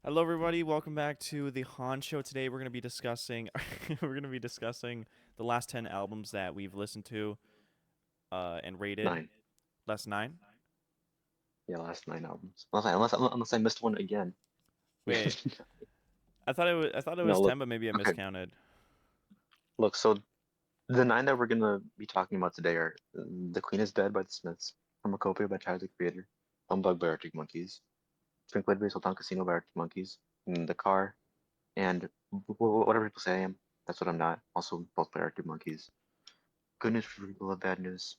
Hello, everybody. Welcome back to the Han Show. Today, we're going to be discussing we're going to be discussing the last 10 albums that we've listened to and rated. Nine. Last nine. Yeah, last nine albums. Unless I missed one again. Wait, I thought it was No, look. 10, but maybe I Okay, miscounted. look. So the nine that we're gonna be talking about today are "The Queen Is Dead" by the Smiths, "Chromakopia" by Tyler the Creator, "Humbug" by Arctic Monkeys, "Tranquility" by Sultan Casino by Arctic Monkeys, "The Car," and whatever people say I am, that's what I'm not. Also, both by Arctic Monkeys. "Good News for People of Bad News"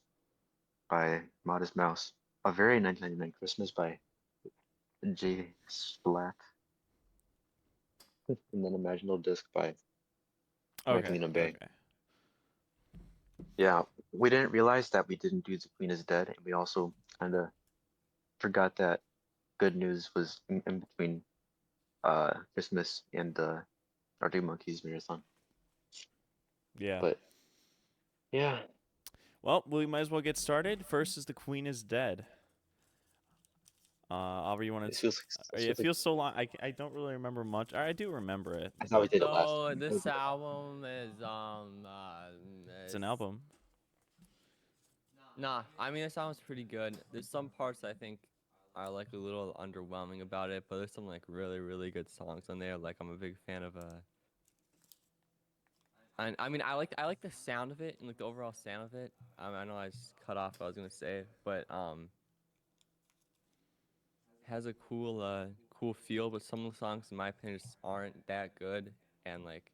by Modest Mouse, "A Very 1999 Christmas" by J. Splat, and then "Imaginal Disc" by Okay, Magdalena Bay. okay. Yeah, we didn't realize that we didn't do The Queen is Dead, and we also kind of forgot that Good News was in between Christmas and the Arctic Monkeys marathon. Yeah. But yeah, Well, we might as well get started. First is The Queen is Dead. Oliver, you want this to? feels this It feels like feels so long. I don't really remember much. I do remember it. I thought we did it last So time. I thought we this did it last time. album It's is an album. nah. I mean, this album's pretty good. There's some parts I think are like a little underwhelming about it, but there's some like really good songs on there. Like I'm a big fan of and I mean I like the sound of it and like the overall sound of it. I know I just cut off what I was gonna say, but has a cool feel. But some of the songs in my opinion just aren't that good, and like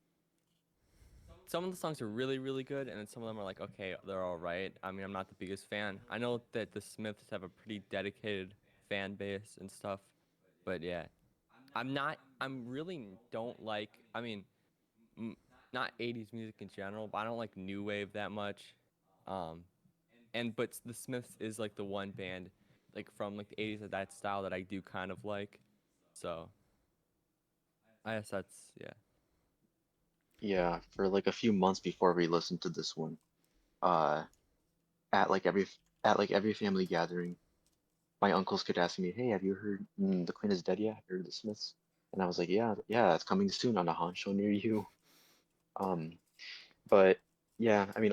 some of the songs are really good, and then some of them are like, okay, they're all right. I mean, I'm not the biggest fan. I know that the Smiths have a pretty dedicated fan base and stuff, but yeah, I'm not. I'm really don't like. I mean, m- not '80s music in general, but I don't like new wave that much. Um, and but the Smiths is like the one band, like from like the '80s of that style that I do kind of like. So I guess that's yeah. Yeah, for like a few months before we listened to this one, uh, at like every at like every family gathering, my uncles kept asking me, "Hey, have you heard The Queen is Dead yet? Have you heard of the Smiths?" And I was like, "Yeah, it's coming soon on a Han show near you." Um, But yeah, I mean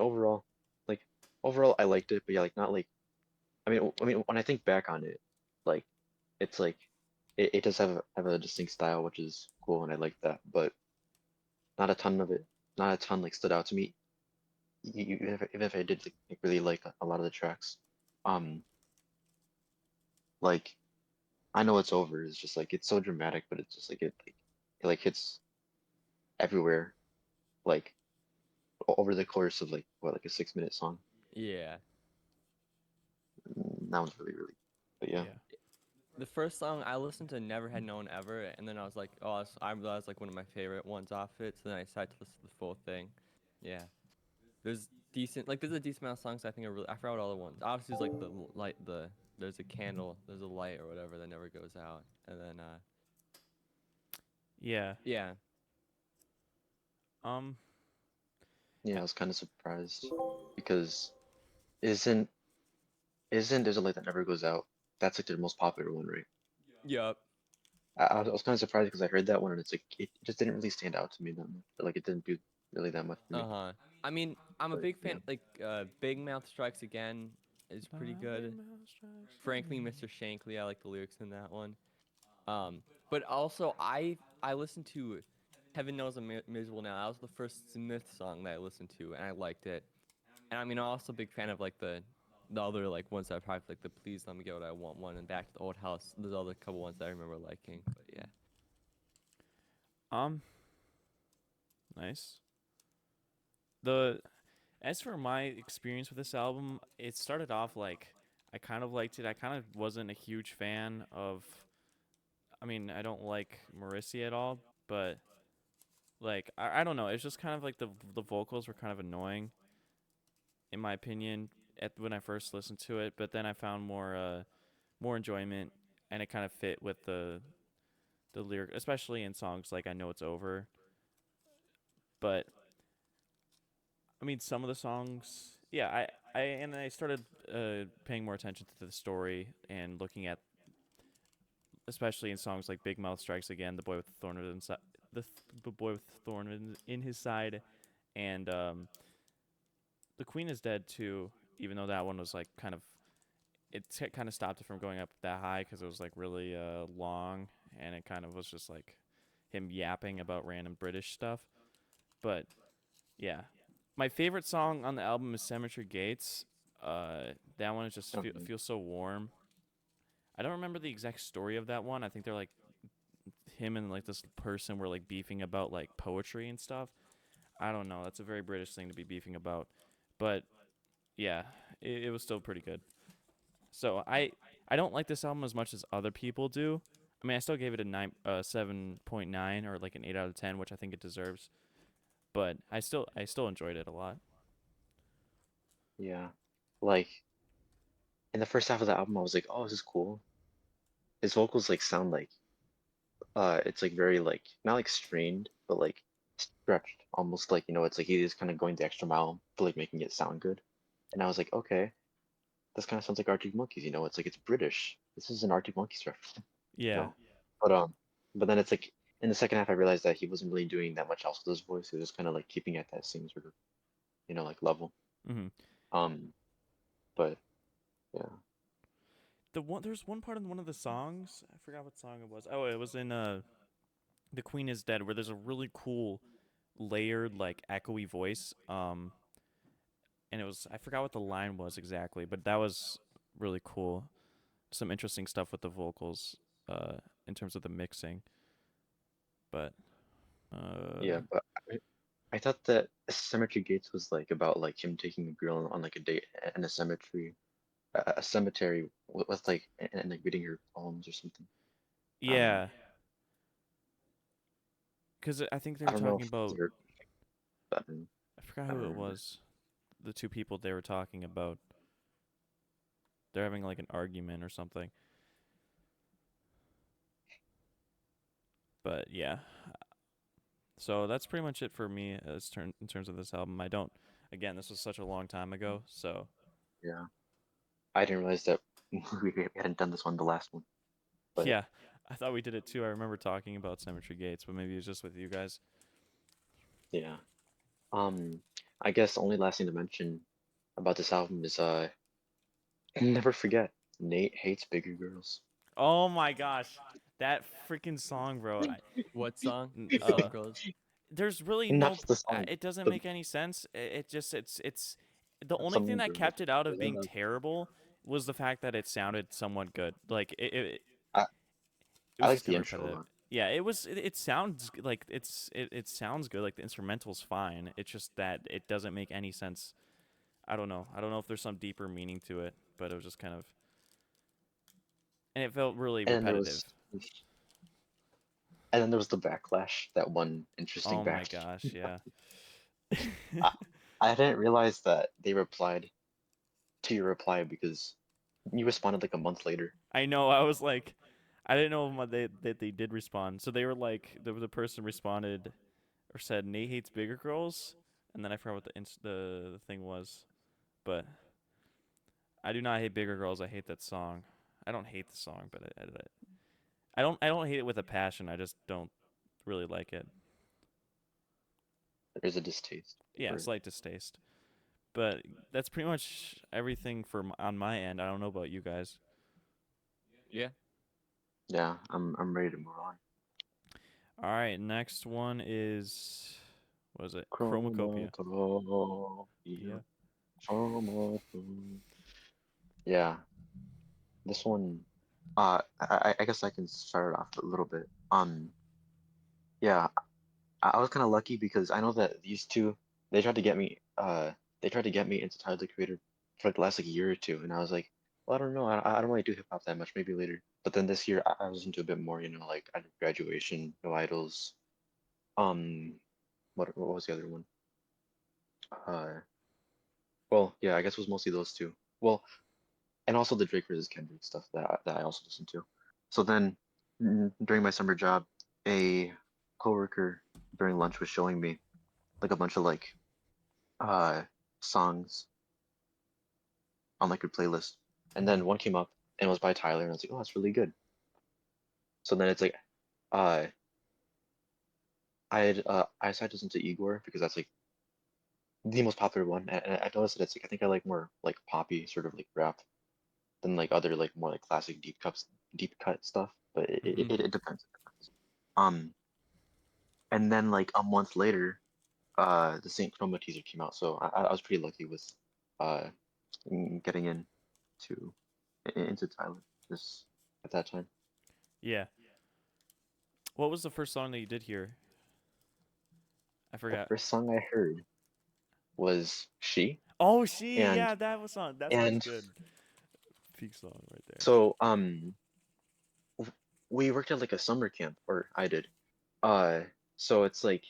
like overall I liked it, but yeah, like not like I mean when I think back on it, like it's like it does have a distinct style, which is cool, and I like that, but not a ton of it, not a ton like stood out to me. Even if I did like, really like a lot of the tracks, um, like I know it's over. It's just like it's so dramatic, but it's just like it like hits everywhere, like over the course of like what like a 6 minute song. Yeah. That was really, but yeah. Yeah. The first song I listened to Never Had Known Ever, and then I was like, oh, I realized like one of my favorite ones off it. So then I decided to listen to the full thing. Yeah, there's a decent amount of songs I think are really I forgot what all the ones. Obviously, there's like the light, there's a candle, there's a light or whatever that never goes out, and then Yeah. yeah, Um. Yeah, I was kind of surprised because isn't isn't There's a Light That Never Goes Out? That's like their most popular one, right? yup, I was kind of surprised because I heard that one and it's like it just didn't really stand out to me that much. Like it didn't do really that much for me. uh huh. I mean, I'm a But big yeah, fan. Like Big Mouth Strikes Again is pretty My big good. mouth strikes Frankly, again. Mr. Shankly, I like the lyrics in that one. But also I listened to Heaven Knows I'm Miserable Now. That was the first Smith song that I listened to, and I liked it. And I mean, I'm also a big fan of like the other like ones that I probably like the Please Let Me Get What I Want one and Back to the Old House. There's other couple ones that I remember liking. But yeah, Um. Nice. The As for my experience with this album, it started off like I kind of liked it. I kind of wasn't a huge fan of. I mean, I don't like Marissy at all, but like I don't know. It's just kind of like the vocals were kind of annoying in my opinion at when I first listened to it. But then I found more enjoyment, and it kind of fit with the lyric, especially in songs like I Know It's Over. But I mean, some of the songs, yeah, I started paying more attention to the story and looking at especially in songs like Big Mouth Strikes Again, The Boy with the Thorn in His the Boy with the Thorn in His Side, and The Queen is Dead too. Even though that one was like kind of kind of stopped it from going up that high because it was like really long and it kind of was just like him yapping about random British stuff. But yeah, my favorite song on the album is Cemetery Gates. That one is just Um, feels so warm. I don't remember the exact story of that one. I think they're like him and like this person were like beefing about like poetry and stuff. I don't know. That's a very British thing to be beefing about. But yeah, it was still pretty good. So I don't like this album as much as other people do. I mean, I still gave it a 7.9 or like an 8 out of 10, which I think it deserves. But I still enjoyed it a lot. yeah, like in the first half of the album, I was like, oh, this is cool. His vocals like sound like it's like very like not like strained, but like stretched, almost like it's like he is kind of going the extra mile for like making it sound good. And I was like, okay, this kind of sounds like Arctic Monkeys. It's like it's British. This is an Arctic Monkeys reference, you Yeah. know. But um, but then it's like in the second half, I realized that he wasn't really doing that much else with his voice. He was just kind of like keeping at that same sort of like level. Hmm. Um, but yeah, There's one part in one of the songs. I forgot what song it was. Oh, it was in The Queen is Dead, where there's a really cool layered like echoey voice. And it was I forgot what the line was exactly, but that was really cool. Some interesting stuff with the vocals, in terms of the mixing. But yeah. uh, But I thought that Cemetery Gates was like about like him taking a girl on like a date in a cemetery, a cemetery with like and like reading her poems or something. I don't know. yeah, because I think they I were don't know talking if about they're better. I forgot I don't who it remember. was. The two people they were talking about. They're having like an argument or something. But yeah, so that's pretty much it for me in terms of this album. I don't. Again, this was such a long time ago, so Yeah, I didn't realize that we hadn't done this one the last one, but yeah. I thought we did it too. I remember talking about Cemetery Gates, but maybe it was just with you guys. yeah. Um, I guess the only last thing to mention about this album is never forget Nate hates bigger girls. Oh my gosh, that freaking song, bro. What song? N- The uh, South Girls? there's really And not no. just the song, It doesn't the make any sense. It just it's the only thing some that girls. kept it out of Really being love. terrible was the fact that it sounded somewhat good. Like I it I was like just the kind of intro a repetitive. lot. Yeah, it sounds like it sounds good. Like the instrumental's fine. It's just that it doesn't make any sense. I don't know. I don't know if there's some deeper meaning to it, but it was just kind of and it felt really And then there repetitive. was the backlash, that one interesting Oh my backlash. gosh, yeah. I, I didn't realize that they replied to your reply because you responded like a month later. I know. I was like, I didn't know that they did respond. So they were like, the person responded or said Nate hates bigger girls, and then I forgot what the thing was. But I do not hate bigger girls. I hate that song. I don't hate the song, but I don't hate it with a passion. I just don't really like it. There's a distaste Yeah, for it. slight distaste. But that's pretty much everything on my end. I don't know about you guys. Yeah. Yeah, I'm ready to move on. All right, next one is what is it? Chromacopia. Chromakopia, Yeah. chromakopia. Yeah, this one. I guess I can start it off a little bit. Yeah, I was kind of lucky because I know that these two they tried to get me they tried to get me into Tyler the Creator for like the last like year or two, and I was like, well, I don't know, I don't really do hip hop that much, maybe later. But then this year I was into a bit more, like out of graduation, No Idols. Um, what was the other one? Uh, well, yeah, I guess it was mostly those two. Well, and also the Drake versus Kendrick stuff that I also listened to. So then during my summer job, a coworker during lunch was showing me like a bunch of like uh songs on like your playlist. And then one came up and it was by Tyler and I was like, oh, that's really good. So then it's like uh I decided to listen to Igor because that's like the most popular one. And I noticed that it's like I think I like more like poppy sort of like rap than like other like more like classic deep cut stuff. But Mm-hmm. it depends. Um and then like a month later, the Saint Chroma teaser came out, so I was pretty lucky with uh getting into Tyler this at that time. Yeah. What was the first song that you did hear? I The forgot. first song I heard was She, Oh, she. and Yeah, that was song. That song's and good. Peak song right there. so we worked at like a summer camp, or I did. Uh, so it's like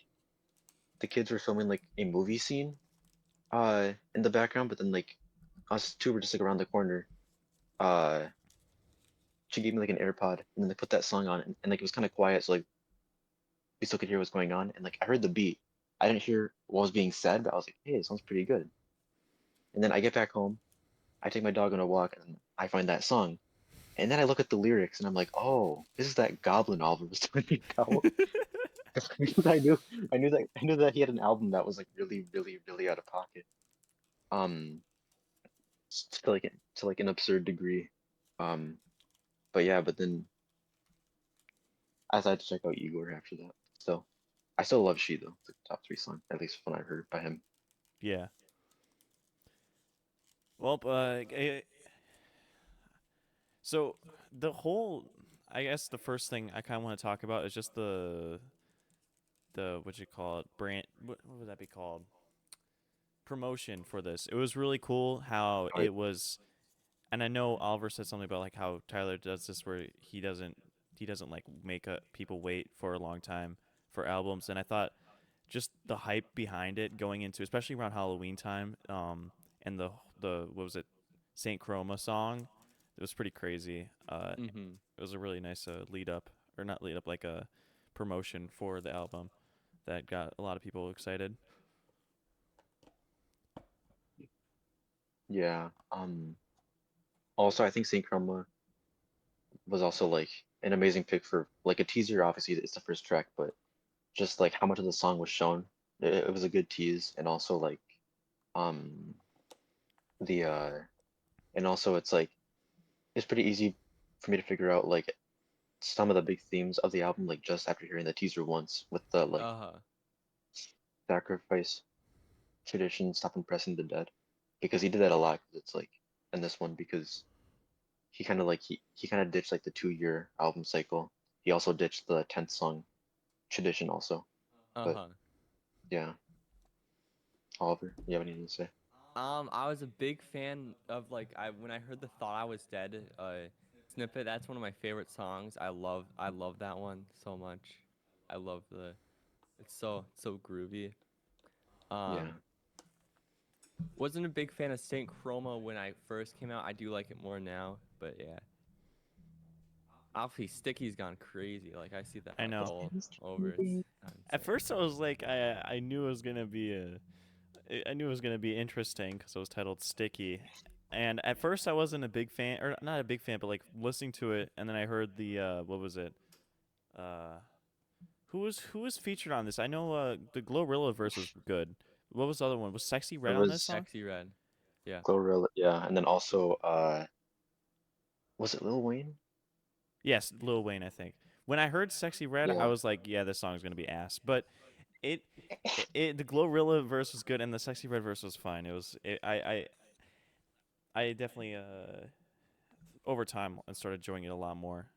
the kids were filming like a movie scene in the background, but then like us two were just like around the corner. Uh, she gave me like an AirPod, and then they put that song on, and like it was kind of quiet, so like we still could hear what's going on. And like I heard the beat, I didn't hear what was being said, but I was like, hey, it sounds pretty good. And then I get back home, I take my dog on a walk, and I find that song. And then I look at the lyrics, and I'm like, oh, this is that Goblin album was telling me about. Because I knew that he had an album that was like really, really, really out of pocket. Um, to like an absurd degree. Um, but yeah, but then I decided to check out Igor after that. So I still love She though. It's like top three song, at least when I heard by him. Yeah. Well, so the whole, I guess the first thing I kind of want to talk about is just the what you call it brand. What would that be called? Promotion for this. It was really cool how Oh, it was, and I know Oliver said something about like how Tyler does this where he doesn't like make people wait for a long time for albums, and I thought just the hype behind it going into especially around Halloween time, and the what was it, Saint Chroma song, it was pretty crazy. Mm-hmm. It was a really nice lead up, or not lead up, like a promotion for the album that got a lot of people excited. yeah. Also, I think Saint Chroma was also like an amazing pick for like a teaser. Obviously, it's the first track, but just like how much of the song was shown, it was a good tease. And also like um the and also it's like it's pretty easy for me to figure out like some of the big themes of the album like just after hearing the teaser once with the like Uh-huh. sacrifice tradition, stop impressing the dead, because he did that a lot. 'Cause it's like in this one because he kind of ditched like the 2 year album cycle. He also ditched the 10th song tradition also. But Uh-huh. yeah, Oliver, you have anything to say? I was a big fan of like I when I heard the "Thought I Was Dead" snippet. That's one of my favorite songs. I love that one so much. I love the it's so groovy. Yeah, Um, wasn't a big fan of Saint Chroma when I first came out. I do like it more now, but yeah. Alfie Sticky's gone crazy. Like I see that I know. all over. It's At insane. first, I was like, I knew it was gonna be I knew it was gonna be interesting because it was titled Sticky, and at first I wasn't a big fan, or not a big fan, but like listening to it, and then I heard the what was it? Uh, who was featured on this? I know the Glorilla verse was good. What was the other one? Was Sexy there Red on this was song? Sexy Red. Yeah. Glorilla, yeah, and then also was it Lil Wayne? Yes, Lil Wayne, I think. When I heard Sexy Red, I Yeah, was like, yeah, this song's gonna be ass. But it, the Glorilla verse was good, and the Sexy Red verse was fine. I definitely over time I started enjoying it a lot more.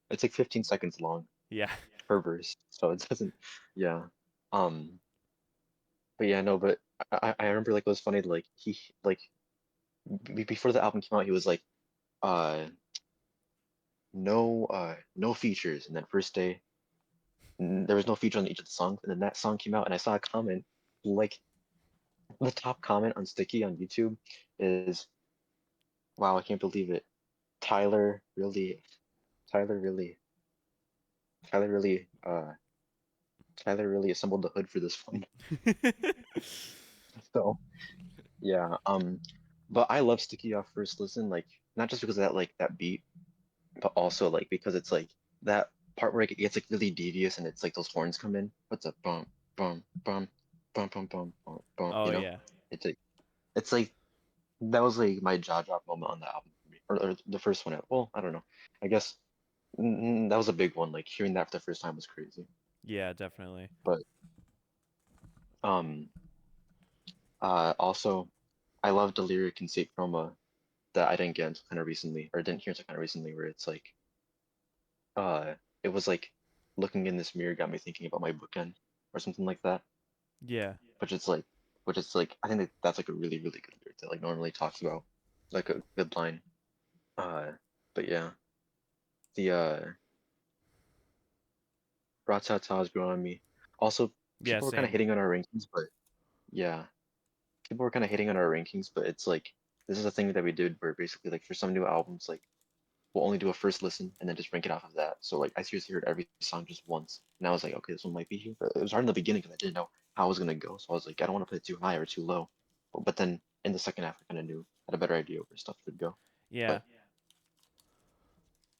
it's like 15 seconds long Yeah, per verse, so it doesn't. Yeah, um, but yeah, no, but I remember like it was funny like he like before the album came out he was like uh no features, and then first day there was no feature on each of the songs, and then that song came out and I saw a comment like the top comment on Sticky on YouTube is, wow, I can't believe it. Tyler really, Tyler really, Tyler really, Tyler really assembled the hood for this one. So yeah, but I love Sticky off first listen, like not just because of that like that beat, but also like because it's like that part where it gets like really devious and it's like those horns come in. What's a bum bum bum bum bum bum bum bum? Oh yeah. It's like that was like my jaw drop moment on the album for me, or the first one. Well, I don't know. I guess that was a big one. Like hearing that for the first time was crazy. Yeah, definitely. But um also I love the lyric in State Chroma that I didn't get until kind of recently, or didn't hear until kind of recently, where it's like uh it was like looking in this mirror got me thinking about my bookend or something like that. Yeah. Which is like I think that's like a really, really good lyric that like normally talks about like a good line. Uh but yeah. The Ratata has grown on me. Also, Yeah, people were kind of same. hitting on our rankings, but yeah, people were kind of hitting on our rankings, but it's like this is a thing that we did where basically like for some new albums, like we'll only do a first listen and then just rank it off of that. So like I seriously heard every song just once, and I was like, okay, this one might be here. But it was hard in the beginning because I didn't know how I was gonna go. So I was like, I don't want to put it too high or too low. But then in the second half, I kind of knew, had a better idea where stuff would go. Yeah. But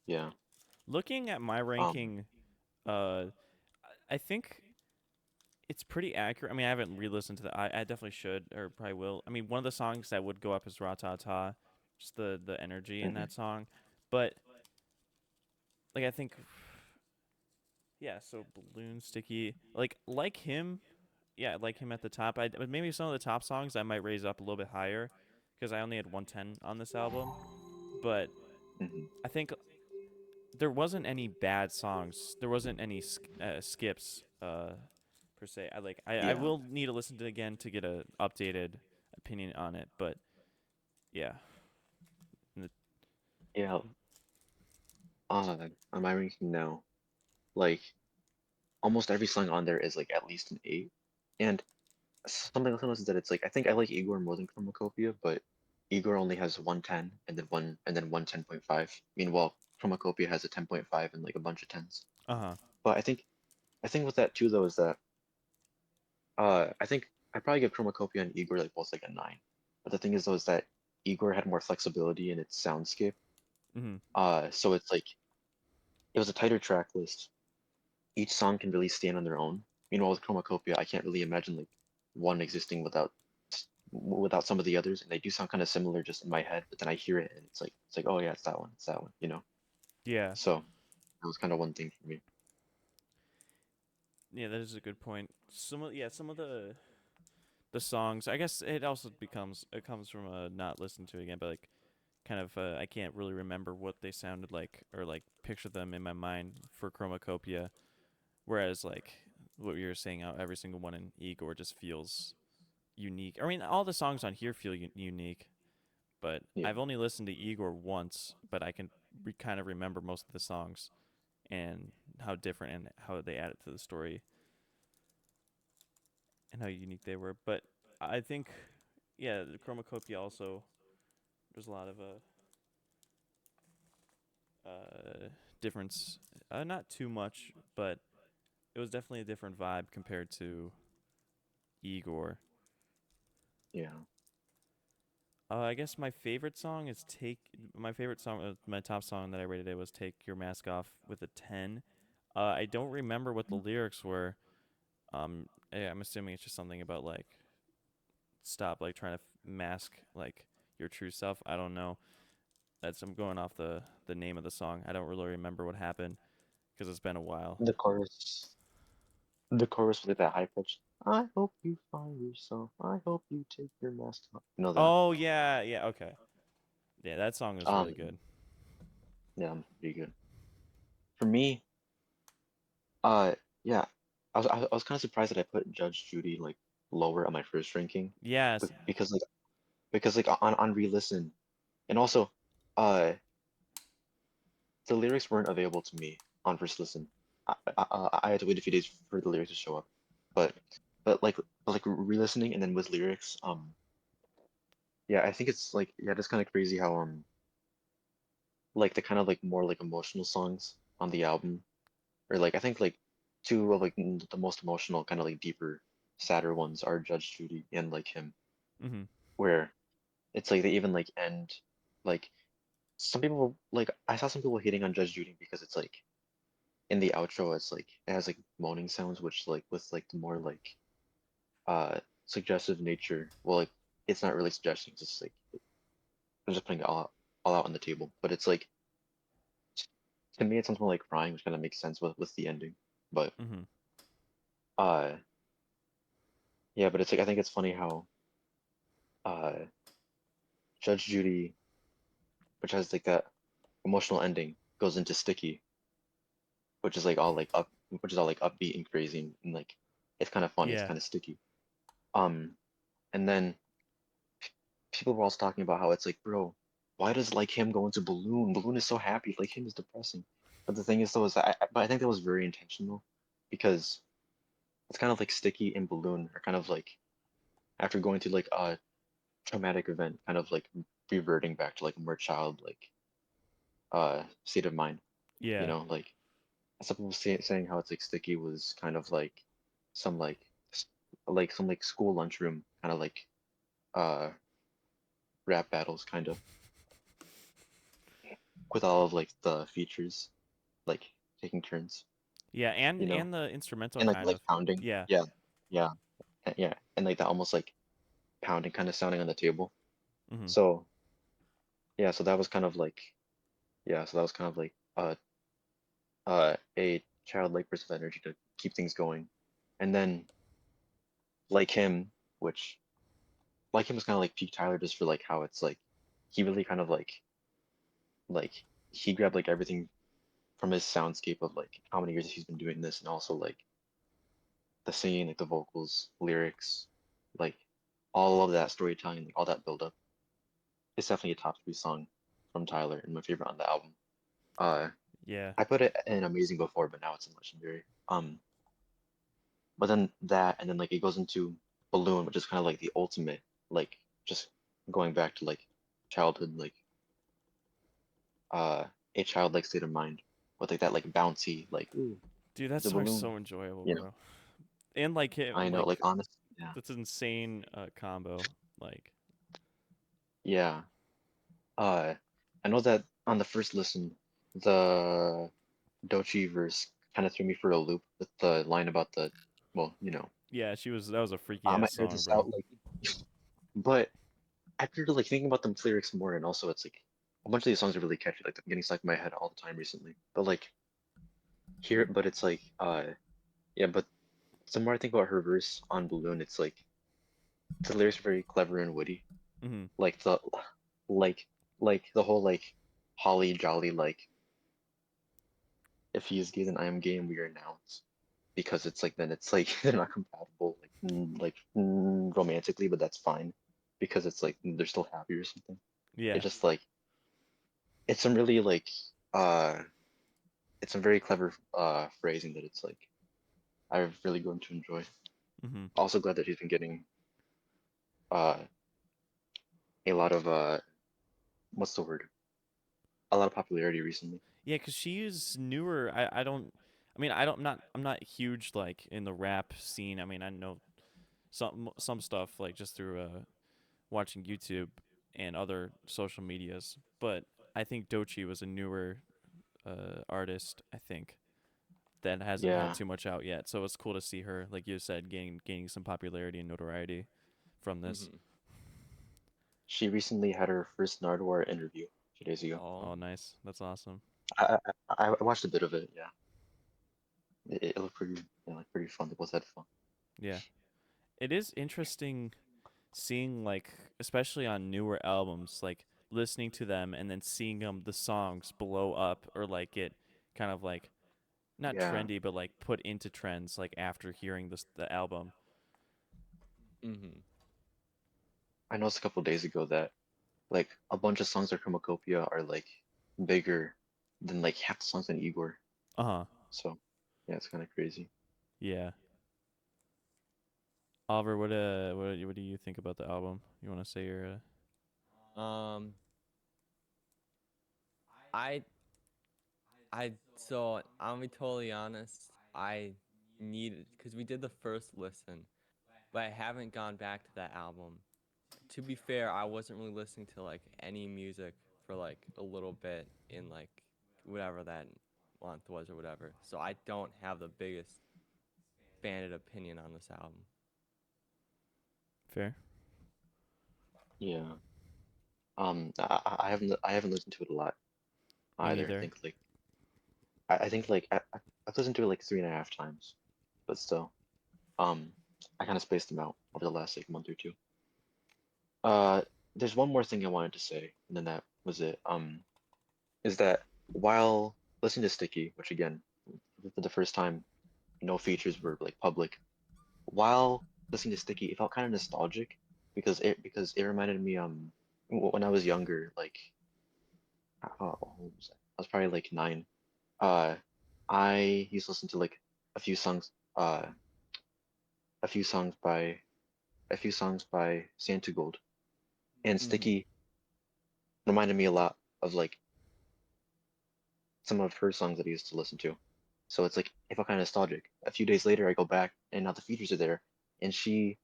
yeah, Looking at my um, ranking, uh, I think it's pretty accurate. I mean, I haven't re-listened to that. I definitely should, or probably will. I mean, one of the songs that would go up is "Ratata," just the energy in that mhm, song. But like, I think, yeah. So balloon sticky, like him, yeah, like him at the top. But maybe some of the top songs I might raise up a little bit higher, because I only had 110 on this album. But mhm, I think there wasn't any bad songs. There wasn't any skips. Per se. I yeah, will need to listen to it again to get a updated opinion on it. But yeah, N- yeah. On my ranking now, like almost every song on there is like at least an eight. And something else is that it's like I think I like Igor more than Chromacopia, but Igor only has 110 and then 110.5. Meanwhile, Chromacopia has a 10.5 and like a bunch of tens. uh-huh. But I think with that too though is that I think I probably give Chromacopia and Igor like both like a nine. But the thing is though is that Igor had more flexibility in its soundscape. Mhm. So it's like it was a tighter track list. Each song can really stand on their own. Meanwhile, with Chromacopia, I can't really imagine like one existing without some of the others, and they do sound kind of similar just in my head. But then I hear it, and it's like oh yeah, it's that one, you know. Yeah. So that was kind of one thing for me. Yeah, that is a good point. Some of the songs, I guess it also it comes from not listening to it again, but like kind of I can't really remember what they sounded like or like picture them in my mind for Chromacopia. Whereas like what you were saying, how every single one in Igor just feels unique. I mean, all the songs on here feel unique, but Yeah, I've only listened to Igor once, but I can kind of remember most of the songs and how different and how they added to the story and how unique they were. But I think, yeah, the Chromacopia also, there's a lot of difference. Not too much, but it was definitely a different vibe compared to Igor. yeah. I guess my favorite song is "Take." My favorite song, my top song that I rated it was "Take Your Mask Off" with a 10. I don't remember what the lyrics were. Yeah, I'm assuming it's just something about like stop like trying to mask like your true self. I don't know. I'm going off the name of the song. I don't really remember what happened because it's been a while. The chorus, the chorus with that high pitch. I hope you find yourself. I hope you take your mask off. You know that. Oh yeah, yeah, okay. Yeah, that song is really Um, good. yeah, pretty good. For me, uh, yeah, I was kind of surprised that I put Judge Judy like lower on my first ranking, Yes. because like on re-listen, and also, uh, the lyrics weren't available to me on first listen. I had to wait a few days for the lyrics to show up, but but like re-listening and then with lyrics, yeah, I think it's like yeah, that's kind of crazy how like the kind of like more like emotional songs on the album, or like I think like two of like the most emotional kind of like deeper, sadder ones are Judge Judy and like him, Mhm. where it's like they even like end like some people like I saw some people hating on Judge Judy because it's like in the outro, it's like it has like moaning sounds, which like with like the more like uh suggestive nature. Well, like it's not really suggesting. It's just like I'm just putting it all out on the table. But it's like to me, it sounds more like crying, which kind of makes sense with the ending. But Mm-hmm. uh yeah, but it's like I think it's funny how uh Judge Judy, which has like that emotional ending, goes into Sticky, which is like all like up, which is all like upbeat and crazy and like it's kind of funny. It's Yeah. kind of sticky. Um, and then people were also talking about how it's like, bro, why does like him go into Balloon? Balloon is so happy. Like him is depressing. But the thing is though is that but I think that was very intentional because it's kind of like Sticky and Balloon are kind of like after going through like a traumatic event, kind of like reverting back to like a more childlike state of mind. You Yeah. know, like some people saying how it's like Sticky was kind of like some like some like school lunchroom kind of like uh rap battles kind of with all of like the features like taking turns, Yeah, you know, and the instrumental and like kind like of. pounding. Yeah. Yeah, yeah, yeah, and like that almost like pounding kind of sounding on the table. Mm-hmm. So yeah, so that was kind of like yeah, so that was kind of like a childlike burst of energy to keep things going, and then like him, which like him was kind of like peak Tyler just for like how it's like he really kind of like he grabbed like everything from his soundscape of like how many years he's been doing this and also like the singing, like the vocals, lyrics, like all of that storytelling, like all that build up. It's definitely a top three song from Tyler and my favorite on the album. Uh, Yeah. I put it in Amazing before, but now it's in Legendary. But then that, and then like it goes into Balloon, which is kind of like the ultimate, like just going back to like childhood, like uh, a childlike state of mind with like that like bouncy, like ooh, Dude, that the song's balloon, so enjoyable, you know. bro. And like I him, know, like like honest, yeah, that's an insane combo. Like, yeah. Uh, I know that on the first listen, the Dochi verse kind of threw me for a loop with the line about the, well, you know, yeah, she was that was a freaky I ass heard song, this bro. out like, but after like thinking about the lyrics more, and also it's like a bunch of these songs are really catchy. Like I'm getting stuck in my head all the time recently. But like here, but it's like, yeah. But the more I think about her verse on Balloon, it's like the lyrics are very clever and witty. Mm-hmm. Like the, like, like the whole like holly jolly like if he is gay then I am gay and we are nouns because it's like then it's like they're not compatible like romantically, but that's fine because it's like they're still happy or something. It Yeah. just like it's some really like uh it's some very clever phrasing that it's like I've really grown to enjoy. Mm-hmm. Also glad that he's been getting uh a lot of what's the word? A lot of popularity recently. Yeah, cause she's newer. I don't. I mean, I don't. I'm not huge like in the rap scene. I mean, I know some stuff like just through watching YouTube and other social medias. But I think Dochi was a newer artist. I think that hasn't had Yeah, too much out yet. So it's cool to see her, like you said, gaining some popularity and notoriety from this. Mm-hmm. she recently had her first Nardwar interview 2 days ago. Oh, Oh. nice. That's awesome. I watched a bit of it. Yeah, it looked pretty, like pretty fun. They both had fun. Yeah, it is interesting seeing like, especially on newer albums, like listening to them and then seeing the songs blow up or like get kind of like not Yeah, trendy but like put into trends like after hearing the album. Mm-hmm. I noticed a couple days ago that like a bunch of songs of Chromakopia are like bigger than like half the songs in Igor. Uh huh. So yeah, it's kind of crazy. Yeah. Oliver, what do you think about the album? You want to say your Um, I so I'm gonna be totally honest. I needed because we did the first listen, but I haven't gone back to that album. To be fair, I wasn't really listening to like any music for like a little bit in like whatever that month was or whatever. So I don't have the biggest expanded opinion on this album. Fair. Yeah. I haven't listened to it a lot Me either. I neither. think like I think like I've listened to it like 3.5 times, but still, um, I kind of spaced them out over the last like month or two. Uh, there's one more thing I wanted to say, and then that was it. Is that while listening to Sticky, which again, for the first time, no features were like public. While listening to Sticky, it felt kind of nostalgic because it reminded me when I was younger, like how old was I? I was probably like 9. Uh, I used to listen to like a few songs, uh, a few songs by a few songs by Santa Gold, and Mm-hmm. Sticky reminded me a lot of like some of her songs that I used to listen to. So it's like it felt kind of nostalgic. A few days later, I go back and now the features are there, and she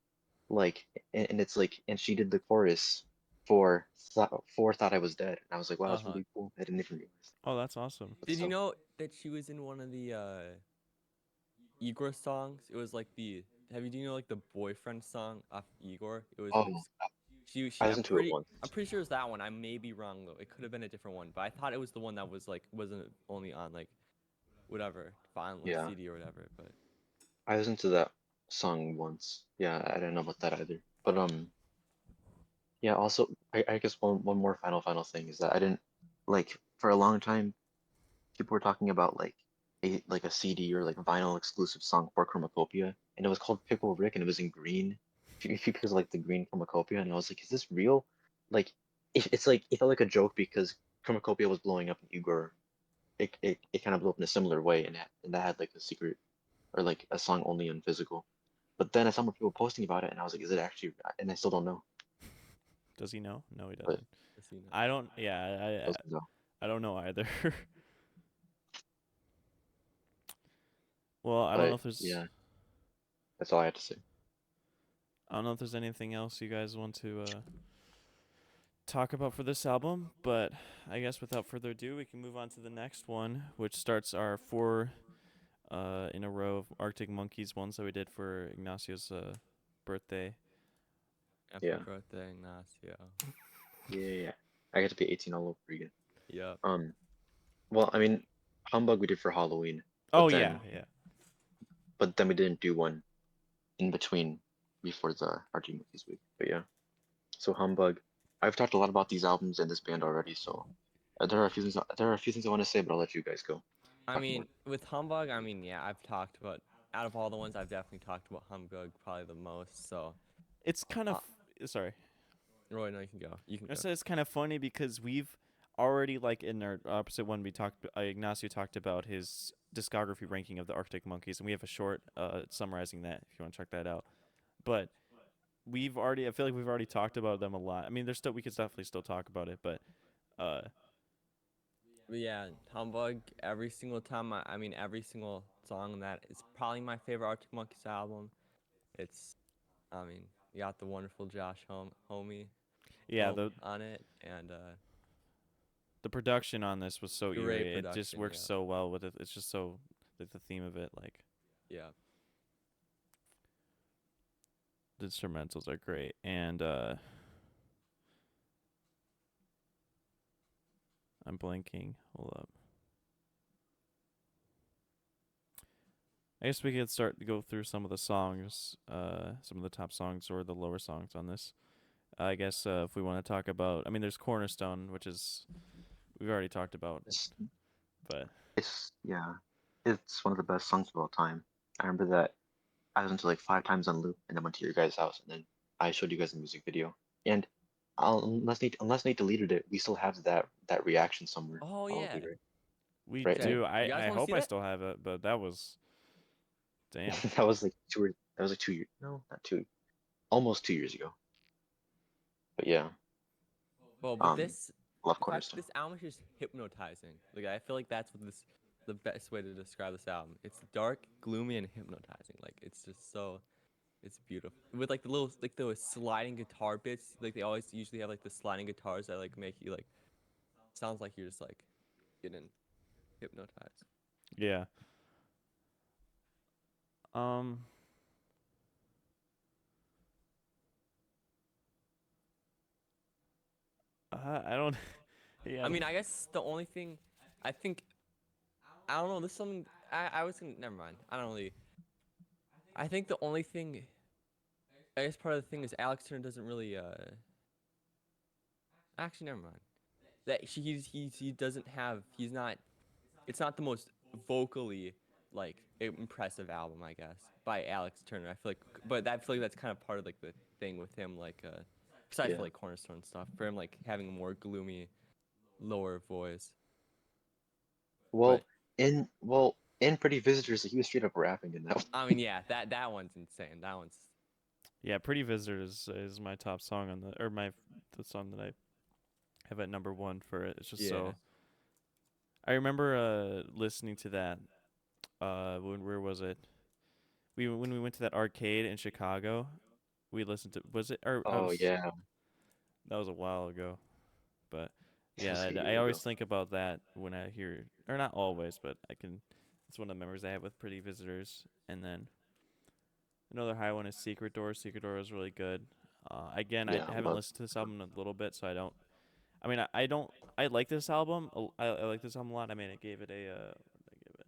like and it's like and she did the chorus for Thought I Was Dead, and I was like, wow, Uh that's huh. really cool. I didn't even realize. Oh, that's awesome. But Did you still, know that she was in one of the Igor songs? It was like the have you do you know like the boyfriend song off Igor? It was like oh, I she listened to it once. I'm pretty sure it was that one. I may be wrong though. It could have been a different one, but I thought it was the one that was like wasn't only on like whatever vinyl or Yeah, CD or whatever. But I listened to that song once. Yeah, I didn't know about that either. But yeah. Also, I guess one more final thing is that I didn't like for a long time people were talking about like a CD or like a vinyl exclusive song for Chromacopia, and it was called Pickle Rick, and it was in green, because like the green Chromacopia, and I was like, is this real? Like, it's like it felt like a joke because Chromacopia was blowing up in Igor. It kind of blew up in a similar way, and that had like a secret or like a song only on physical. But then I saw more people posting about it, and I was like, is it actually? And I still don't know. Does he know? No, he But doesn't. let's see now. I don't. Yeah, those know. I don't know either. Well, I don't know But if there's. yeah, that's all I had to say. I don't know if there's anything else you guys want to talk about for this album, but I guess without further ado, we can move on to the next one, which starts our 4 in a row of Arctic Monkeys ones that we did for Ignacio's birthday. Happy Yeah, birthday, Ignacio. yeah. I get to be 18 all over again. Yep. Um, well, I mean, Humbug we did for Halloween, Oh yeah, yeah. but then we didn't do one in between before the RG Movies week. But yeah, so Humbug. I've talked a lot about these albums and this band already, so there are a few things I want to say, but I'll let you guys go I talk more. mean, with Humbug, I mean, yeah, I've talked about out of all the ones, I've definitely talked about Humbug probably the most. So, It's kind of uh, sorry. Roy, no, you can go. You can I go. said it's kind of funny because we've already like in our opposite one we talked. Ignacio talked about his discography ranking of the Arctic Monkeys, and we have a short summarizing that if you want to check that out. But we've already, I feel like we've already talked about them a lot. I mean, there's still we could definitely still talk about it, but uh, But yeah, Humbug. Every single time, I mean, every single song on that is probably my favorite Arctic Monkeys album. It's, I mean, you got the wonderful homie, yeah, the on it, and the production on this was so great eerie. It just production. works Yeah, so well with it. It's just so the theme of it, like yeah. the instrumentals are great, and I'm blanking. Hold up. I guess we could start to go through some of the songs, some of the top songs or the lower songs on this. I guess if we want to talk about, I mean, there's Cornerstone, which is we've already talked about, It's but it's yeah, it's one of the best songs of all time. I remember that I listened to like 5 times on loop, and then went to your guys' house, and then I showed you guys the music video. And unless Nate deleted it, we still have that reaction somewhere, Oh probably, yeah. right? we Right, Okay. Nate? do. You guys I want to hope see I that? still have it, but that was damn. That was like 2 years. No, not two. Almost 2 years ago. But yeah, Well, but um, this, love if I Cornerstone. this album is just hypnotizing. Like I feel like that's what this the best way to describe this album. It's dark, gloomy, and hypnotizing. Like it's just so it's beautiful. With like the little like the sliding guitar bits, like they always usually have like the sliding guitars that like make you like sounds like you're just like getting hypnotized. Yeah. Um. I don't. Yeah. I mean, I guess the only thing I think I don't know. This is something I was gonna never mind. I don't really. I think the only thing I guess part of the thing is Alex Turner doesn't really actually never mind. That he doesn't have he's not it's not the most vocally like impressive album, I guess, by Alex Turner. I feel like, but I feel like that's kind of part of like the thing with him, like besides for Yeah. like Cornerstone stuff, for him like having a more gloomy, lower voice. Well, But in Pretty Visitors, he was straight up rapping in that I mean, yeah, that one's insane. That one's Yeah. Pretty Visitors is my top song on the or my the song that I have at number one for it. It's just yeah. so. I remember listening to that. When where was it? We when we went to that arcade in Chicago. We listened to was it or I Oh was yeah, that was a while ago. But it was yeah, like a I year always ago. think about that when I hear, or not always, but I can. It's one of the memories I have with Pretty Visitors. And then another high one is Secret Door. Secret Door is really good. Again, I Yeah, haven't love. listened to this album in a little bit, so I don't. I mean, I don't. I like this album. I like this album a lot. I mean, I gave it a. What did I give it?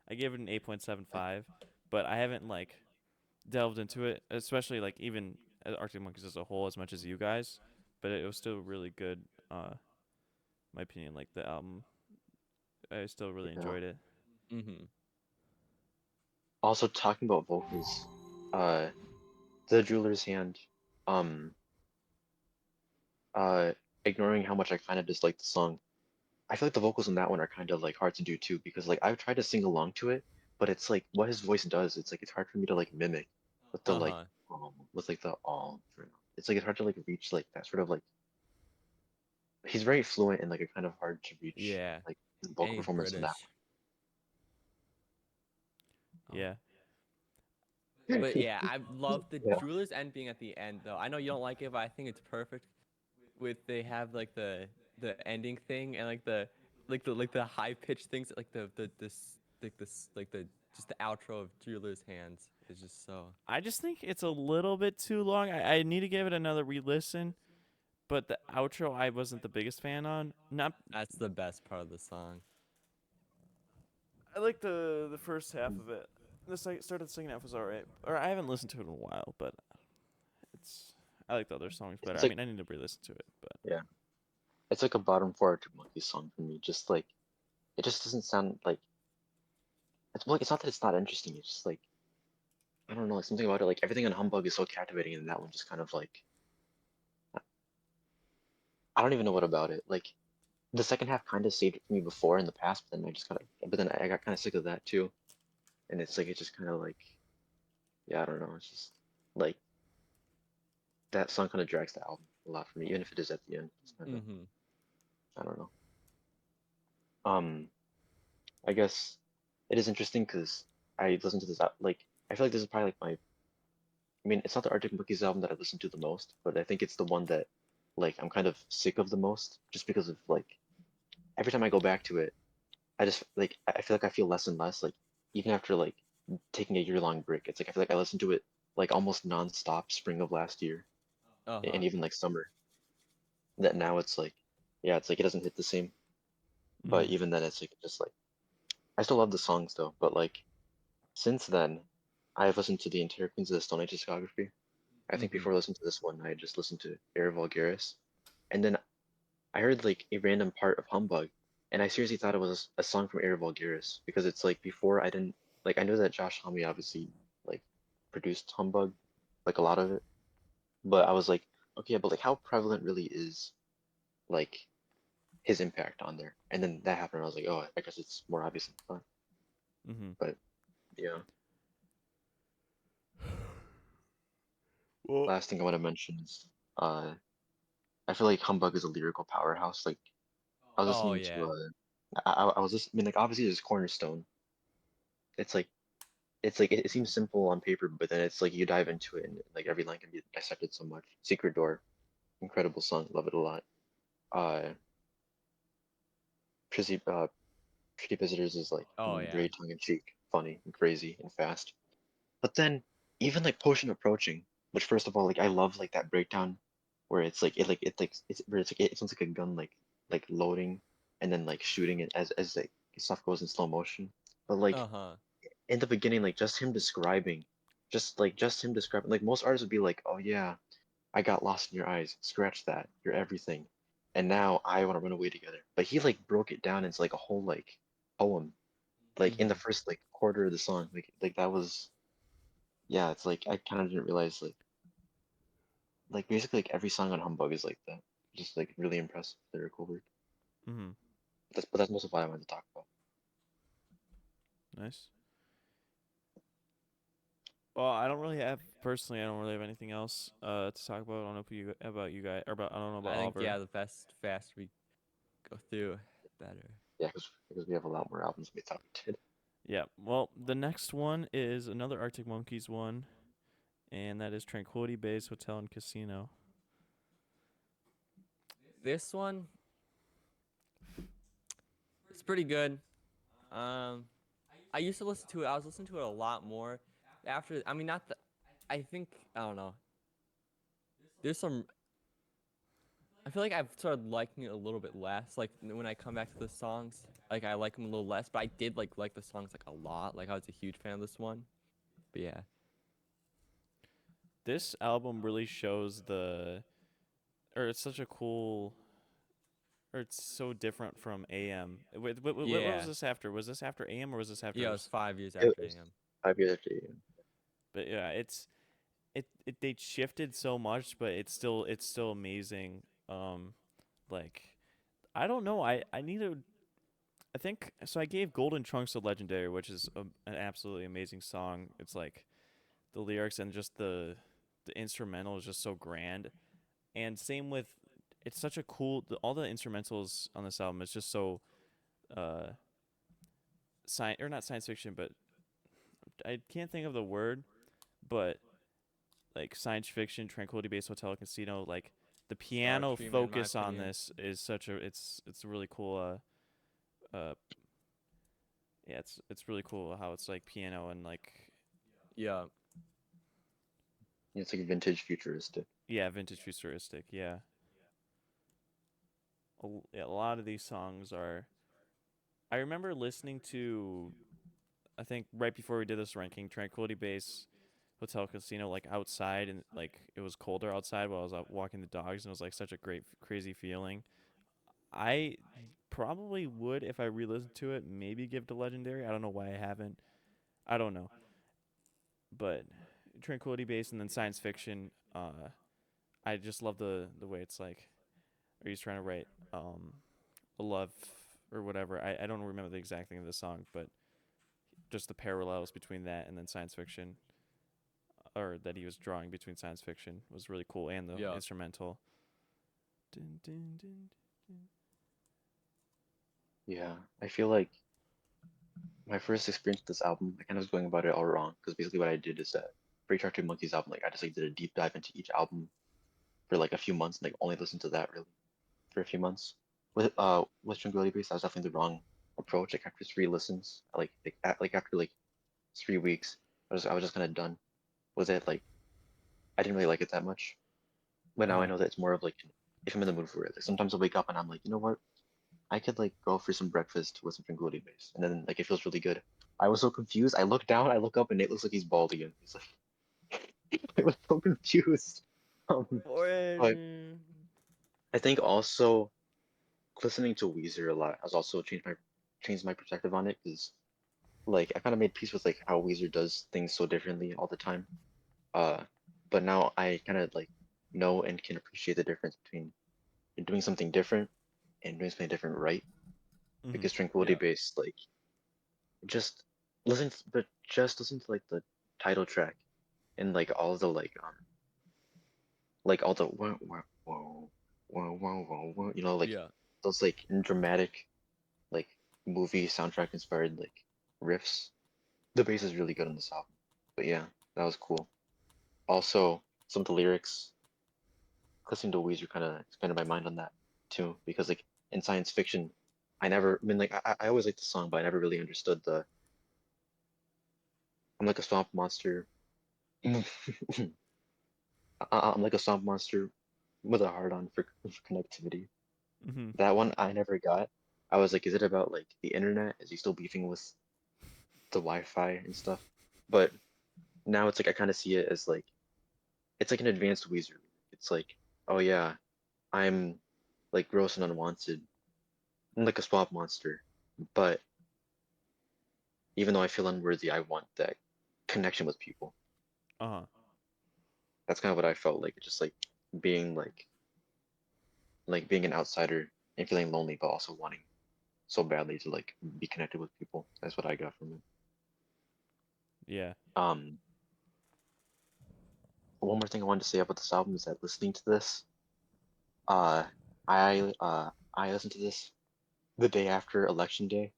I gave it an 8.75, but I haven't like delved into it, especially like even Arctic Monkeys as a whole, as much as you guys. But it was still really good. My opinion, like the album I still really Yeah. enjoyed it. Mm-hmm. Also talking about vocals, uh, the Jeweler's Hand, um, uh, ignoring how much I kind of dislike the song. I feel like the vocals in that one are kind of like hard to do too because like I've tried to sing along to it, but it's like what his voice does. It's like it's hard for me to like mimic with the like Uh-huh. with like the it's like it's hard to like reach like that sort of like he's very fluent and like a kind of hard to reach Yeah. like And vocal he's performance in that British. Um, Yeah, one. but yeah, I love the Yeah. Jeweler's End being at the end though. I know you don't like it, but I think it's perfect with they have like the ending thing and like the high pitched things like the this like this like the just the outro of Jeweler's Hands is just so I just think it's a little bit too long. I need to give it another re-listen. But the outro, I wasn't the biggest fan on. Not, that's the best part of the song. I like the first half of it. Start of the second half was alright. Or I haven't listened to it in a while, but it's. I like the other songs better. It's I like mean, I need to re-listen to it, but yeah, it's like a bottom four Arctic Monkey song for me. Just like it just doesn't sound like it's like it's not that it's not interesting. It's just like I don't know, like something about it. Like everything on Humbug is so captivating, and that one just kind of like I don't even know what about it. Like the second half kind of saved it for me before in the past, but then I just kind of but then I got kind of sick of that too. And it's like it's just kind of like yeah, I don't know. It's just like that song kind of drags the album a lot for me, even if it is at the end. It's kind of Mm-hmm. I don't know. Um, I guess it is interesting because I listened to this like I feel like this is probably like my I mean it's not the Arctic Monkeys album that I listen to the most, but I think it's the one that like I'm kind of sick of the most just because of like every time I go back to it, I just like I feel like I feel less and less like even after like taking a year-long break. It's like I feel like I listened to it like almost non-stop spring of last year and Uh-huh. even like summer. That now it's like yeah, it's like it doesn't hit the same. But mm, even then it's like just like I still love the songs though, but like since then, I've listened to the entire Queens of the Stone Age discography. I think Mm-hmm. before listening to this one, I had just listened to Air Vulgaris. And then I heard like a random part of Humbug, and I seriously thought it was a song from Air Vulgaris because it's like before I didn't like I know that Josh Homme obviously like produced Humbug, like a lot of it, but I was like, okay, but like how prevalent really is like his impact on there? And then that happened, and I was like, oh, I guess it's more obvious than I thought. mm-hmm. But yeah, Well, last thing I want to mention is uh I feel like Humbug is a lyrical powerhouse. Like I was Oh listening yeah. to I was just I mean like obviously there's Cornerstone. It's like it seems simple on paper, but then it's like you dive into it and like every line can be dissected so much. Secret Door, incredible song, love it a lot. Uh, Prissy, Pretty Visitors is like, Oh yeah. very tongue in cheek, funny and crazy and fast. But then even like Potion Approaching, which first of all, like I love like that breakdown where it's like it's where it's like it sounds like a gun like loading and then like shooting it as like stuff goes in slow motion. But like Uh-huh. in the beginning, like just him describing, like most artists would be like, oh yeah, I got lost in your eyes, scratch that, you're everything, and now I want to run away together. But he like broke it down into like a whole like poem, like in the Mm-hmm. first like quarter of the song, like that was yeah, it's like I kind of didn't realize like basically like every song on Humbug is like that, just like really impressive lyrical work. Mm-hmm. That's most of what I wanted to talk about. Nice. Well, I don't really have personally. I don't really have anything else to talk about. I don't know if you about you guys or about I don't know about I think Oliver. yeah, the faster we go through, better. Yeah, because we have a lot more albums we thought we did. Yeah. Well, the next one is another Arctic Monkeys one, and that is Tranquility Base Hotel and Casino. This one, it's pretty good. Um, I used to listen to it. I was listening to it a lot more after. I mean, not the. I think I don't know. There's some. I feel like I've started liking it a little bit less. Like when I come back to the songs, like I like them a little less. But I did like the songs like a lot. Like I was a huge fan of this one. But yeah, This album really shows or it's such a cool, or it's so different from AM. What was yeah, this after? Was this after AM or was this yeah. It after? was 5 years It after was AM. 5 years after you. But yeah, it they shifted so much, but it's still amazing. Like I don't know. I need to. I think so. I gave Golden Trunks to Legendary, which is an absolutely amazing song. It's like the lyrics and just the instrumental is just so grand. And same with it's such a cool all the instrumentals on this album is just so uh science or not science fiction, but I can't think of the word, but like science fiction, Tranquility Base Hotel Casino, like the Star piano Treatment, in my focus on opinion. this is such a it's really cool uh yeah, it's really cool how it's like piano and like Yeah, It's like vintage futuristic. yeah, vintage futuristic, yeah. Yeah, a lot of these songs are I remember listening to I think right before we did this ranking, Tranquility Base Hotel Casino, like outside and like it was colder outside while I was out walking the dogs and it was like such a great crazy feeling. I probably would if I re-listened to it, maybe give it to Legendary. I don't know why I haven't. I don't know, but Tranquility Base and then science fiction. I just love the way it's like. Are you trying to write a love or whatever? I don't remember the exact thing of the song, but just the parallels between that and then science fiction, or that he was drawing between science fiction was really cool, and the yeah, instrumental. Dun, dun, dun, dun. Yeah, I feel like my first experience with this album, I kind of was going about it all wrong because basically what I did is that for each Arctic Monkeys album, like I just like did a deep dive into each album for like a few months and like only listened to that really for a few months. With Tranquility Base, that was definitely the wrong approach. Like after 3 listens, like after like 3 weeks, I was just kind of done with it. Like I didn't really like it that much. But Uh now I huh. know that it's more of like if I'm in the mood for it. Like sometimes I'll wake up and I'm like, you know what? I could like go for some breakfast with some Tranquility Base, and then like it feels really good. I was so confused. I look down, I look up, and it looks like he's bald again. He's like, I was so confused. But I think also listening to Weezer a lot has also changed my perspective on it because like I kind of made peace with like how Weezer does things so differently all the time. Uh, but now I kind of like know and can appreciate the difference between doing something different and doing something different right. Mm-hmm. Because Tranquility yeah, Base, like just just listen to like the title track and like all the whoa whoa whoa whoa whoa whoa, whoa, like yeah. those like dramatic like movie soundtrack inspired like riffs. The bass is really good on this album. But yeah, that was cool. Also, some of the lyrics, listening to Weezer kind of expanded my mind on that too, because like in science fiction, I never, I mean, like I always liked the song, but I never really understood the. I'm like a swamp monster. I'm like a swamp monster with a hard on for connectivity. Mm-hmm. That one I never got. I was like, is it about like the internet? Is he still beefing with the Wi-Fi and stuff? But now it's like I kind of see it as like it's like an advanced Weezer. It's like, oh yeah, I'm like gross and unwanted. I'm like a swamp monster. But even though I feel unworthy, I want that connection with people. Uh-huh. That's kind of what I felt like. Just being like being an outsider and feeling lonely, but also wanting so badly to like be connected with people. That's what I got from it. Yeah. Um, one more thing I wanted to say about this album is that listening to this, uh, I listened to this the day after Election Day.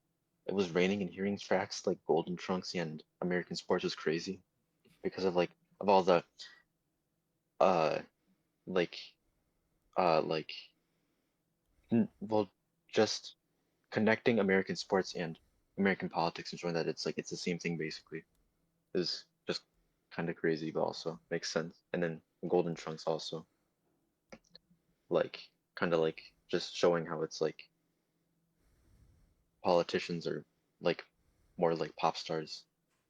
It was raining and hearing tracks like Golden Trunks and American Sports was crazy because of like of all the uh like like well just connecting American sports and American politics and showing that it's like it's the same thing basically is just kind of crazy but also makes sense. And then Golden Trunks also like kind of like just showing how it's like politicians are like more like pop stars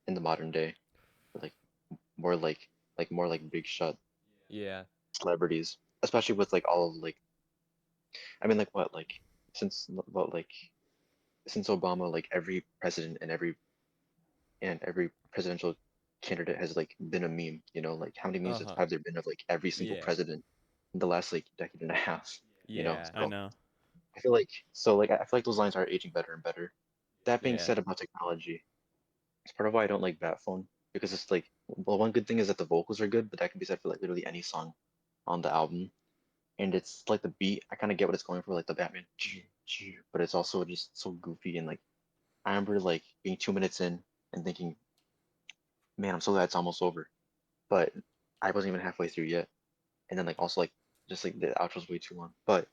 in the modern day, like more more like big shot Yeah. celebrities, especially with like all of like I mean like what like since what like since Obama like every president and every presidential candidate has like been a meme, you know, like how many memes Uh-huh. have there been of like every single Yeah. president in the last like decade and a half, you know? Yeah. I So know. I feel like I feel like those lines are aging better and better. That being Yeah. said about technology, it's part of why I don't like Bat Phone because it's like well one good thing is that the vocals are good, but that can be said for like literally any song on the album. And it's like the beat, I kind of get what it's going for, like the Batman, but it's also just so goofy and like I remember like being 2 minutes in and thinking, man, I'm so glad it's almost over. But I wasn't even halfway through yet. And then like also like just like the outro's way too long. But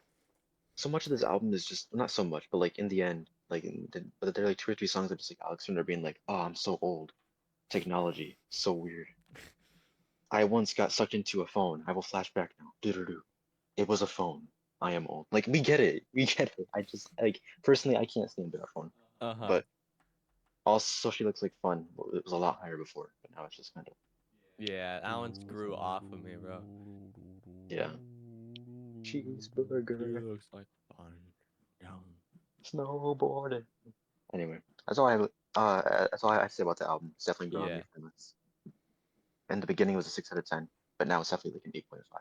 so much of this album is just not so much, but like in the end, but there are like two or three songs that just like Alex Turner being like, oh, I'm so old. Technology, so weird. I once got sucked into a phone. I will flash back now. Doo-doo-doo. It was a phone. I am old. Like we get it. We get it. I just like personally I can't stand that phone. Uh-huh. But also she looks like fun. Well, it was a lot higher before, but now it's just kind of Yeah. That one's grew off of me, bro. yeah. She Cheeseburger. looks like fun. Yum. Snowboarding. Anyway, that's all I have to say about the album. It's definitely grown on me Yeah. from this. In the beginning it was a 6 out of 10, but now it's definitely like an 8.5.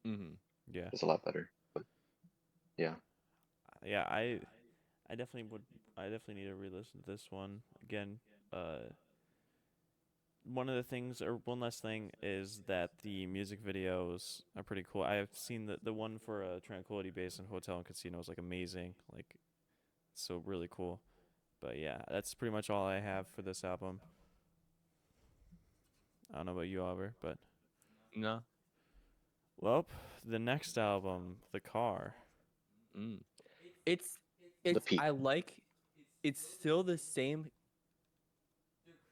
Mm-hmm. Yeah. It's a lot better. But yeah. Yeah, I definitely would I definitely need to re-listen to this one again. Uh one of the things or one last thing is that the music videos are pretty cool. I have seen the one for Tranquility Base and Hotel and Casino is like amazing. Like so really cool. But yeah, that's pretty much all I have for this album. I don't know about you, Oliver, but No. well, the next album, The Car. Mm. It's The it's peak. I like it's still the same.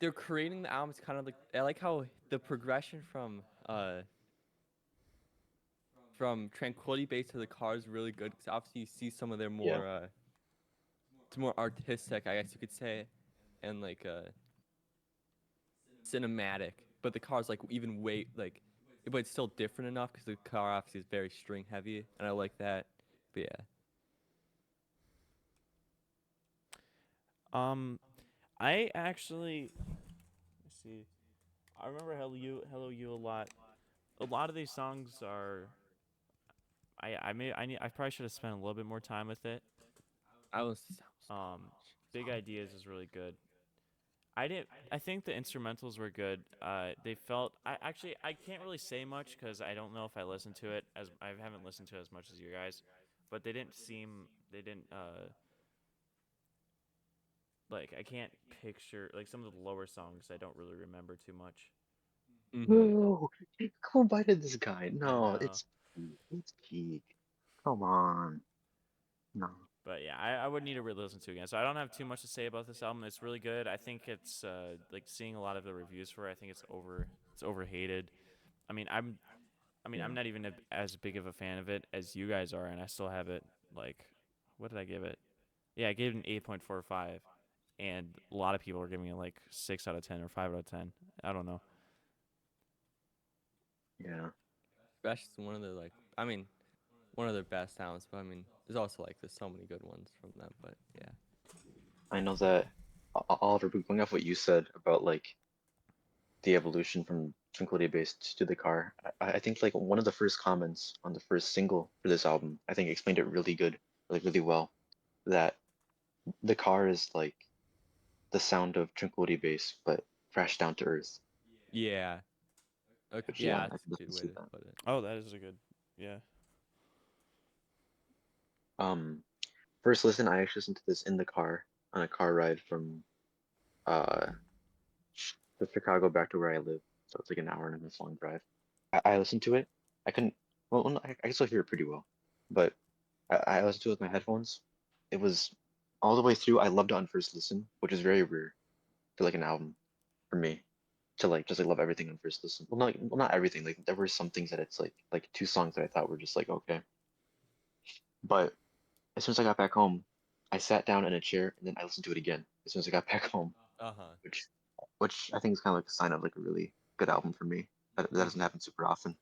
They're creating the albums kind of like I like how the progression from Tranquility Base to the car is really good because obviously you see some of their Yeah. more it's more artistic, I guess you could say, and like cinematic. But the car's like even way like, but it's still different enough because the car obviously is very string heavy, and I like that. But yeah, Um I actually let's see. I remember Hello You a lot. A lot of these songs are I probably should have spent a little bit more time with it. I was Big Ideas is really good. I didn't. I think the instrumentals were good. They felt. I can't really say much because I don't know if I listened to it as I haven't listened to it as much as you guys, but they didn't seem. They didn't. Like I can't picture like some of the lower songs. I don't really remember too much. mm-hmm. No, who invited this guy? I No, know. it's peak. Come on. No. But yeah, I would need to really listen to it again. So I don't have too much to say about this album. It's really good. I think it's like seeing a lot of the reviews for it. I think it's overhated. I mean, I'm Yeah. not even as big of a fan of it as you guys are, and I still have it like, what did I give it? Yeah, I gave it an 8.45, and a lot of people are giving it like 6 out of 10 or 5 out of 10. I don't know. Yeah. That's just one of the like. I mean, one of their best sounds, but I mean, there's also like there's so many good ones from them. But yeah. I know that Oliver, going off what you said about like the evolution from Tranquility based to the car, I think like one of the first comments on the first single for this album, I think explained it really good, like really well, that the car is like the sound of Tranquility Base, but crashed down to earth. Yeah. Okay. Which yeah, Yeah, I that's can a good definitely way see to that. put it. Oh, that is a good. Yeah. Um, First listen, I actually listened to this in the car on a car ride from uh to Chicago back to where I live. So it's like an hour and a half long drive. I listened to it. I couldn't. Well, I can still hear it pretty well, but I listened to it with my headphones. It was all the way through. I loved it on first listen, which is very rare for like an album for me to like just like love everything on first listen. Well, not everything. Like there were some things that it's like two songs that I thought were just like okay, but as soon as I got back home, I sat down in a chair and then I listened to it again as soon as I got back home, Uh huh. which which I think is kind of like a sign of like a really good album for me. That doesn't Mhm. happen super often.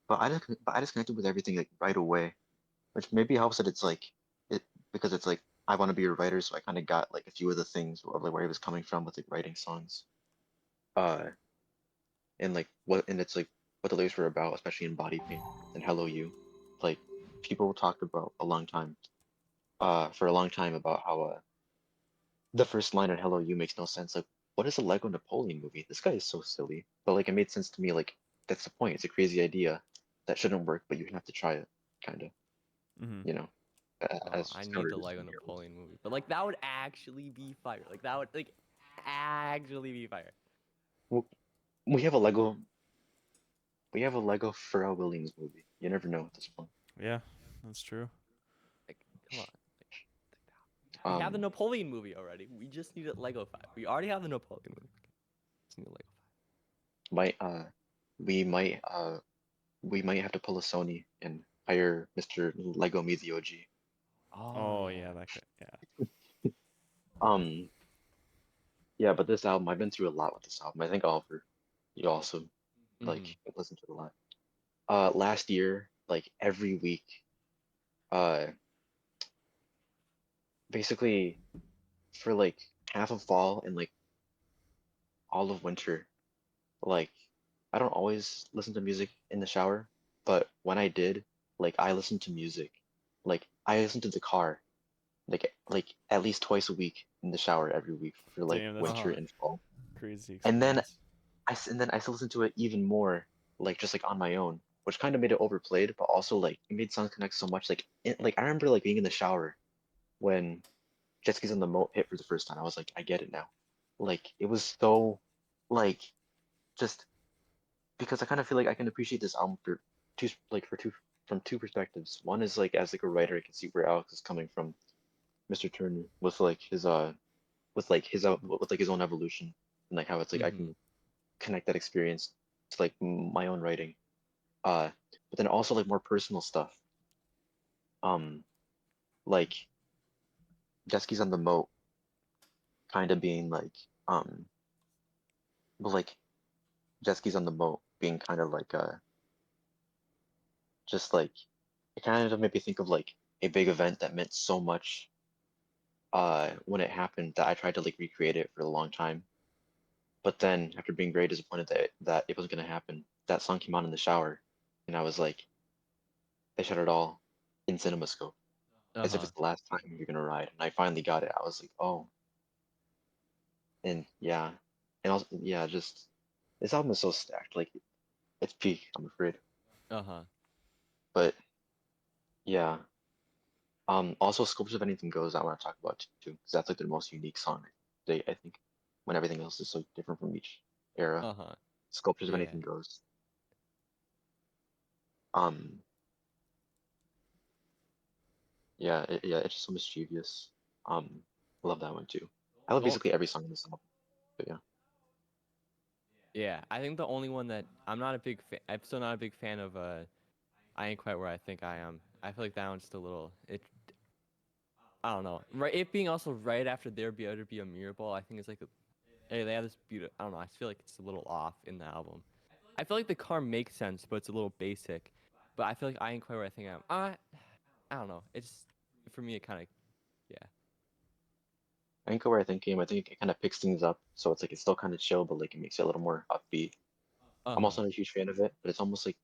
But I just connected with everything like right away, which maybe helps that it's like it because it's like I want to be a writer, so I kind of got like a few of the things of like where he was coming from with like writing songs, uh, and like what and it's like what the lyrics were about, especially in Body Paint and Hello You. Like people talked about for a long time about how the first line in Hello You makes no sense. Like, what is a Lego Napoleon movie? This guy is so silly. But like, it made sense to me. Like, that's the point. It's a crazy idea that shouldn't work, but you have to try it, kind of. Mm-hmm. You know, Oh, as I how need it the is Lego from here. Napoleon movie, but like that would actually be fire. Like that would like actually be fire. Well, we have a Lego. We have a Lego Pharrell Williams movie. You never know at this point. Yeah, that's true. Like, come on. We have the Um, Napoleon movie already. We just need a Lego 5. We already have the Napoleon movie. Just need a Lego might we might we might have to pull a Sony and hire Mr. Lego Me the OG. 5. Oh Oh yeah. yeah, that could. Yeah. Um, yeah, but this album, I've been through a lot with this album. I think Oliver, you also like Mhm. listen to it a lot. Last year, like every week, uh, basically for like half of fall and like all of winter, like I don't always listen to music in the shower, but when I did, like I listened to music, like I listened to the car, like at least twice a week in the shower every week for like Damn, that's Uh winter huh. and fall. crazy And then experience. I still listen to it even more, like just like on my own, which kind of made it overplayed, but also like it made songs connect so much. Like I remember like being in the shower when Jet Skis on the Moat hit for the first time. I was like, I get it now. Like it was so like just because I kind of feel like I can appreciate this album for two from two perspectives. One is like as like a writer, I can see where Alex is coming from, Mr. Turner, with like his own evolution and like how it's like I Mhm. can connect that experience to like my own writing. Uh, but then also like more personal stuff. Um, like Jet Skis on the Moat kind of being like well, like Jet Skis on the Moat being kind of like just like it kind of made me think of like a big event that meant so much when it happened that I tried to like recreate it for a long time. But then after being very disappointed that it wasn't gonna happen, that song came on in the shower, and I was like, they shut it all in CinemaScope Uh as if huh. it's the last time you're gonna ride. And I finally got it. I was like, oh, and yeah, and also yeah, just this album is so stacked. Like it's peak, I'm afraid. Uh huh. But yeah, also Sculptures of Anything Goes, I want to talk about too, because that's like the most unique song I think, when everything else is so different from each era. Uh huh. Sculptures of Yeah. Anything Goes. Um, Yeah, it's just so mischievous. I love that one too. I love Well, basically every song in this album. But yeah, yeah, I think the only one that I'm not a big fan. I'm still not a big fan of. I ain't quite where I think I am. I feel like that one's just a little. I don't know. Right, it being also right after There Be Other Be a Mirror Ball, I think it's like hey, they have this beautiful. I don't know. I feel like it's a little off in the album. I feel like the car makes sense, but it's a little basic. But I feel like I ain't quite where I think I am. I don't know. It's for me. It kind of yeah. I think where I think came, I think it kind of picks things up, so it's like it's still kind of chill, but like it makes it a little more upbeat. Uh I'm huh. also not a huge fan of it, but it's almost like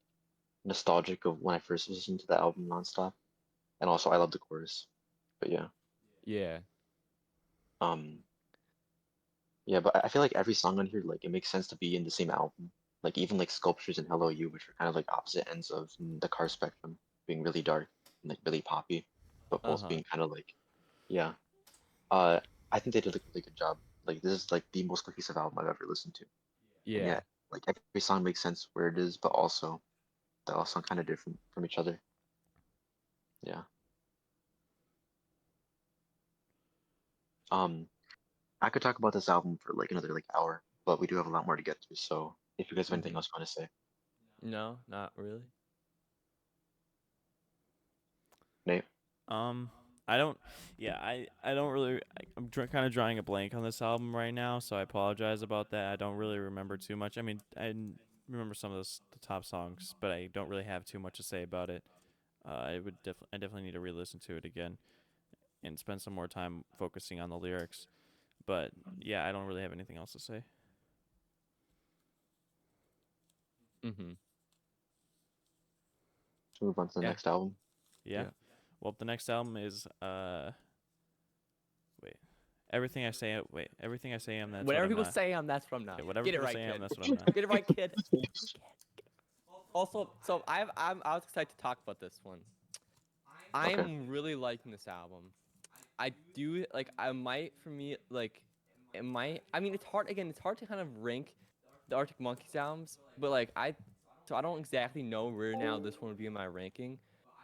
nostalgic of when I first listened to the album nonstop. And also, I love the chorus. But yeah, Yeah. um, yeah, but I feel like every song on here, like it makes sense to be in the same album. Like even like Sculptures and Hello You, which are kind of like opposite ends of the car spectrum, being really dark and like really poppy, but Uh both huh. being kind of like, yeah. Uh, I think they did a really good job. Like this is like the most cohesive album I've ever listened to, and Yeah. yet like every song makes sense where it is, but also they're all sound kind of different from each other. Yeah. Um, I could talk about this album for like another like hour, but we do have a lot more to get to. So if you guys have anything Mhm. else you want to say, No, not really. Nate. Um, I don't. Yeah, I don't really. I'm kind of drawing a blank on this album right now, so I apologize about that. I don't really remember too much. I mean, remember some of the top songs, but I don't really have too much to say about it. I definitely need to re-listen to it again and spend some more time focusing on the lyrics. But yeah, I don't really have anything else to say. Mhm. Let's move on to the Yeah. next album. Yeah. Yeah. Well, the next album is wait, everything I say. Wait, everything I say. That's what Whatever I'm people not. say, that's what I'm not. Yeah, whatever Get it people right, say, kid. that's what I'm not. Get it right, kid. Also, so I was excited to talk about this one. Okay. I'm really liking this album. I do like I might for me like it might I mean it's hard again, it's hard to kind of rank the Arctic Monkeys albums, but like I don't exactly know where now this one would be in my ranking,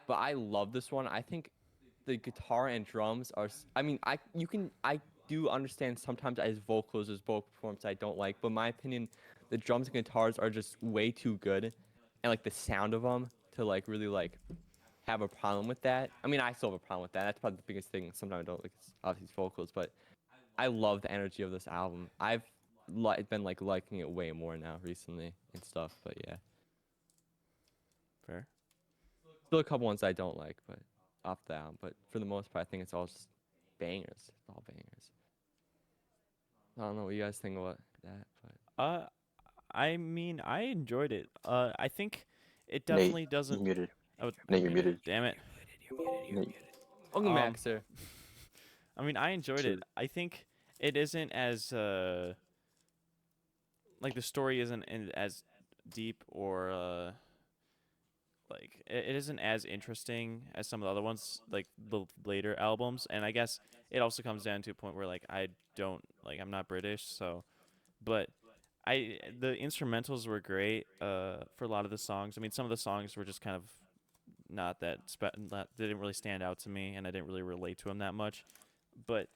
but I love this one. I think the guitar and drums are I mean, I do understand sometimes as vocals as vocal performance I don't like, but in my opinion the drums and guitars are just way too good and like the sound of them to like really like have a problem with that. I mean, I still have a problem with that. That's probably the biggest thing. Sometimes I don't like obviously it's vocals, but I love the energy of this album. I've been like liking it way more now recently and stuff. But yeah, Fair. still a couple ones I don't like, but off the album. But for the most part, I think it's all just bangers. It's all bangers. I don't know what you guys think about that, but Uh, I mean, I enjoyed it. I think it Nate, definitely you're doesn't. muted. Oh, Nate, I'm you're muted. muted. Damn it. Nate. welcome back, Um, sir. I mean, I enjoyed it. Sure. I think it isn't as like the story isn't as deep or like it isn't as interesting as some of the other ones, like the later albums. And I guess it also comes down to a point where like I don't like I'm not British, so but the instrumentals were great for a lot of the songs. I mean, some of the songs were just kind of not they didn't really stand out to me, and I didn't really relate to them that much. But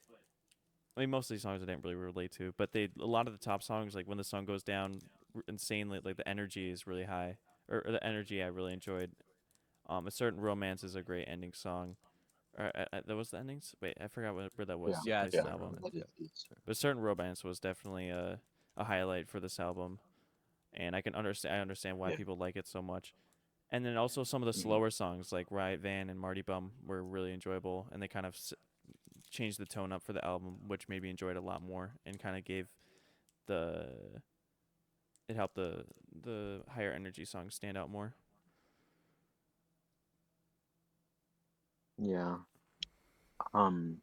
I mean, most of these songs I didn't really relate to. But a lot of the top songs, like when the sun goes down, insanely, like the energy is really high, or the energy I really enjoyed. A certain romance is a great ending song. Or that was the endings. Wait, I forgot where that Yeah. was Yeah, it's placed in Yeah. the certain album. romance. That is, Yeah. is. But a certain romance was definitely a highlight for this album, and I understand why Yeah. people like it so much. And then also some of the Mhm. slower songs like Riot Van and Marty Bum were really enjoyable, and they kind of changed the tone up for the album, which made me enjoy it a lot more, and kind of gave the it helped the higher energy songs stand out more. Yeah. Um,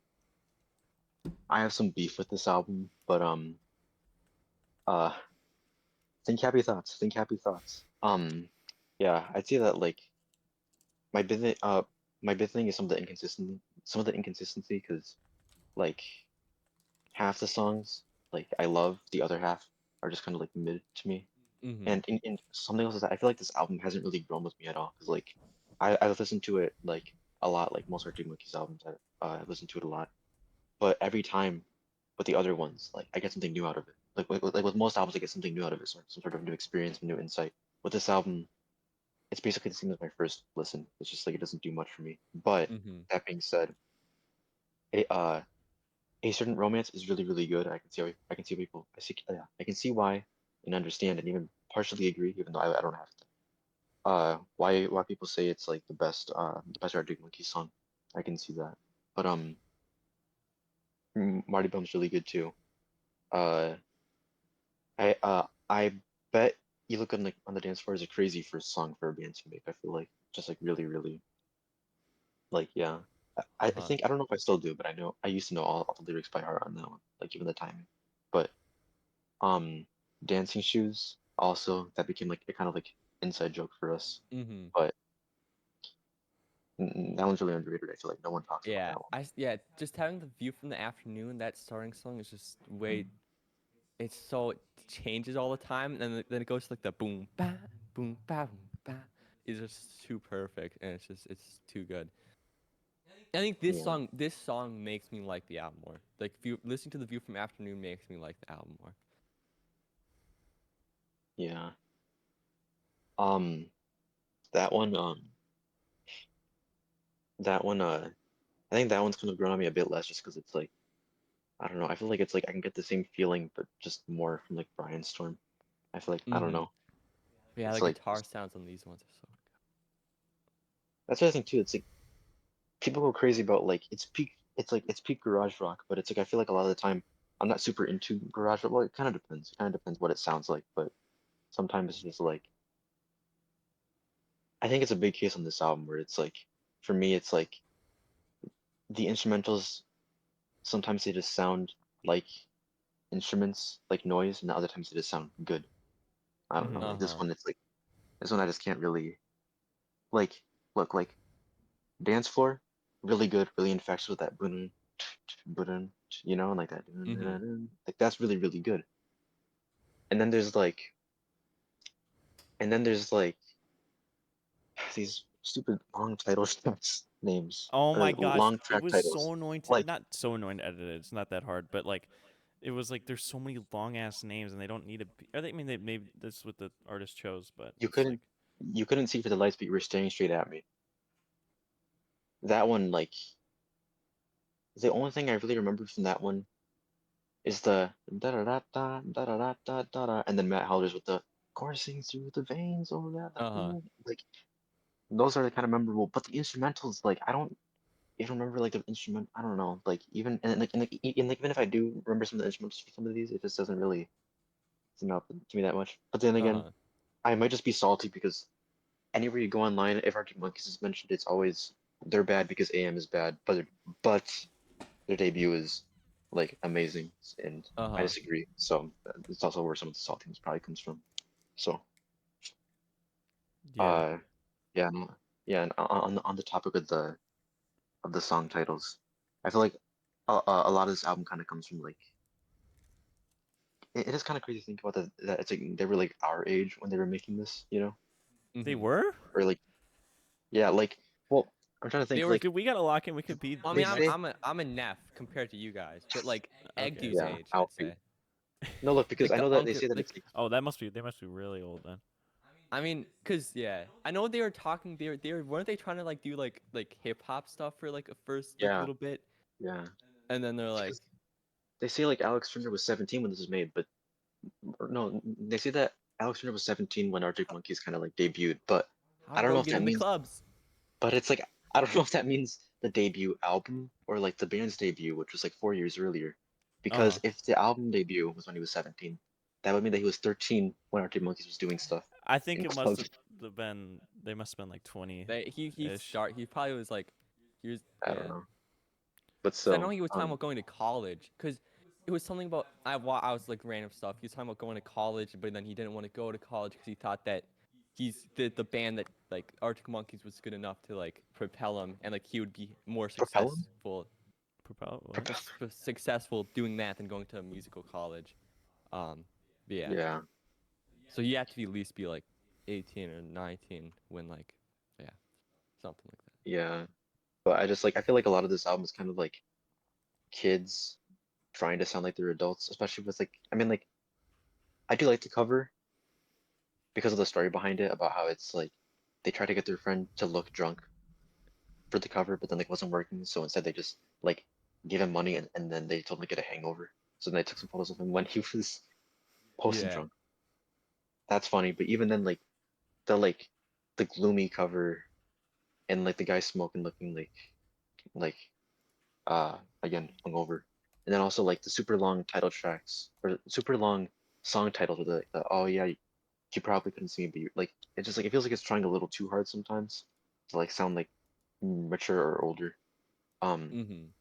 I have some beef with this album, but uh, think happy thoughts. Think happy thoughts. Yeah, I'd say that like my big thing, my big thing is some of the inconsistency, because like half the songs like I love, the other half are just kind of like mid to me. Mhm. And something else is that I feel like this album hasn't really grown with me at all, because like I've listened to it like a lot, like most Arctic Monkeys albums. I listen to it a lot, but every time with the other ones, like I get something new out of it. Like with most albums, I get something new out of it, some sort of new experience, new insight. With this album, it's basically the same as my first listen. It's just like it doesn't do much for me. But Mm-hmm. that being said, a certain romance is really really good. I can see people I can see why and understand and even partially agree, even though I don't have to. Why people say it's like the best Arctic Monkey song. I can see that. But Marty Bum's really good too. Uh, I bet you look on the dance floor is a crazy first song for a band to make. I feel like just like really really like yeah. I Uh-huh. think I don't know if I still do, but I know I used to know all the lyrics by heart on that one, like even the timing. But um, dancing shoes also that became like a kind of like inside joke for us. Mm-hmm. But that one's really underrated. I feel like no one talks about Yeah, that one. yeah, just having the view from the afternoon, that starting song is just way, Mm. it's so, it changes all the time, and then it goes to like the boom ba boom ba. It's just too perfect, and it's too good. I think Yeah, this song makes me like the album more. Like view, listening to the view from afternoon makes me like the album more. yeah. Um, that one, that one, I think that one's kind of grown on me a bit less just because it's like, I don't know. I feel like it's like I can get the same feeling, but just more from like Brian Storm. I feel like I don't Mm-hmm. know. Yeah, the It's like guitar sounds on these ones are so that's the other thing too. It's like people go crazy about like it's peak garage rock, but it's like I feel like a lot of the time I'm not super into garage rock. Well, it kind of depends. It kind of depends what it sounds like, but sometimes it's just like I think it's a big case on this album where it's like for me it's like the instrumentals sometimes they just sound like instruments, like noise, and other times they just sound good. I don't know. Mm-hmm. Like this good. one, it's like this one I just can't really like look like dance floor, really good, really infectious with that boom, boom, you know, and like that, Mm-hmm. like that's really really good. And then there's like, and then there's like these stupid long title tracks names Oh or my like gosh, long it track was titles. so annoying to Like not so annoying to edit it. It's not that hard, but like it was like there's so many long ass names and they don't need to be. Or they I mean they maybe this is what the artist chose, but you it's like couldn't you couldn't see for the lights, but you were staring straight at me. That one, like the only thing I really remember from that one is the da da da da da da da da da, and then Matt Helder's with the coursing through the veins. Oh yeah, that Uh-huh. ooh. Like those are the kind of memorable. But the instrumentals, like I don't even remember like the instrument. I don't know. Like even and like even if I do remember some of the instruments for some of these, it just doesn't really stand up to me that much. But then again, Uh-huh. I might just be salty because anywhere you go online, if Arctic Monkeys is mentioned, it's always they're bad because AM is bad, but their debut is like amazing, and I Uh-huh. disagree. So it's also where some of the saltiness probably comes from. So yeah. uh, yeah, no, yeah. And on the topic of the song titles, I feel like a lot of this album kind of comes from like it is kind of crazy to think about that it's like they were like our age when they were making this, you know, They Mm-hmm. were? or like yeah, like well, I'm trying to They think were. like Dude, we gotta lock in. We could be Well, I the they mean, say I'm a Neff compared to you guys, but like okay. Egdu's yeah, age, I'd Alfie. say. No, look, because Like I the know that they uncle, say that it's like like Oh, that must be they must be really old then. I mean, cause yeah, I know they were talking. They were weren't they trying to like do like hip hop stuff for like a first like yeah, little bit, yeah. and then they're like, Because they say like Alex Turner was 17 when this was made, but or no, they say that Alex Turner was 17 when Arctic Monkeys kind of like debuted, but how I did don't know Roman if get that in the means, clubs? but it's like I don't know if that means the debut album or like the band's debut, which was like 4 years earlier. Uh huh. Because if the album debut was when he was 17, that would mean that he was 13 when Arctic Monkeys was doing stuff I think in it must clubs. have been they must have been like 20 ish. He probably was like, he was I don't yeah. know, but Cause I know still, he was talking about going to college. Cause it was something about I was like random stuff. He was talking about going to college, but then he didn't want to go to college because he thought that he's the band that like Arctic Monkeys was good enough to like propel him, and like he would be more propel him, Propel what? propel. successful doing that than going to a musical college. But yeah. Yeah, So you have to be at least be like 18 or 19 when like yeah something like that. yeah. But I feel like a lot of this album is kind of like kids trying to sound like they're adults, especially with like I do like the cover because of the story behind it about how it's like they try to get their friend to look drunk for the cover, but then like wasn't working, so instead they just like gave him money and then they told him to get a hangover. So then they took some photos of him when he was posted Yeah. drunk. That's funny, but even then like the gloomy cover and like the guy smoking looking like again hungover. And then also like the super long title tracks or super long song titles with the oh yeah, you probably couldn't see me, but like it just like it feels like it's trying a little too hard sometimes to like sound like mature or older. Um, Mhm.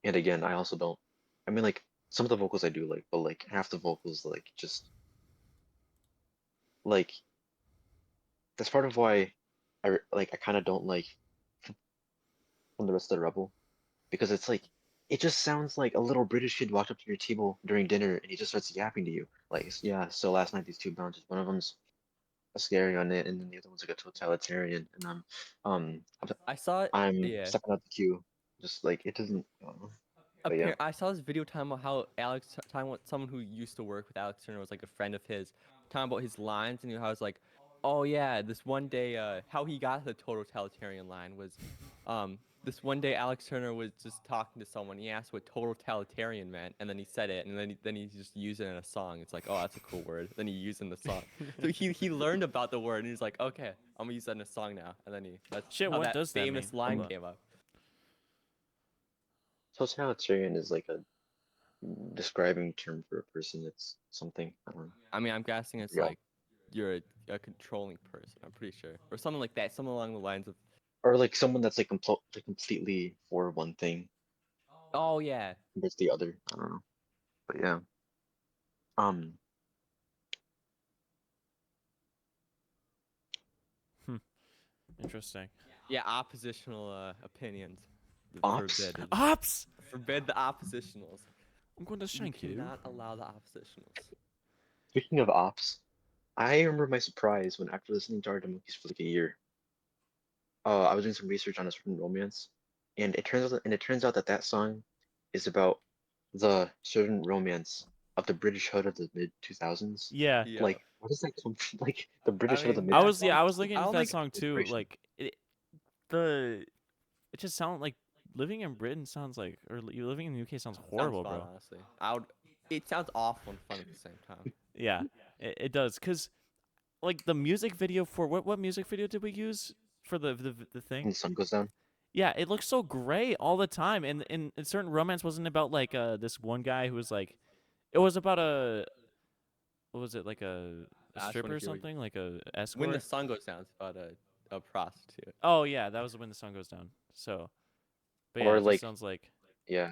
and again, I also don't. I mean, like some of the vocals I do like, but like half the vocals like just like that's part of why I kind of don't like from the rest of the Rebel because it's like it just sounds like a little British kid walked up to your table during dinner and he just starts yapping to you like yeah. So last night these two bounces, one of them's a scary on it, and then the other one's like a totalitarian, and um I'm, I saw it. I'm Yeah. stepping out the queue, just like it doesn't. But yeah, I saw this video talking about how talking about someone who used to work with Alex Turner was like a friend of his, talking about his lines and how it's like, oh yeah, this one day, how he got the totalitarian line was, this one day Alex Turner was just talking to someone. He asked what totalitarian meant, and then he said it, and then he just used it in a song. It's like, oh, that's a cool word. Then he used it in the song. So he learned about the word, and he's like, okay, I'm gonna use that in a song now. And then that's Shit, how what that does that mean? famous line Hold up. came up. totalitarian is like a describing term for a person. It's something I don't know. I mean, I'm guessing it's Yeah, like you're a controlling person. I'm pretty sure, or something like that, something along the lines of, or like someone that's like completely for one thing oh yeah, versus the other. I don't know, but yeah. Um, Hmm. Interesting. yeah, oppositional opinions. ops. Forbidden. Ops! Forbid the oppositionals. I'm going to You shank you. cannot allow the oppositionals. Speaking of ops, I remember my surprise when after listening to Art Monkeys for like a year, I was doing some research on a certain romance, and it turns out that that song is about the certain romance of the British hood of the mid 2000s. Yeah. Yeah. Like, what does that come from? Like the I British hood of the mean mid that I song. was 2000s? looking I at don't that think song too. Inspiration. Like the it just sounds like living in Britain sounds like or living in the UK sounds sounds horrible, fun, bro. honestly. I would. It sounds awful and fun at the same time. Yeah. It does cuz like the music video for what music video did we use for the thing? And the sun goes down. Yeah, it looks so gray all the time and in certain romance wasn't about like this one guy who was like it was about a what was it like a I just stripper want or to hear what something like a when the escort. sun goes down. It's about a prostitute. Oh yeah, that was when the sun goes down. So, but yeah, Or it just like, sounds like yeah,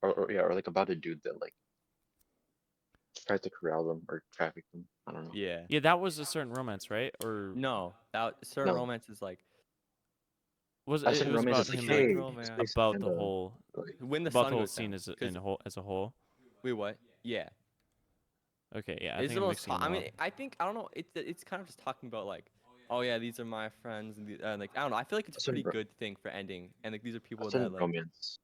or yeah, or like about a dude that like tries to corral them or traffic them. I don't know. Yeah. yeah, that was a certain romance, right? Or No, that certain No, romance is like was a it certain was romance about is like, him certain like hey, this romance. place is about kind the of whole like When the about sun the whole goes scene down. as Cause a whole. wait, what? Yeah. Okay, yeah, I It's think the I'm most. mixing them I mean, up. I think I don't know. It's kind of just talking about like, oh yeah, these are my friends, and like I don't know. I feel like it's a a certain pretty good thing for ending, and like these are a people that certain like. romance.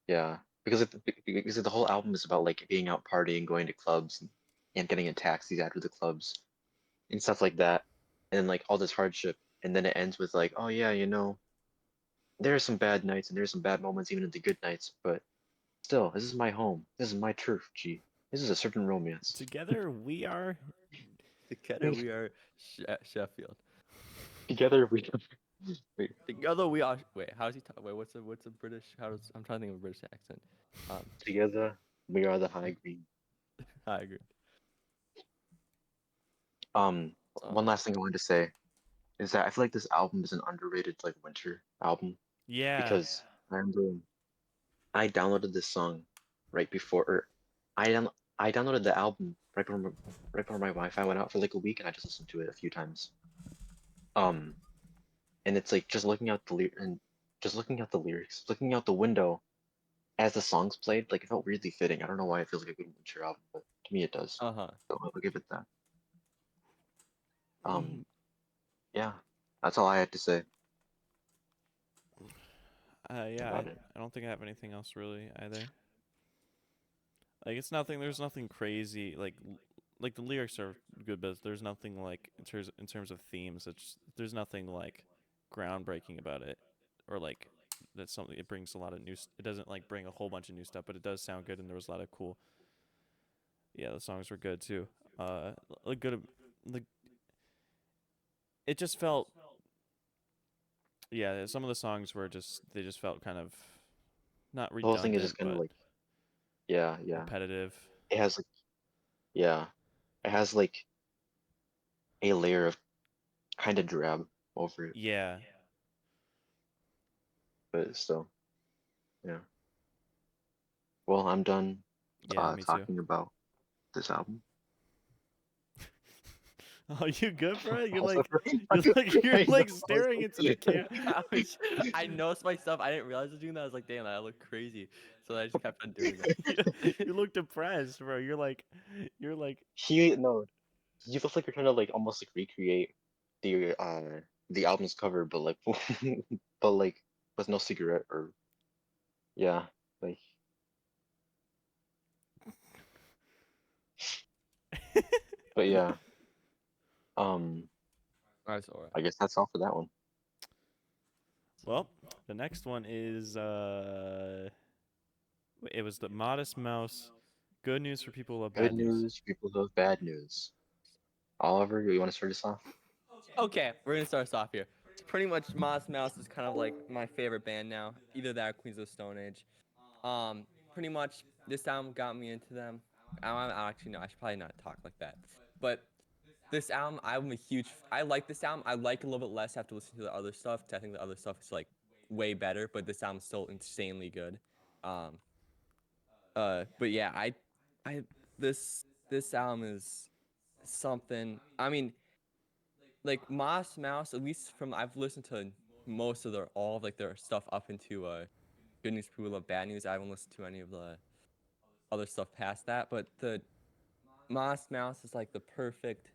Yeah, because the whole album is about like being out partying, going to clubs, and getting in taxis after the clubs and stuff like that, and like all this hardship, and then it ends with like, oh yeah, there are some bad nights and there's some bad moments even in the good nights, but still, this is my home. This is my turf. Gee, this is a certain romance. Together we are. Together we are Sheffield. Together we. Wait, Together we are. Wait, how's he talk? Wait, what's a British? How does I'm trying to think of a British accent. Um, together we are the high green. I agree. Um, Um, one last thing I wanted to say is that I feel like this album is an underrated like winter album Yeah, because I remember I downloaded this song right before, or I down I downloaded the album right before my Wi-Fi went out for like a week, and I just listened to it a few times. Um, and it's like just looking out the and just looking at the lyrics, looking out the window as the songs played, like it felt weirdly fitting. I don't know why it feels like a good winter album, but to me it does. uh-huh. So I'll give it that. Um, mm, yeah, that's all I had to say. Yeah, about it. I don't think I have anything else really either. Like it's nothing. There's nothing crazy. Like the lyrics are good, but there's nothing like in terms of themes. There's nothing like groundbreaking about it, or like that's something. It brings a lot of new. It doesn't like bring a whole bunch of new stuff, but it does sound good, and there was a lot of cool. Yeah, the songs were good too. Like good. Like it just felt. Yeah, some of the songs were just they just felt kind of not The whole thing is just redundant, kind of but like, yeah, yeah. repetitive. It has like, yeah, it has like a layer of kind of drab over it, Yeah, but still, yeah. Well, I'm done yeah, me too. talking about this album. Oh, you good, bro? You're Also, like, you're I know, like staring into the camera. I noticed myself. I didn't realize I was doing that. I was like, damn, I look crazy. So I just kept on doing that. You look depressed, bro. You're like, no, you look like you're trying to like almost like recreate the album's cover, but like but like with no cigarette or yeah, like but yeah, um, That's alright. I guess that's all for that one. well, the next one is it was the Modest Mouse. Good news for people who love Good bad news. news, people who have bad news. Oliver, you want to start us off? Okay, we're gonna start us off here. It's pretty much Modest Mouse is kind of like my favorite band now. Either that or Queens of the Stone Age. Pretty much this album got me into them. Actually no, I should probably not talk like that. But this album, I'm a huge. I like this album. I like it a little bit less after listening to the other stuff. 'Cause I think the other stuff is like way better, but this album's still insanely good. Um, but yeah, I this album is something. I mean, like Moss Mouse. At least from I've listened to most of their all of like their stuff up into Good News People Love Bad News. I haven't listened to any of the other stuff past that, but the Moss Mouse is like the perfect.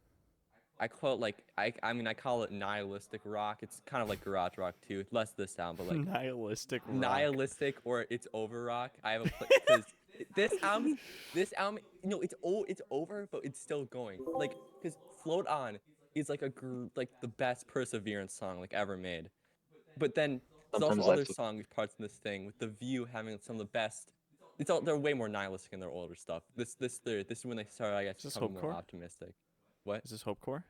I call it like I mean I call it nihilistic rock. It's kind of like garage rock too. Less this sound, but like Nihilistic rock. nihilistic or it's over rock. I have a because this album it's over but it's still going. Like because Float On is like like the best perseverance song like ever made. But then there's also Sometimes other life took song parts in this thing with The View having some of the best. They're way more nihilistic in their older stuff. This is when they started I guess Is this becoming more Hopecore? optimistic. What? Is this Hopecore?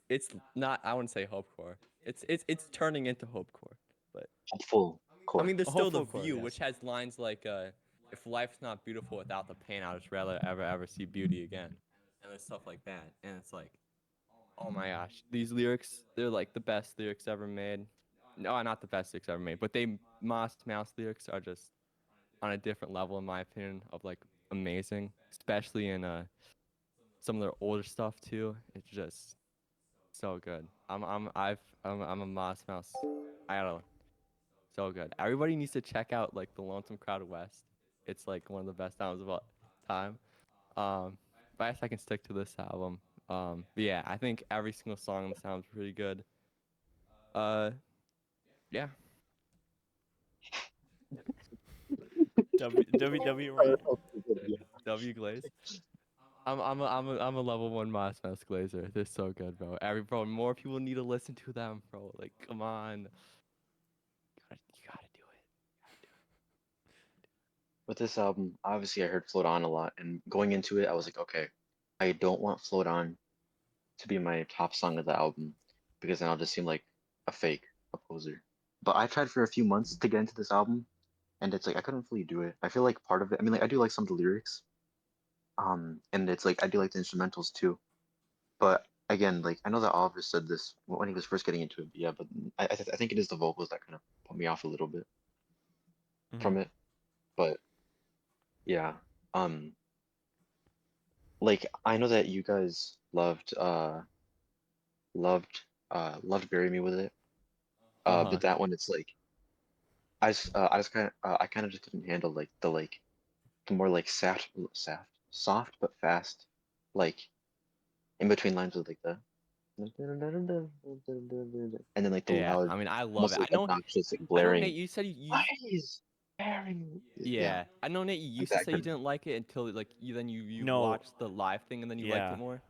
It's not. I wouldn't say hopecore. It's turning into hopecore. But hopeful I core. mean, there's A still the hopeful core, view, which yes. has lines like, "If life's not beautiful without the pain, I'd just rather ever see beauty again," and there's stuff like that. And it's like, oh my gosh, these lyrics, they're like the best lyrics ever made. No, not the best lyrics ever made, but they Moss Mouse lyrics are just on a different level in my opinion of like amazing, especially in some of their older stuff too. It's just so good. I'm a Moss Mouse. I don't know. So good. Everybody needs to check out like the Lonesome Crowd West. It's like one of the best albums of all time. But I guess I can stick to this album. But yeah, I think every single song on this album is pretty good. Uh, yeah. W Oh, Ray. that felt pretty good, yeah. W Glaze. I'm a level one Moss Mouse Glazer. They're so good, bro. More people need to listen to them, bro. Like, come on. You gotta do it. With this album, obviously I heard Float On a lot, and going into it, I was like, okay, I don't want Float On to be my top song of the album because then I'll just seem like a fake, a poser. But I tried for a few months to get into this album, and it's like I couldn't fully do it. I feel like part of it, I mean, like I do like some of the lyrics, and it's like I do like the instrumentals too. But again, like I know that Oliver said this when he was first getting into it, but yeah, but I think it is the vocals that kind of put me off a little bit Mm-hmm. from it. But yeah, um, like I know that you guys loved Bury Me with it. Uh-huh. But that one, it's like I just kind of I kind of just couldn't handle like the more like soft but fast, like in between lines of like that. And then like the Yeah, loud, I mean, I love almost it. like obnoxious, like I know Nate. blaring. You said you Why is blaring? Yeah, yeah. I know Nate. You like used to that say you kind of. didn't like it until like you No, watched the live thing and then you liked it yeah. more.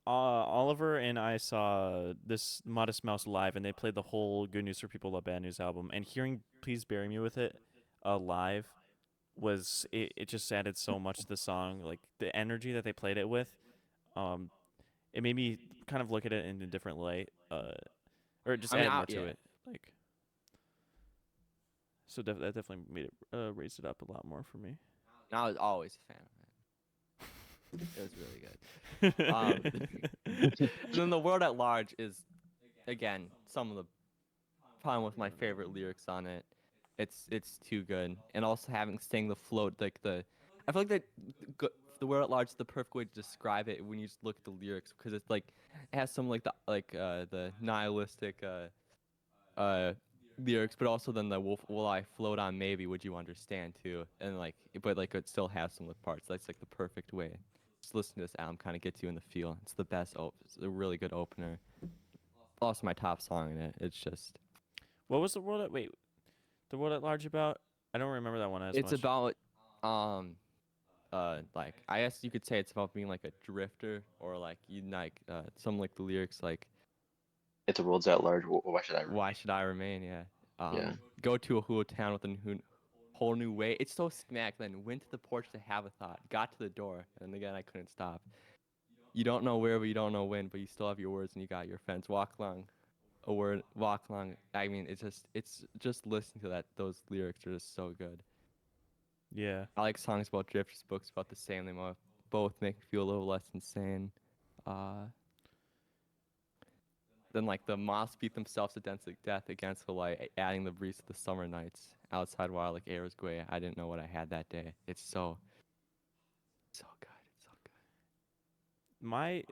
Oliver and I saw this Modest Mouse live, and they played the whole Good News for People Love Bad News album. And hearing Please Bury Me with It live it just added so much to the song. Like the energy that they played it with, um, it made me kind of look at it in a different light, or it just I mean, added more to yeah. it. Like so, that definitely made it raised it up a lot more for me. I was always a fan of it. It was really good. And then the world at large is again some of the probably with my favorite lyrics on it. It's too good, and also having Sing the float like the I feel like that the world at large is the perfect way to describe it when you just look at the lyrics because it's like it has some like the nihilistic lyrics, but also then the will I float on maybe would you understand too, and like but like it still has some with parts. That's like the perfect way. Just listen to this album, kind of gets you in the feel. It's the best. It's a really good opener. Also, my top song in it. It's just What was the world at the world at large about? I don't remember that one as it's much. about like I guess you could say it's about being like a drifter or like you like some like the lyrics like If the world's at large, why should I why remain? should I remain? Yeah. Yeah, Go to a Hulu town with a whole new way. It's so smack. Then went to the porch to have a thought. Got to the door, and again I couldn't stop. You don't know where, but you don't know when, but you still have your words and you got your fence. Walk along a word, walk along. I mean, it's just listening to that. Those lyrics are just so good. Yeah, I like songs about drifters, books about the same. Both make me feel a little less insane. Uh, then like the moths beat themselves to death against the light, adding the breeze to the summer nights. Outside while like air was gray, I didn't know what I had that day. It's so good. It's so good. my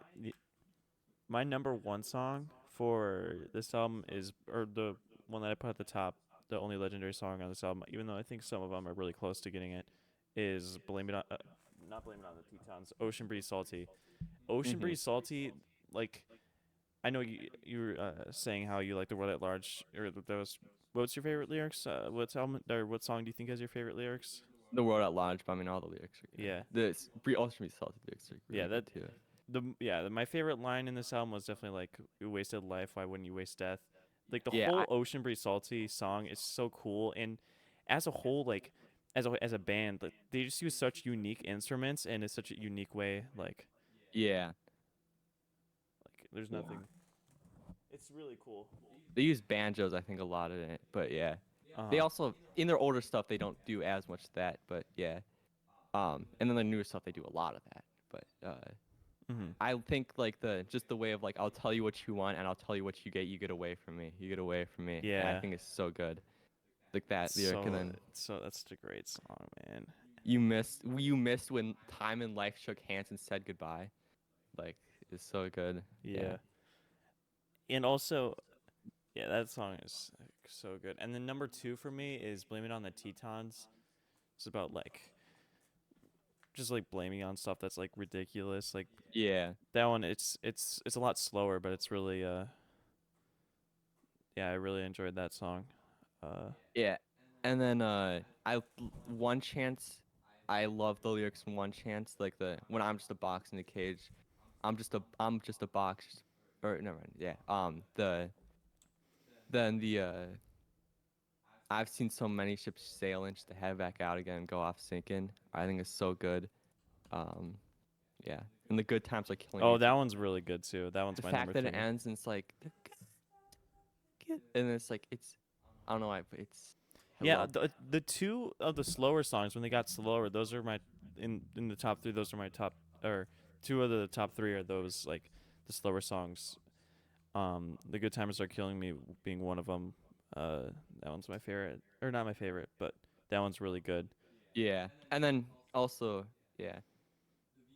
my number one song for this album is, or the one that I put at the top, the only legendary song on this album, even though I think some of them are really close to getting it, is Blame It On, not Blame It on the Tetons, Ocean Breeze Salty. Ocean Mhm. Breeze Salty, like, I know you were saying how you like the world at large, or those. What's your favorite lyrics? What's album or what song do you think has your favorite lyrics? The world at large, but I mean all the lyrics are good. Yeah, The Ultimate Salted lyrics are yeah. really That good too. my favorite line in this album was definitely like, "You wasted life, why wouldn't you waste death?" Like the Yeah, whole Ocean Breeze Salty song is so cool, and as a whole, like as a band, like they just use such unique instruments and in such a unique way. yeah. There's yeah, nothing. It's really cool. They use banjos, I think, a lot in it, but yeah. Uh They huh. also in their older stuff they don't do as much of that, but yeah. And then the newer stuff they do a lot of that, but Mhm. I think like the just the way of like I'll tell you what you want and I'll tell you what you get. You get away from me. You get away from me. And I Yeah. think it's so good. Like that lyric, and then That's such a great song, man. you missed when time and life shook hands and said goodbye. Like it's so good. Yeah. Yeah. And also, yeah, that song is so good. And then number two for me is Blame It on the Tetons. It's about like just like blaming on stuff that's like ridiculous. Like Yeah. that one, it's a lot slower, but it's really yeah, I really enjoyed that song. Uh, Yeah. And then one chance I love the lyrics from one chance like the when I'm just a box in a cage. I'm just a box or never mind. Yeah. The I've seen so many ships sail in just to head back out again and go off sinking. I think it's so good. Um, yeah, and the good times are killing me. oh, It's that like one's really good too. That one's the my fact number that it three. ends and it's like, and it's like it's, I don't know why, but it's, I Yeah, love. the two of the slower songs when they got slower, those are my in the top three. Those are my top, or two of the top three are those like the slower songs. The Good Times Are Killing Me being one of them. That one's my favorite, or not my favorite, but that one's really good. Yeah, and then also, yeah,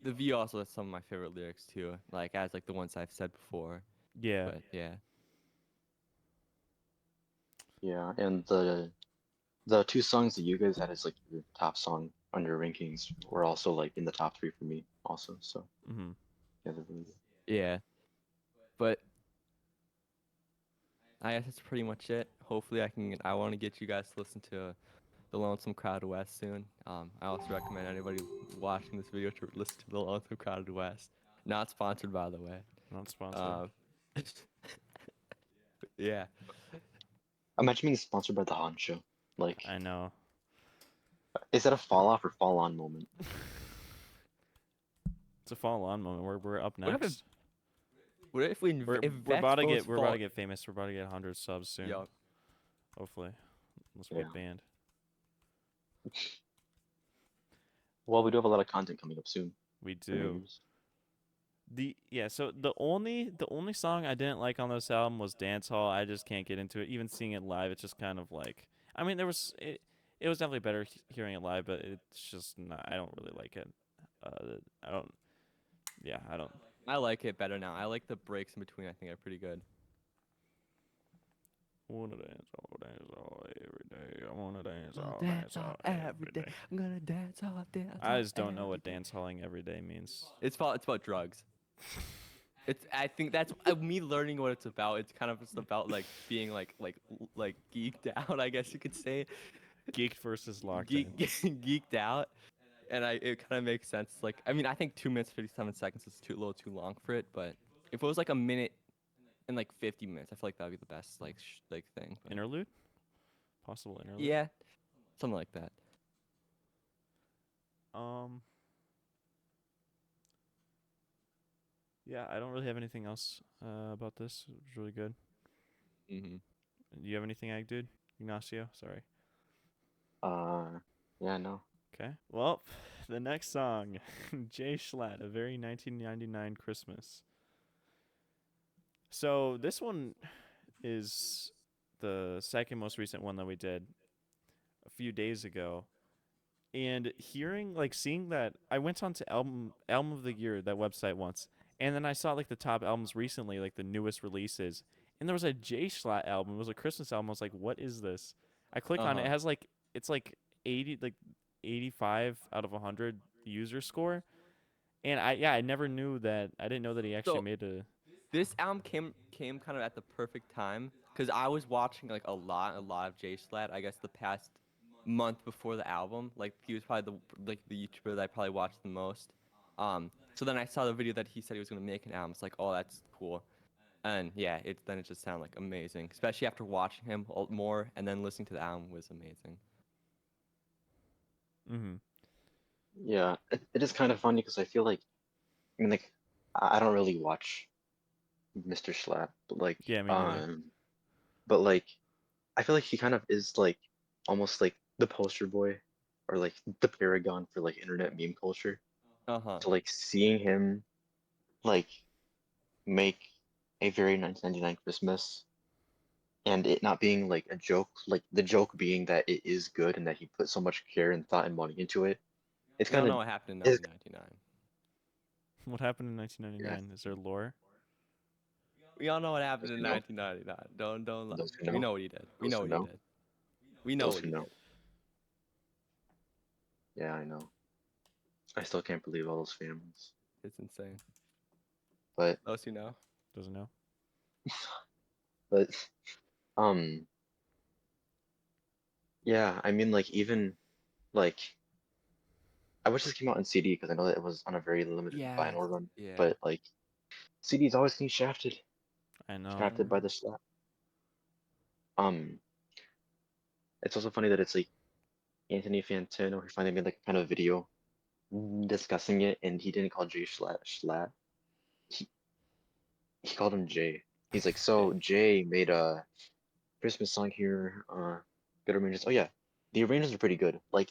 the V also has some of my favorite lyrics too, like as like the ones I've said before. Yeah, But yeah, yeah. And the two songs that you guys had as like your top song on your rankings were also like in the top three for me also. So hmm yeah, they're really good. yeah. But I guess that's pretty much it. Hopefully, I want to get you guys to listen to the Lonesome Crowded West soon. I also recommend anybody watching this video to listen to the Lonesome Crowded West. Not sponsored, by the way. Not sponsored. Um, yeah. Imagine being sponsored by the Han Show. Like, I know. is that a fall off or fall on moment? It's a fall on moment. We're up What if next. if We're about Vets to Bo's we're about fall? to get famous. We're about to get 100 subs soon. Yo, Hopefully, unless we Yeah. get banned. Well, we do have a lot of content coming up soon We for New do. Year's. So the only song I didn't like on this album was Dance Hall. I just can't get into it. Even seeing it live, it's just kind of like, I mean, it was definitely better hearing it live, but it's just not. I don't really like it. I don't. Yeah, I don't. I like it better now. I like the breaks in between. I think are pretty good. Wanna dance all every day. I wanna dance Gonna all dance all every day. I'm gonna dance all dance. I just don't know what dance halling every day means. It's about drugs. I think that's me learning what it's about. It's kind of just about like being like geeked out, I guess you could say. Geeked versus locked Geek, in. geeked out, and it kind of makes sense. Like I mean, I think 2 minutes 57 seconds is a little too long for it, but if it was like a minute and like 50 minutes, I feel like that would be the best like thing. But Interlude? Possible interlude? yeah, something like that. Um. Yeah, I don't really have anything else about this. It was really good. Mm-hmm. Do you have anything, Ag dude? Ignacio? Sorry. Yeah, no. Okay. Well, the next song, Jay Schlatt, A Very 1999 Christmas. So this one is the second most recent one that we did a few days ago. And seeing that, I went on to album of the year, that website once, and then I saw like the top albums recently, like the newest releases, and there was a Jay Schlatt album. It was a Christmas album. I was like, what is this? I click on it. It has like, it's like 85 out of 100 user score, and I never knew that. I didn't know that he actually So made a. this album came kind of at the perfect time because I was watching like a lot of Jay Schlatt. I guess the past month before the album, like he was probably the YouTuber that I probably watched the most. So then I saw the video that he said he was gonna make an album. It's like, oh, that's cool. And yeah, it just sounded like amazing, especially after watching him more and then listening to the album was amazing. Mm-hmm. Yeah, it is kind of funny because I feel like, I mean, like, I don't really watch Mr. Schlatt, Yeah, me neither. but like, I feel like he kind of is like almost like the poster boy or like the paragon for like internet meme culture. Uh-huh. So like seeing him like make a very 1999 Christmas and it not being like a joke, like the joke being that it is good and that he put so much care and thought and money into it. It's We all kind of know what happened in it's 1999. What happened in yeah, 1999? Is there lore? We all know what happened those in who know, 1999. Don't lie. those who We know, know what he did. We those know who what he know, did. We know those what who he know. did. Yeah, I know. I still can't believe all those families. It's insane. But Those who know. Doesn't know. but um yeah, I mean like even like I wish this came out in CD because I know that it was on a very limited Yes. vinyl run. Yeah. But like CD's always getting I know. shafted by the slap. Um, it's also funny that it's like Anthony Fantano. He finally made like a kind of video discussing it, and he didn't call Jay Schlatt. He he called him Jay. He's like, so Jay. Jay made a Christmas song here. Good arrangements. Oh yeah, the arrangements are pretty good. Like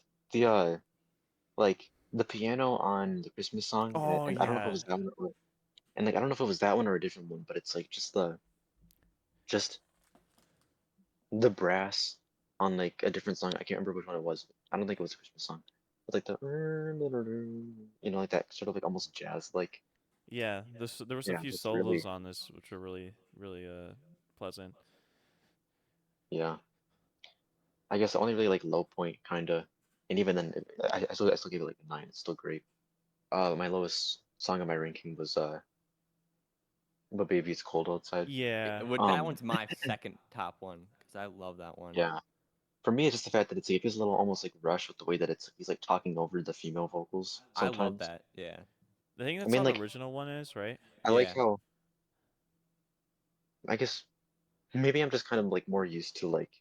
the piano on the Christmas song, Oh and I don't know if it yeah. was that one or, and like I don't know if it was that one or a different one, but it's like just the brass on like a different song. I can't remember which one it was. I don't think it was a Christmas song. It's like the like that sort of like almost jazz like. Yeah, there was a Yeah, few it's really solos on this which are really pleasant. yeah. I guess the only really like low point kinda, and even then I still gave it like a 9. It's still great. My lowest song on my ranking was But baby, it's cold outside. Yeah. That Um, one's my second top one because I love that one. yeah. For me, it's just the fact that it feels a little almost like rushed with the way that he's like talking over the female vocals I love sometimes. that. Yeah. I think I that's mean, how the like original one is, right? I like Yeah. how I guess maybe I'm just kind of like more used to like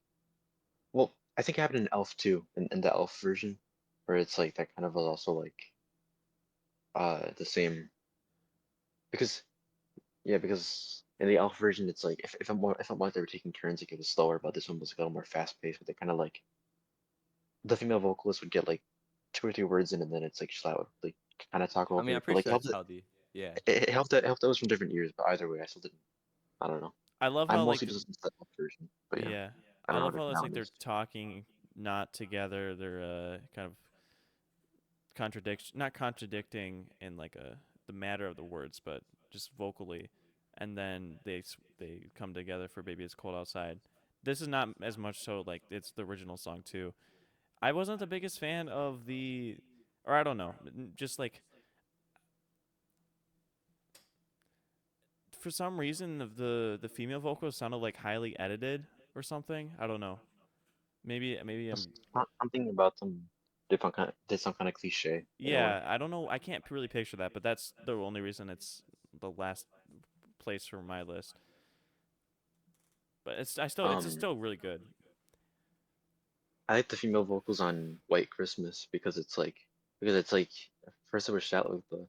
well, I think it happened in Elf too, in the Elf version, where it's like that kind of was also like the same because yeah, because in the Elf version it's like if I'm like they were taking turns, like it was slower, but this one was like a little more fast paced, but they kind of like the female vocalist would get like two or three words in, and then it's like Schlatt would like kind of talk I mean, over I'm it. But pretty like sure that's how the. Yeah. it helped that it was from different years. But either way, I still didn't. I don't know. I love I'm how mostly like just listening to the Elf version. But yeah, yeah. I I don't know love what how it it's like they're nowadays. talking not together. They're kind of contradiction, not contradicting in like the matter of the words, but just vocally, and then they come together for "Baby It's Cold Outside." This is not as much so like it's the original song too. I wasn't the biggest fan of or I don't know, just like for some reason the female vocals sounded like highly edited or something. I don't know. Maybe I'm Something about them did some kind of cliche in a way. yeah. I don't know. I can't really picture that, but that's the only reason it's the last place for my list. But it's Um, still really good. I like the female vocals on White Christmas because it's like first it was shot with the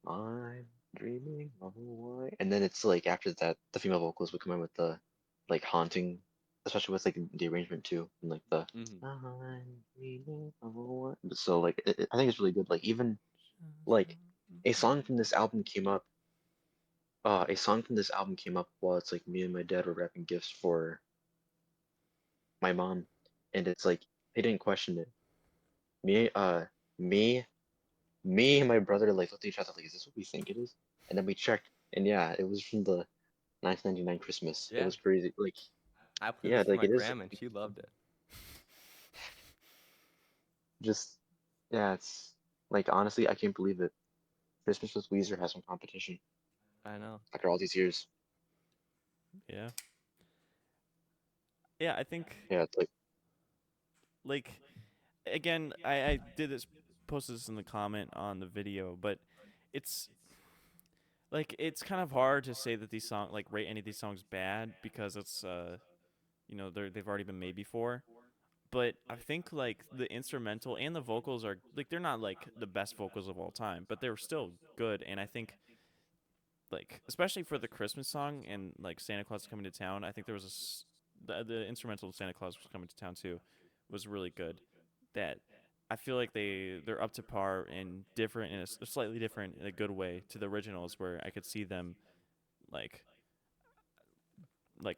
I'm dreaming of a white, and then it's like after that the female vocals would come in with the like haunting, especially with like the arrangement too, and like the Hmm. I'm dreaming of a white. So like I think it's really good. Like even like a song from this album came up. A song from this album came up while it's like me and my dad were wrapping gifts for my mom, and it's like they didn't question it. Me, me, me and my brother like looked at each other like, is this what we think it is? And then we checked, and yeah, it was from the 1999 Christmas. It Yeah. was crazy. Like, I played yeah, this for like my it is grandma and she loved it. just, yeah, it's like honestly, I can't believe it. Christmas with Weezer has some competition I know. after all these years. Yeah, yeah. I think Yeah, it's like like again, I did this posted this in the comment on the video, but it's it's kind of hard to say that these songs like rate any of these songs bad because it's they've already been made before. But I think like the instrumental and the vocals are like they're not like the best vocals of all time, but they're still good. And I think like especially for the Christmas song and like Santa Claus is coming to town, I think there was the instrumental Santa Claus was coming to town too was really good. That I feel like they're up to par and different in a slightly different in a good way to the originals where I could see them like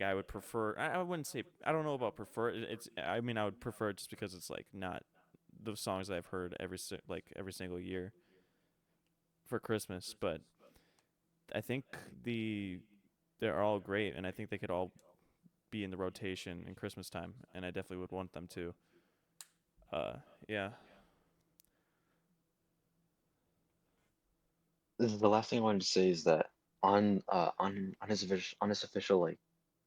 I would prefer. I wouldn't say I don't know about prefer. It's I mean I would prefer it just because it's like not the songs that I've heard every single year for Christmas. But I think the they're all great, and I think they could all be in the rotation in Christmas time, and I definitely would want them to. Uh, yeah, this is the last thing I wanted to say is that on his official like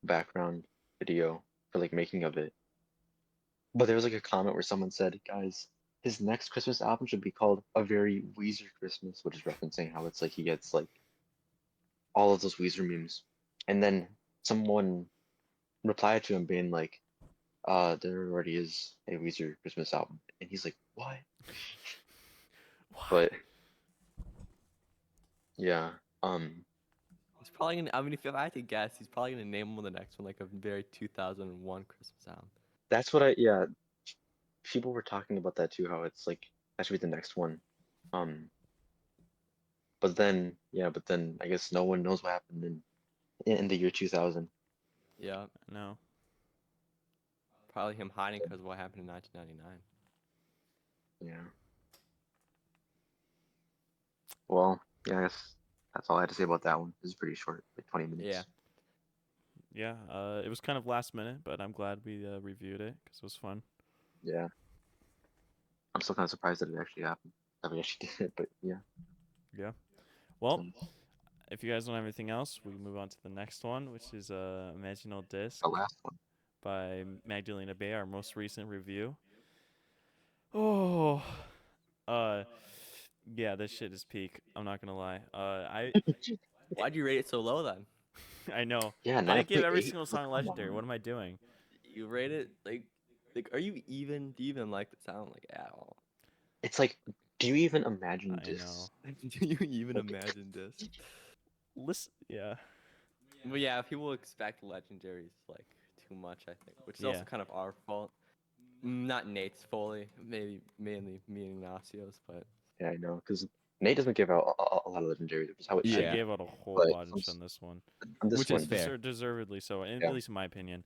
background video for like making of it. But there was like a comment where someone said, guys, his next Christmas album should be called A Very Weezer Christmas, which is referencing how it's like he gets like all of those Weezer memes. And then someone replied to him being like, there already is a Weezer Christmas album. And he's like, what? what? But yeah, um, He's probably gonna. I mean, if I had to guess, he's probably gonna name the next one like a very 2001 Christmas album. that's yeah, people were talking about that too, how it's like that should be the next one. Um, but then I guess no one knows what happened in the year 2000. Yeah, No. probably him hiding because of what happened in 1999. Yeah. Well, yeah, I guess that's all I had to say about that one. It was pretty short, like 20 Yeah, minutes. Yeah, it was kind of last minute, but I'm glad we reviewed it because it was fun. Yeah. I'm still kind of surprised that it actually happened. That we actually did it, but yeah. Yeah. So, Well, if you guys don't have anything else, we move on to the next one, which is Imaginal Disc The last one. by Magdalena Bay, our most recent review. Oh, uh, yeah, this shit is peak. I'm not gonna lie. Why'd you rate it so low then? I know. Yeah, I didn't give every 9.8. single Like, song come legendary. on. What am I doing? You rate it like are you even do you even like the sound like at all? It's like, do you even imagine I know. this? Do you even Like, imagine this? Listen, yeah, But yeah, people expect legendaries like too much, I think, which is yeah, also kind of our fault. Not Nate's fully, maybe mainly me and Ignacio's, but yeah, I know, because Nate doesn't give out a lot of legendaries, which is how it I should yeah, be. gave out a whole But bunch on this one. on this which is one, fair. Deservedly so, at yeah, least in my opinion.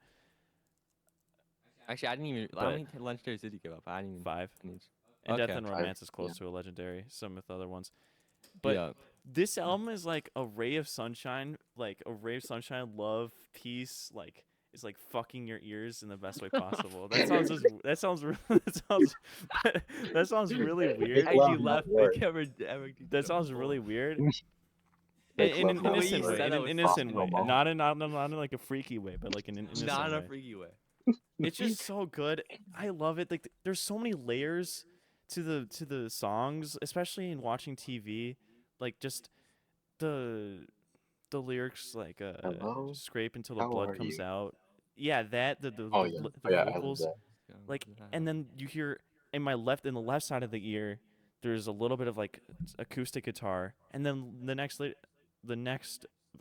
Actually, I didn't even. How But many legendaries did you give up? I didn't even. 5. I didn't- And Death Okay. and 5. Romance is Yeah, close to a legendary. Some with other ones. But Yeah. this album is like a ray of sunshine, love, peace, like it's like fucking your ears in the best way possible. That sounds just that sounds that sounds really make weird. love, IG not left. war. Like ever That sounds really weird. Make In love, an The not way you innocent war. way, said in that an was innocent Frosty way, Romo. not in like a freaky way, but like in an innocent not in a way. freaky way. It's just so good. I love it. Like there's so many layers to the songs, especially in watching TV. Like just the lyrics like Hello, scrape until the how blood are comes you? out. Yeah, that Oh yeah, the oh yeah, I love vocals that. like, and then you hear in the left side of the ear there's a little bit of like acoustic guitar, and then the next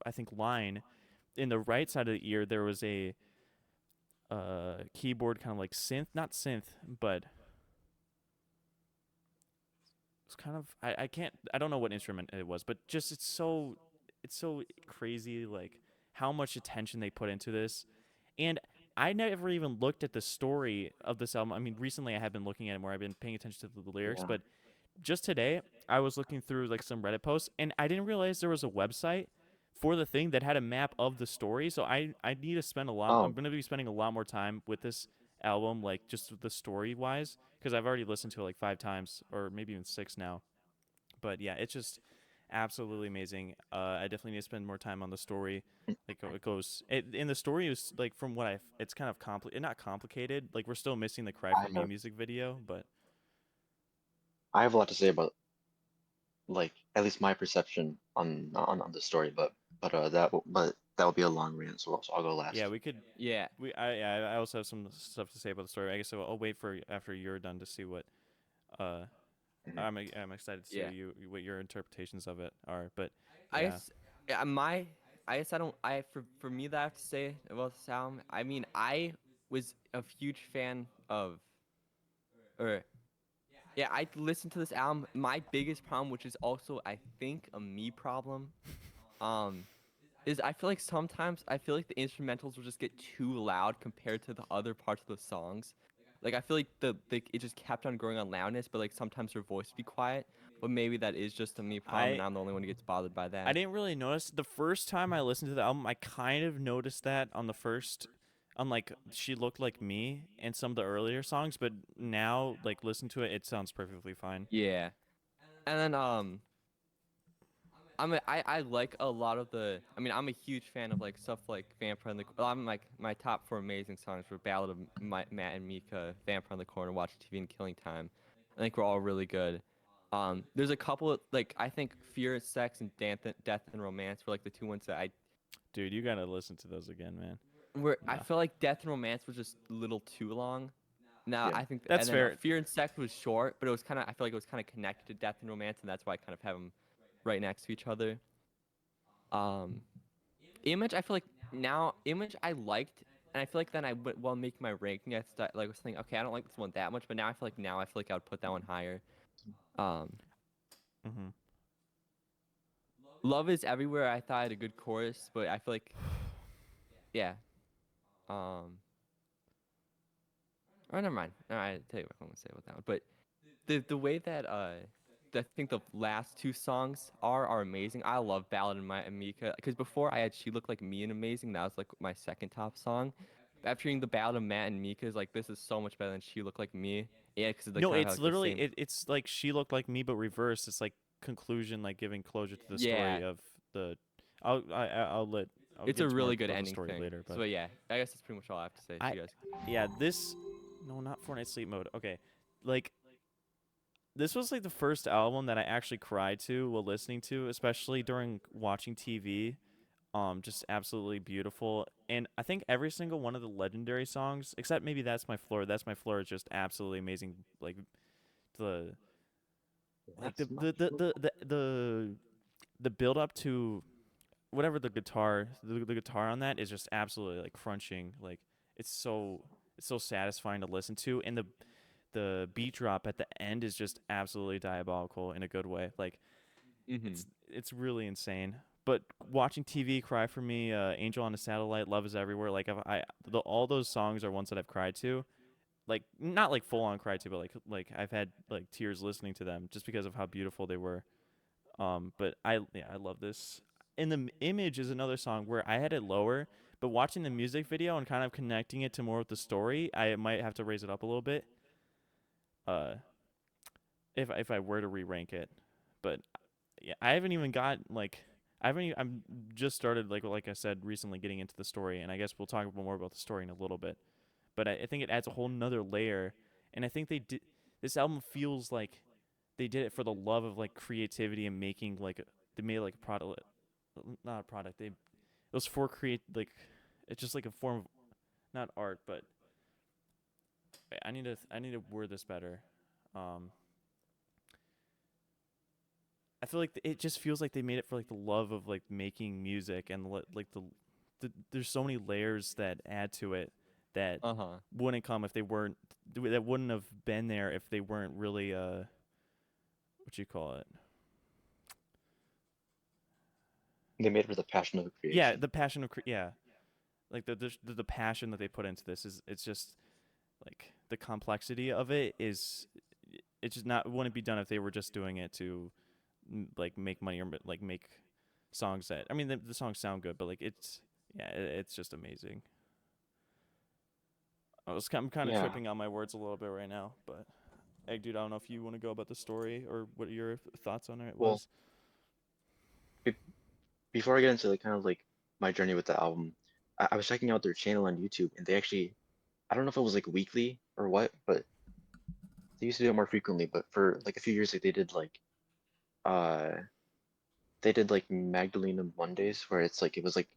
I think line in the right side of the ear there was a keyboard kind of like synth, not synth, but it's kind of I don't know what instrument it was, but just it's so crazy like how much attention they put into this. And I never even looked at the story of this album. I mean, recently I have been looking at it more. I've been paying attention to the lyrics, Yeah. but just today I was looking through like some Reddit posts and I didn't realize there was a website for the thing that had a map of the story. So I need to spend a lot I'm Oh, going to be spending a lot more time with this album like just the story wise because I've already listened to it like 5 times or maybe even 6 now. But yeah, it's just absolutely amazing. I definitely need to spend more time on the story. Like it goes, in the story is like from what it's kind of not complicated. Like we're still missing the "Cry I for Me" have music video, but I have a lot to say about like at least my perception on the story, but that will be a long rant, so I'll go yeah, last. we could. Yeah. I also have some stuff to say about the story. I guess I'll wait for after you're done to see what. Uh, Mhm. I'm excited to see Yeah. what your interpretations of it are. But I yeah, guess. Yeah. I guess I don't. For me that I have to say about this album. I mean, I was a huge fan of. Or yeah, I listened to this album. My biggest problem, which is also I think a me problem, um, is I feel like sometimes I feel like the instrumentals will just get too loud compared to the other parts of the songs. Like I feel like it just kept on growing on loudness, but like sometimes her voice would be quiet. But maybe that is just a me problem, and I I'm the only one who gets bothered by I that. didn't really notice the first time I listened to the album. I kind of noticed that on the first, on like "She Looked Like Me" and some of the earlier songs, but now like listen to it, it sounds perfectly fine. Yeah, and then I like a lot of the. I mean, I'm a huge fan of like stuff like Vampire in the. Well, I'm like my top 4 amazing songs were Ballad of Matt and Mika, Vampire in the Corner, Watch TV, and Killing Time. I think we're all really good. There's a couple of, like I think Fear, Sex, and Death and Romance were like the two ones that Dude, you gotta listen to those again, man. I Nah, feel like Death and Romance was just a little too long. Now Yeah, I think, that's and then fair. Fear and Sex was short, but it was kind of I feel like it was kind of connected to Death and Romance, and that's why I kind of have them right next to each other. Um, Image, I feel like now Image I liked, and I feel like then while making my ranking, I was thinking, okay, I don't like this one that much, but now I feel like I would put that one higher. Um, Hmm. Love is Everywhere. I thought I had a good chorus, but I feel like yeah. Um, oh, never mind. No, I tell you what I'm gonna say about that one. But the way that I think the last two songs are amazing. I love Ballad and My Amika because before I had She Looked Like Me and Amazing. That was like my second top song. After hearing the Ballad of Matt and Mika is like this is so much better than She Looked Like Me. Yeah, because they No, kind of have it's like the literally same. it's like "She Looked Like Me" but reversed. It's like conclusion, like giving closure to the Yeah, story of the I'll let I'll It's get a into more really good about the ending story thing. later, So but yeah, I guess that's pretty much all I have to say. So I you guys. yeah, this no, not Fortnite sleep mode. Okay. Like this was like the first album that I actually cried to while listening to, especially during watching TV. Just absolutely beautiful. And I think every single one of the legendary songs, except maybe That's My Floor is just absolutely amazing. The like That's my floor. the build up to whatever the guitar on that is just absolutely like crunching. Like it's so it's so satisfying to listen to, and the beat drop at the end is just absolutely diabolical in a good way. Like Mhm. it's really insane. But watching TV cry for me, Angel on a Satellite, Love is Everywhere. Like all those songs are ones that I've cried to. Like not like full on cried to, but like I've had like tears listening to them just because of how beautiful they were. But I love this. And the image is another song where I had it lower, but watching the music video and kind of connecting it to more with the story, I might have to raise it up a little bit. Uh, if I were to re rank it, but yeah, I haven't even got like I haven't. I'm just started like I said recently getting into the story, and I guess we'll talk more about the story in a little bit. But I think it adds a whole nother layer, and I think they did. This album feels like they did it for the love of like creativity and making they made like a product, not a product. It was for create like it's just like a form of not art, but I need to word this better. Um, I feel like it just feels like they made it for like the love of like making music and like there's so many layers that add to it that Uh huh. wouldn't come if they weren't that wouldn't have been there if they weren't really what you call it. They made it with a passion of Yeah, creation. the passion of yeah, like the passion that they put into this is it's just like the complexity of it is it's just not wouldn't be done if they were just doing it to like make money or like make songs that I mean the songs sound good, but like it's yeah, it's just amazing. I'm kind of Yeah. tripping on my words a little bit right now, but Egg dude, I don't know if you want to go about the story or what your thoughts on it Well, was. be before I get into like kind of like my journey with the album, I was checking out their channel on YouTube, and they actually, I don't know if it was like weekly or what, but they used to do it more frequently. But for like a few years, like uh they did like Magdalena Mondays, where it's like it was like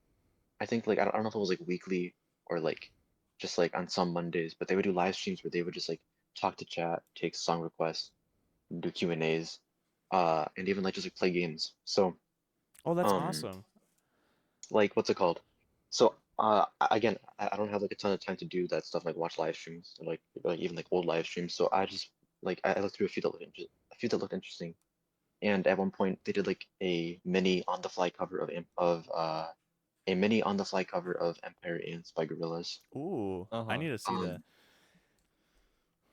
I think like I don't know if it was like weekly or like just like on some Mondays, but they would do live streams where they would just like talk to chat, take song requests, do Q&As, and even like just like play games. So Oh, that's um awesome. like what's it called? So again, I don't have like a ton of time to do that stuff like watch live streams or like even like old live streams. So I just like I looked through a few that looked interesting. And at one point they did like a mini on the fly cover a mini on the fly cover of Empire Ants by Gorillaz. Ooh, Uh I huh. need to see that.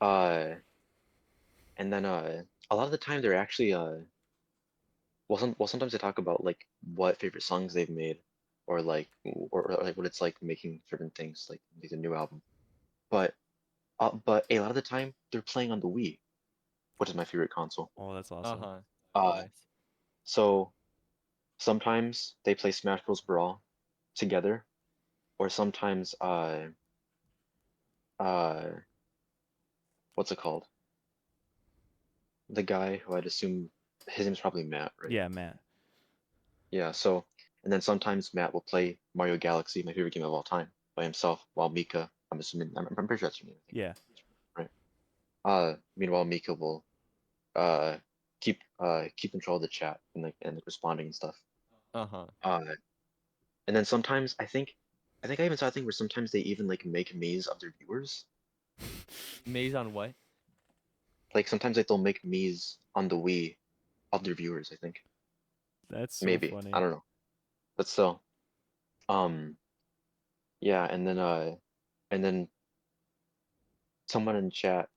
Um uh and then a lot of the time they're actually sometimes they talk about like what favorite songs they've made or or like what it's like making certain things like make a new album. But a lot of the time they're playing on the Wii, which is my favorite console. Oh, that's Uh awesome. huh. Uh Nice. so sometimes they play Smash Bros. Brawl together, or sometimes uh what's it called? The guy who I'd assume his name's probably Matt, right? Yeah, Matt. Yeah, so and then sometimes Matt will play Mario Galaxy, my favorite game of all time, by himself, while Mika, I'm assuming I'm pretty sure that's her name, I think, Yeah. right? Meanwhile Mika will uh keep control of the chat and like responding and stuff. Uh huh. Uh and then sometimes I even saw a thing where sometimes they even like make me's of their viewers. Maze on what? Like sometimes like they'll make me's on the Wii of their viewers, I think. That's so Maybe. I funny. don't know. But still. Um yeah, and then someone in chat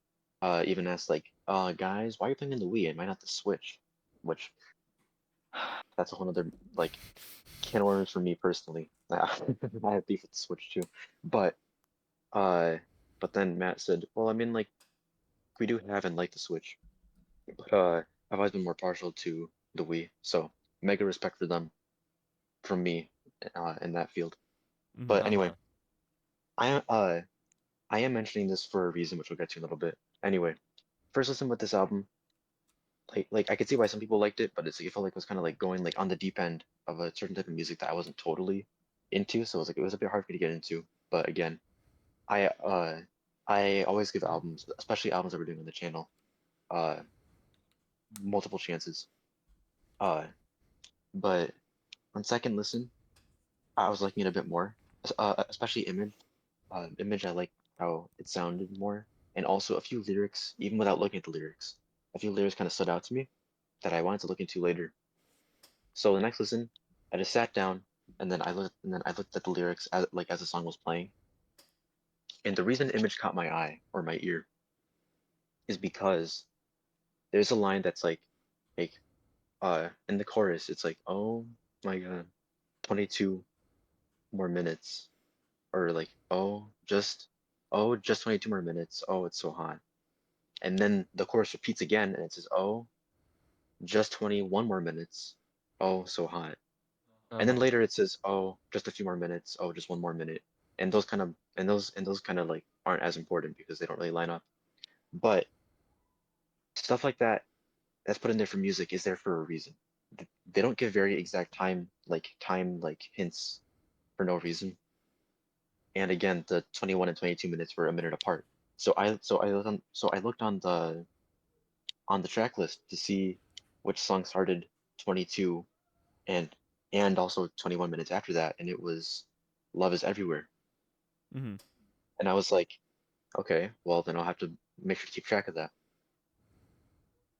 even asked like, guys, why are you playing on the Wii and why not the Switch? Which that's a whole other like can of worms for me personally. I have beef with the Switch too. But uh but then Matt said, well, I mean like we do have and like the Switch, but I've always been more partial to the Wii. So mega respect for them. from me in that field. Mm-hmm. But anyway, Uh-huh. I uh I am mentioning this for a reason, which we'll get to in a little bit. Anyway, first listen with this album, like I could see why some people liked it, but it felt like it was kind of like going like on the deep end of a certain type of music that I wasn't totally into, so it was a bit hard for me to get into. But again, I uh I always give albums, especially albums that we're doing on the channel, uh multiple chances. Uh but on second listen, I was liking it a bit more, especially Image. Image, I like how it sounded more, and also a few lyrics, even without looking at the lyrics, a few lyrics kind of stood out to me that I wanted to look into later. So the next listen, I just sat down and then I looked at the lyrics as the song was playing. And the reason Image caught my eye or my ear is because there's a line that's like in the chorus, it's like, oh my God, 22 more minutes, or like, oh, just 22 more minutes. Oh, it's so hot. And then the chorus repeats again and it says, oh, just 21 more minutes. Oh, so hot. And then Uh-huh. later it says, oh, just a few more minutes. Oh, just one more minute. And those kind of like aren't as important because they don't really line up. But stuff like that that's put in there for music is there for a reason. They don't give very exact time like hints for no reason. And again, the 21 and 22 minutes were a minute apart. So I looked on the track list to see which song started 22 and and also 21 minutes after that, and it was Love Is Everywhere. Mm-hmm. And I was like, okay, well then I'll have to make sure to keep track of that.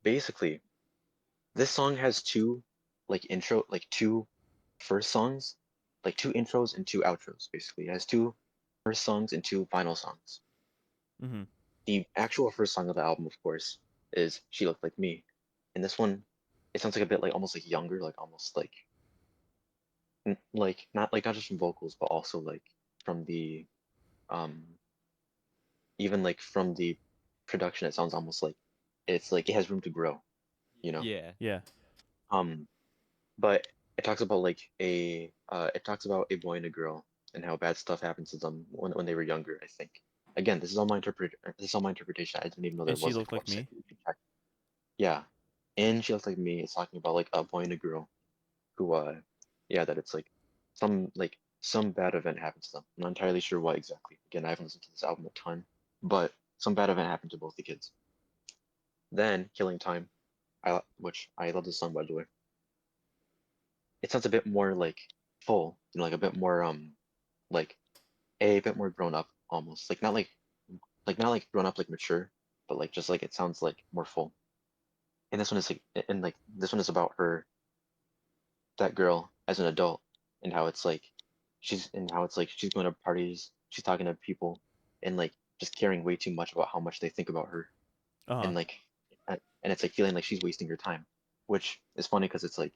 Basically, this song has two first songs, like two intros and two outros. Basically, it has two first songs and two final songs. Mm-hmm. The actual first song of the album, of course, is She Looked Like Me. And this one, it sounds like a bit like almost like younger, like almost like not just from vocals, but also like from the um even like from the production, it sounds almost like it's like it has room to grow, you know. Yeah. Yeah. Um, but it talks about a boy and a girl and how bad stuff happens to them when they were younger, I think. Again, this is all my interpretation. I didn't even know And there she was like looked a like website me. that you can check. Yeah. And She Looks Like Me, it's talking about like a boy and a girl who yeah, that it's like some bad event happened to them. I'm not entirely sure what exactly. Again, I haven't listened to this album a ton, but some bad event happened to both the kids. Then Killing Time, which I love this song by the way. It sounds a bit more like full, like a bit more like a bit more grown up almost. Like not like grown up like mature, but like just like it sounds like more full. And this one is like and like this one is about her, that girl as an adult, and how it's like she's going to parties, she's talking to people, and like just caring way too much about how much they think about her, Uh-huh. and like and it's like feeling like she's wasting her time, which is funny because it's like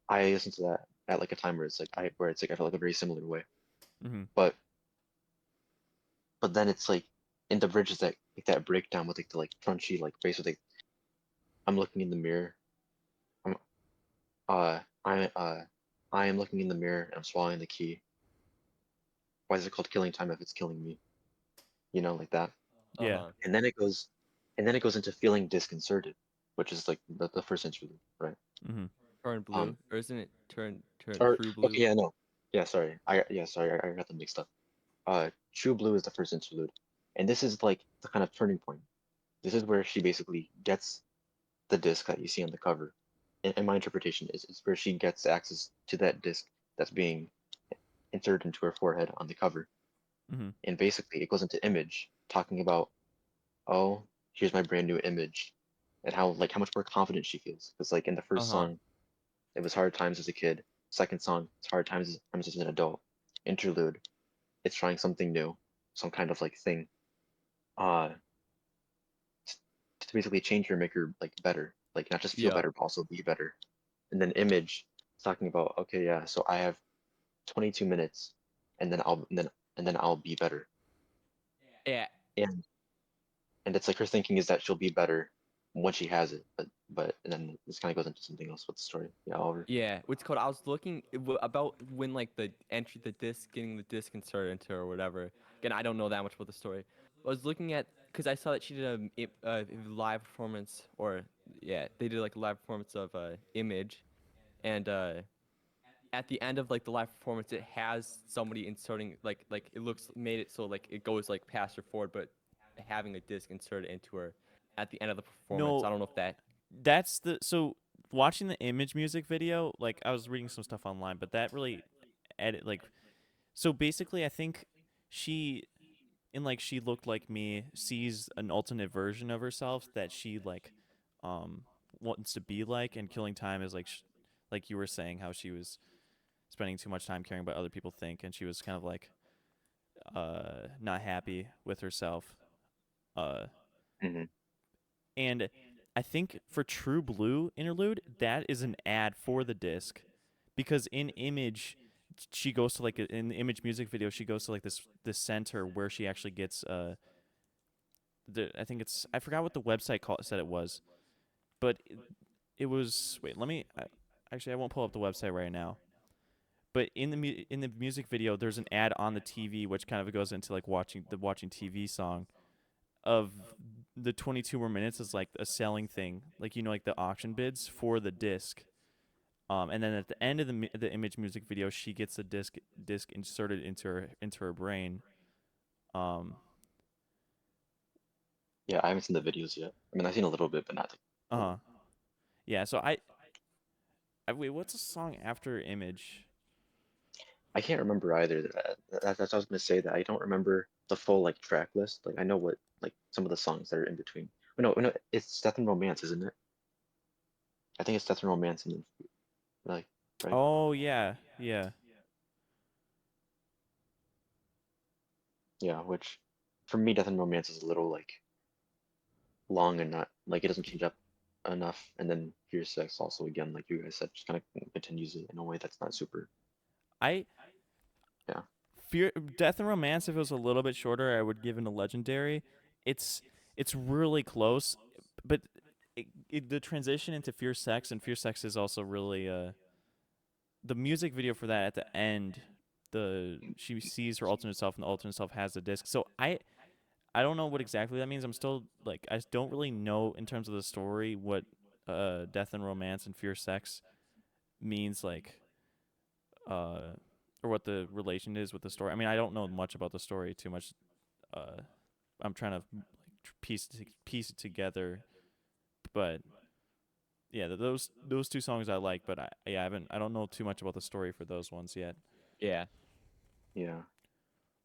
I listen to that at like a time where it's like I felt like a very similar way, Mm-hmm. but then it's like in the bridges that like that breakdown with like the like crunchy like bass with like I'm looking in the mirror, I'm uh I am looking in the mirror and I'm swallowing the key. Why is it called Killing Time if it's killing me? Like that. Yeah. Uh-huh. And then it goes, and then it goes into feeling disconcerted, which is like the first interlude, right? Mm-hmm. Turn Um, blue. Or isn't it turn or true okay, blue? yeah, no, yeah, sorry, I got them mixed up. True Blue is the first interlude, and this is like the kind of turning point. This is where she basically gets the disc that you see on the cover. In my interpretation, is where she gets access to that disc that's being inserted into her forehead on the cover, Mm-hmm. and basically it goes into image talking about, oh, here's my brand new image, and how much more confident she feels. Because like in the first Uh-huh. song, it was hard times as a kid. Second song, it's times as an adult. Interlude, it's trying something new, some kind of like thing, uh, to basically change her, make her like better, like not just feel Yeah. better, but also be better. And then image, it's talking about, okay, yeah, so I have 22 minutes, and then I'll be better. Yeah. And it's like her thinking is that she'll be better when she has it, but and then this kind of goes into something else with the story. Yeah, Oliver. Yeah, what's called? I was looking about when like the entry, the disc, getting the disc inserted into her or whatever. Again, I don't know that much about the story. I was looking at because I saw that she did a live performance, or yeah, they did like a live performance of Image, and at the end of like the live performance, it has somebody inserting like it looks made it so like it goes like past her forward, but having a disc inserted into her at the end of the performance. I No, don't know if that. that's the so watching the Image music video, like I was reading some stuff online, but that really edit like so basically I think she in like She Looked Like Me sees an alternate version of herself that she like um wants to be like, and Killing Time is like like you were saying how she was spending too much time caring about other people think, and she was kind of like not happy with herself. uh Hmm. and I think for True Blue interlude, that is an ad for the disc, because in Image she goes to like in the Image music video she goes to like this center where she actually gets I think it's, I forgot what the website said it was, but it was, wait, let me actually I won't pull up the website right now. But in in the music video, there's an ad on the TV, which kind of goes into like watching TV song of the 22 more minutes is like a selling thing, like like the auction bids for the disc. And then at the end of the Image music video, she gets the disc inserted into her brain. Um, Yeah, I haven't seen the videos yet. I mean, I've seen a little bit, but not like uh huh. full. Yeah. So wait, what's a song after Image? I can't remember either. That's what I was gonna say. That I don't remember the full like track list. Like I know what like some of the songs that are in between. No, it's Death and Romance, isn't it? I think it's Death and Romance, and then like right. Oh yeah, yeah. Yeah, which for me, Death and Romance is a little like long and not like it doesn't change up enough. And then Fierce Sex also again, like you guys said, just kind of continues it in a way that's not super. I Yeah. Fear Death and Romance. If it was a little bit shorter, I would give it a legendary. It's it's really close, but the transition into Fierce Sex, and Fierce Sex is also really the music video for that at the end. The She sees her alternate self, and the alternate self has the disc. So I don't know what exactly that means. I'm still like I don't really know in terms of the story what Death and Romance and Fierce Sex means, like uh or what the relation is with the story. I mean, I don't know much about the story too much. uh I'm trying to like piece it together, but yeah, those two songs I like, but I don't know too much about the story for those ones yet. Yeah. Yeah.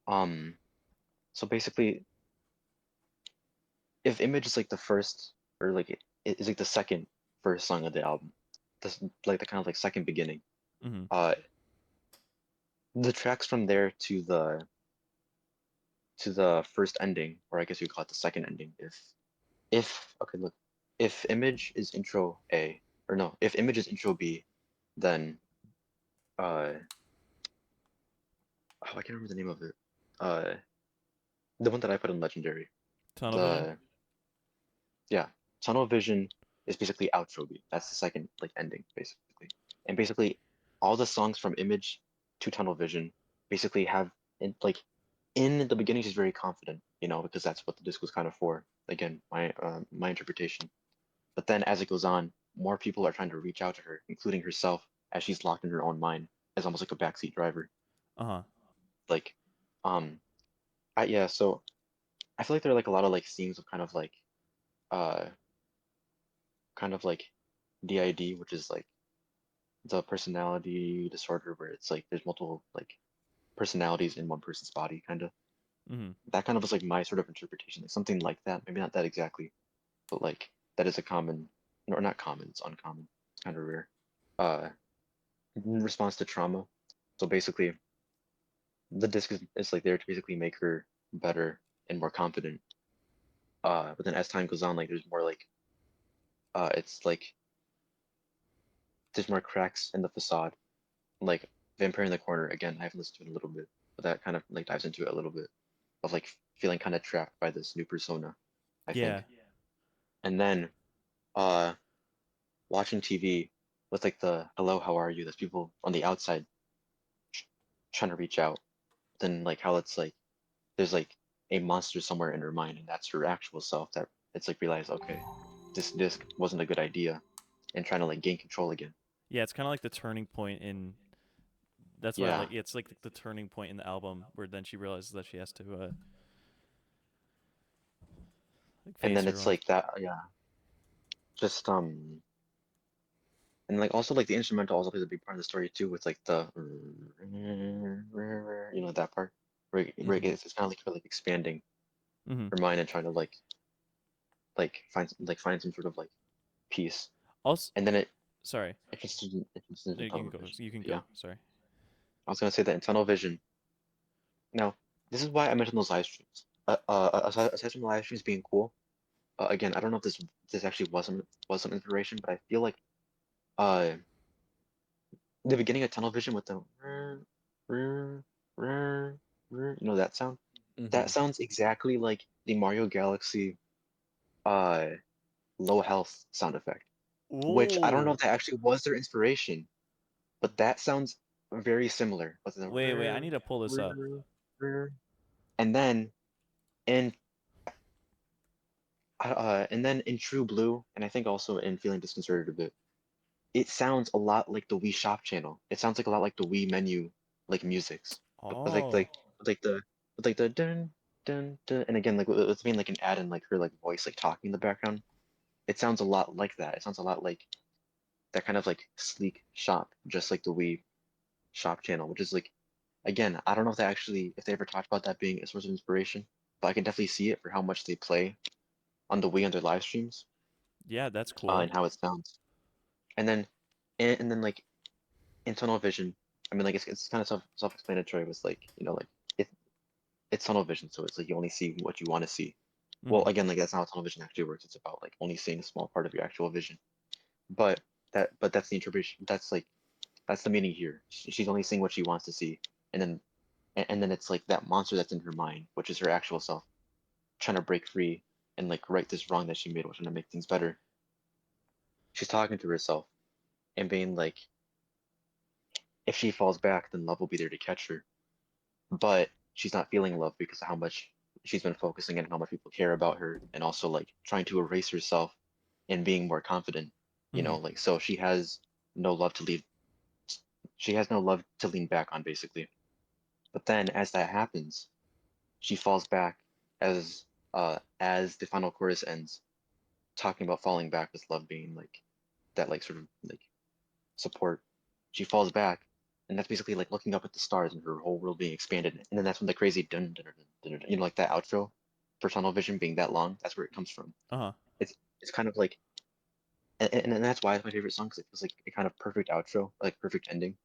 Um. So basically, if Image is like the first, or like it is like the second first song of the album, this like the kind of like second beginning. Mm-hmm. Uh, the tracks from there to the first ending, or I guess you call it the second ending, if okay, look, if Image is intro A, or no, if Image is intro B, then uh oh, I can't remember the name of it. Uh, the one that I put in Legendary. Tunnel Vision. The Yeah, Tunnel Vision is basically outro B. That's the second like ending basically. And basically all the songs from Image to Tunnel Vision basically have in the beginning she's very confident, because that's what the disc was kind of for. Again, my interpretation. But then as it goes on, more people are trying to reach out to her, including herself, as she's locked in her own mind as almost like a backseat driver. Uh huh. Like, um, yeah. So I feel like there are like a lot of like themes of uh, kind of like DID, which is like the personality disorder, where it's like there's multiple like personalities in one person's body, kind of. Mm-hmm. That kind of was like my sort of interpretation, like something like that. Maybe not that exactly, but like that is a common, or not common. It's uncommon. It's kind of rare. Uh, in response to trauma. So basically, the disc is like there to basically make her better and more confident. But then as time goes on, like there's more like it's like there's more cracks in the facade. Like Vampire in the Corner, again, I haven't listened to it in a little bit, but that kind of like dives into it a little bit of like feeling kind of trapped by this new persona, I Yeah. think. And then uh watching TV with like the hello, how are you? There's people on the outside trying to reach out. Then like how it's like there's like a monster somewhere in her mind, and that's her actual self that it's like realized, okay, this disc wasn't a good idea, and trying to like gain control again. Yeah, it's kind of like the turning point in. That's why I Yeah, like. It's like the turning point in the album where then she realizes that she has to like and face then her it's own. like that, yeah, just and like also like the instrumental also plays a big part of the story too, with like the that part where Mm-hmm. it's kind of like her like expanding Mm-hmm. her mind and trying to like find some sort of like peace, Also, and then sorry. it just into You can tunnel go. vision. You can But yeah, go. Sorry. I was gonna say that in tunnel vision. Now, this is why I mentioned those live streams. Aside from the live streams being cool, again, I don't know if this actually was some inspiration, but I feel like uh the beginning of tunnel vision with the that sound, Mm-hmm. that sounds exactly like the Mario Galaxy uh low health sound effect, which I don't know Ooh. if that actually was their inspiration, but that sounds very similar with the Wait. I need to pull this up. and then in and then in True Blue, and I think also in Feeling Disconcerted a bit, it sounds a lot like the Wii Shop channel. It sounds like a lot like the Wii menu, like musics, but Oh. like the like the dun dun dun, and again like it's being like an ad in like her like voice like talking in the background. It sounds a lot like that. It sounds a lot like that kind of like sleek shop, just like the Wii Shop channel, which is like again, I don't know if they actually if they ever talked about that being a source of inspiration, but I can definitely see it for how much they play on the Wii on their live streams, Yeah, that's cool. and how it sounds. And then and then like in tunnel vision, I mean like it's kind of self-explanatory with like like it it's tunnel vision, so it's like you only see what you want to see. Well, Mm-hmm. again, like that's not how tunnel vision actually works. It's about like only seeing a small part of your actual vision. But that's the interpretation. That's the meaning here. She's only seeing what she wants to see, and then and then it's like that monster that's in her mind, which is her actual self, trying to break free and like right this wrong that she made, which trying to make things better. She's talking to herself and being like, if she falls back, then love will be there to catch her. But she's not feeling love because of how much she's been focusing on how much people care about her, and also like trying to erase herself and being more confident. Mm-hmm. Like so no love to leave. She has no love to lean back on, basically. But then, as that happens, she falls back as the final chorus ends, talking about falling back with love being like that, like sort of like support. She falls back, and that's basically like looking up at the stars and her whole world being expanded. And then that's when the crazy dun dun dun, dun, dun, like that outro for tunnel vision being that long. That's where it comes from. Uh-huh. It's kind of like, and that's why it's my favorite song, because it feels like a kind of perfect outro, like perfect ending.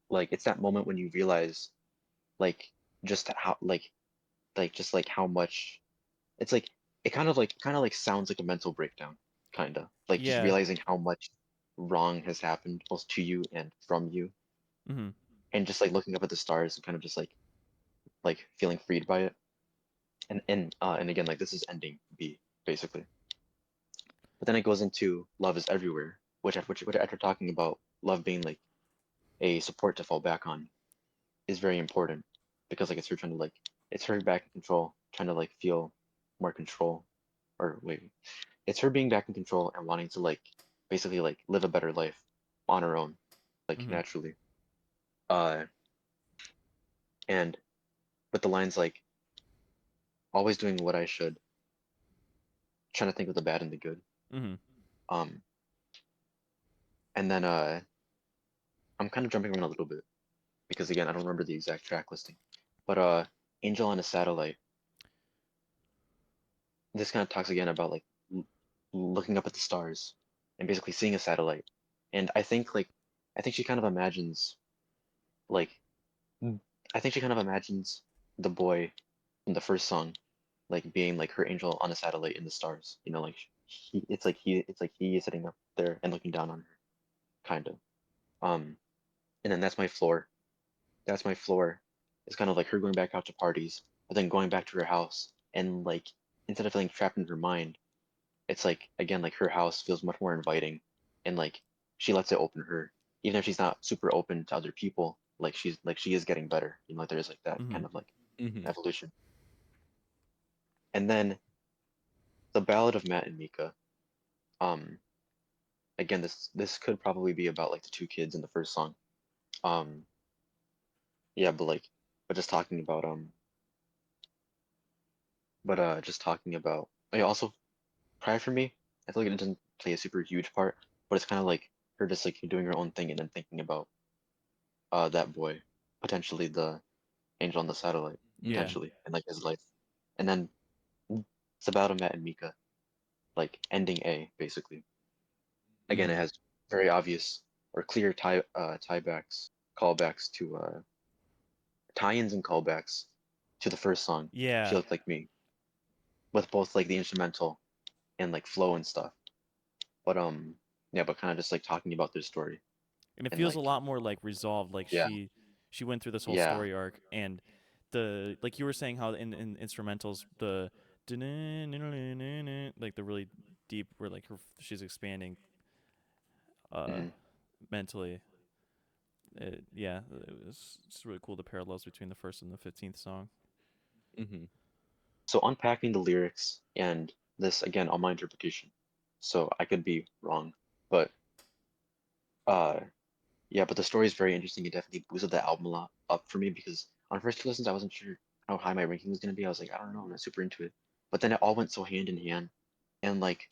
Like it's that moment when you realize like just how like just like how much it's like it kind of like sounds like a mental breakdown, kind of like just Yeah. realizing how much wrong has happened both to you and from you, Mm-hmm. and just like looking up at the stars and kind of just like feeling freed by it. And again, like this is ending B basically, but then it goes into love is everywhere, which after talking about love being like a support to fall back on is very important, because like it's her trying to like it's her back in control, trying to like feel more control, or wait, it's her being back in control and wanting to like basically like live a better life on her own, like Mm-hmm. naturally. Uh, and with the lines like always doing what I should, trying to think of the bad and the good. Mm-hmm. Um, and then I'm kind of jumping around a little bit because again I don't remember the exact track listing, but Angel on a Satellite. This kind of talks again about like looking up at the stars and basically seeing a satellite. And I think she kind of imagines like I think she kind of imagines the boy in the first song like being like her angel on a satellite in the stars. Like it's like he is sitting up there and looking down on her, kind of. Um, and then that's my floor. That's my floor. It's kind of like her going back out to parties, but then going back to her house and like instead of feeling trapped in her mind, it's like again like her house feels much more inviting, and like she lets it open her, even if she's not super open to other people. Like she is getting better. Like there's like that Mm-hmm. kind of like Mm-hmm. evolution. And then the Ballad of Matt and Mika. Um, again, this could probably be about like the two kids in the first song. Um, yeah, but just talking about just talking about. I also Pride for me, I feel like it doesn't play a super huge part, but it's kind of like her just like doing her own thing and then thinking about that boy, potentially the angel on the satellite, Yeah. Mm-hmm. potentially, and like his life. And then it's about Matt and Mika, like ending A, basically. Again, it Mm-hmm. has very obvious or clear tiebacks, callbacks to tie-ins and callbacks to the first song, She Yeah. Looked Like Me, with both like the instrumental and like flow and stuff. But yeah, but kind of just like talking about their story And it and feels a like lot more like resolved. Like yeah, she went through this whole yeah, story arc, and the like you were saying how in instrumentals the like the really deep where like she's expanding uh mhm. mentally. Yeah, it's really cool the parallels between the first and the 15th song. Mm-hmm. So unpacking the lyrics and this again on my interpretation. So I could be wrong, but uh yeah, but the story is very interesting. It definitely boosted the album a lot up for me because on first two listens I wasn't sure how high my ranking was gonna be. I was like, I don't know, I'm not super into it. But then it all went so hand in hand, and like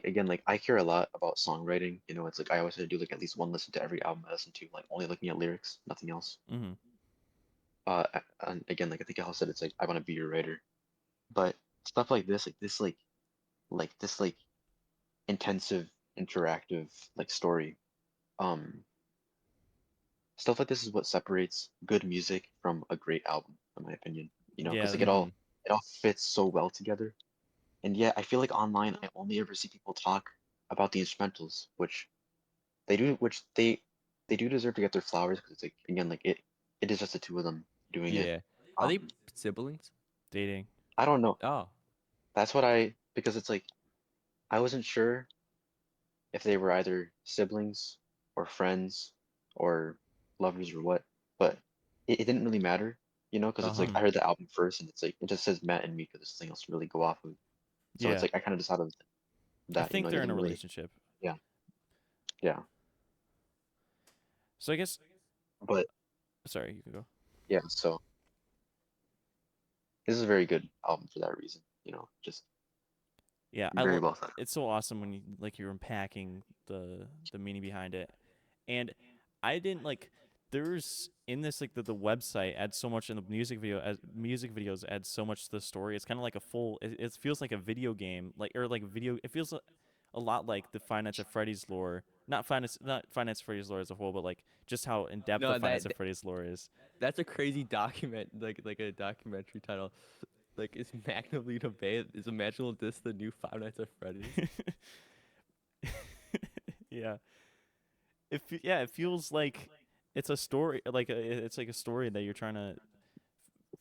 again, like I care a lot about songwriting. It's like I always have to do like at least one listen to every album I listen to, like only looking at lyrics, nothing else. Mm-hmm. And again, like I think I said, it's like I want to be your writer. But stuff like this, like this intensive, interactive like story, um, stuff like this is what separates good music from a great album, in my opinion. Because Yeah. like Mm-hmm. it all fits so well together. And yet I feel like online I only ever see people talk about the instrumentals, which they do deserve to get their flowers because it's like again like it is just the two of them doing it. Yeah. Are they Um, siblings? Dating. I don't know. Oh. That's what I because it's like I wasn't sure if they were either siblings or friends or lovers or what, but it didn't really matter, because it's Uh-huh. like Mm-hmm. I heard the album first and it's like it just says Matt and Mika. There's nothing else to really go off of. So it's Yeah. like I kind of decided I that, think it they're in a doesn't really, relationship. yeah, yeah. So I guess But sorry, you can go. yeah, so this is a very good album for that reason, just Yeah, very well thought. it's so awesome when you like you're unpacking the meaning behind it. And I didn't like there's in this like the website adds so much in the music video as music videos add so much to the story. It's kind of like a full it feels like a video game like or like video it feels a lot like the Five Nights at Freddy's lore. Not Five Nights at Freddy's lore as a whole, but like just how in depth the No, Five Nights at Freddy's lore is. that's a crazy document, like a documentary title. Like, is Magnolia Bay, is Imaginal this the new Five Nights at Freddy's? Yeah. Yeah, it feels like it's a story like it's like a story that you're trying to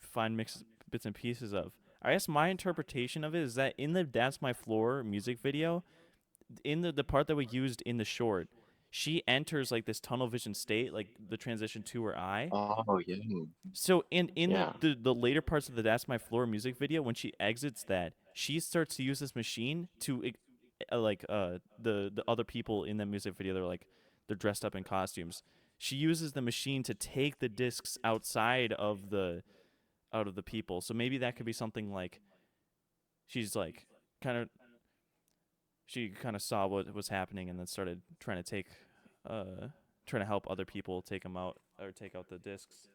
find mixed bits and pieces of. I guess my interpretation of it is that in the Dance My Floor music video, in the part that we used in the short, she enters like this tunnel vision state, like the transition to her eye. Oh yeah, So in yeah. the later parts of the That's My Floor music video, when she exits that, she starts to use this machine to the other people in the music video. They're dressed up in costumes. She uses the machine to take the discs outside of the out of the people. So maybe that could be something like she's like kind of she kind of saw what was happening and then started uh trying to help other people take them out or take out the discs.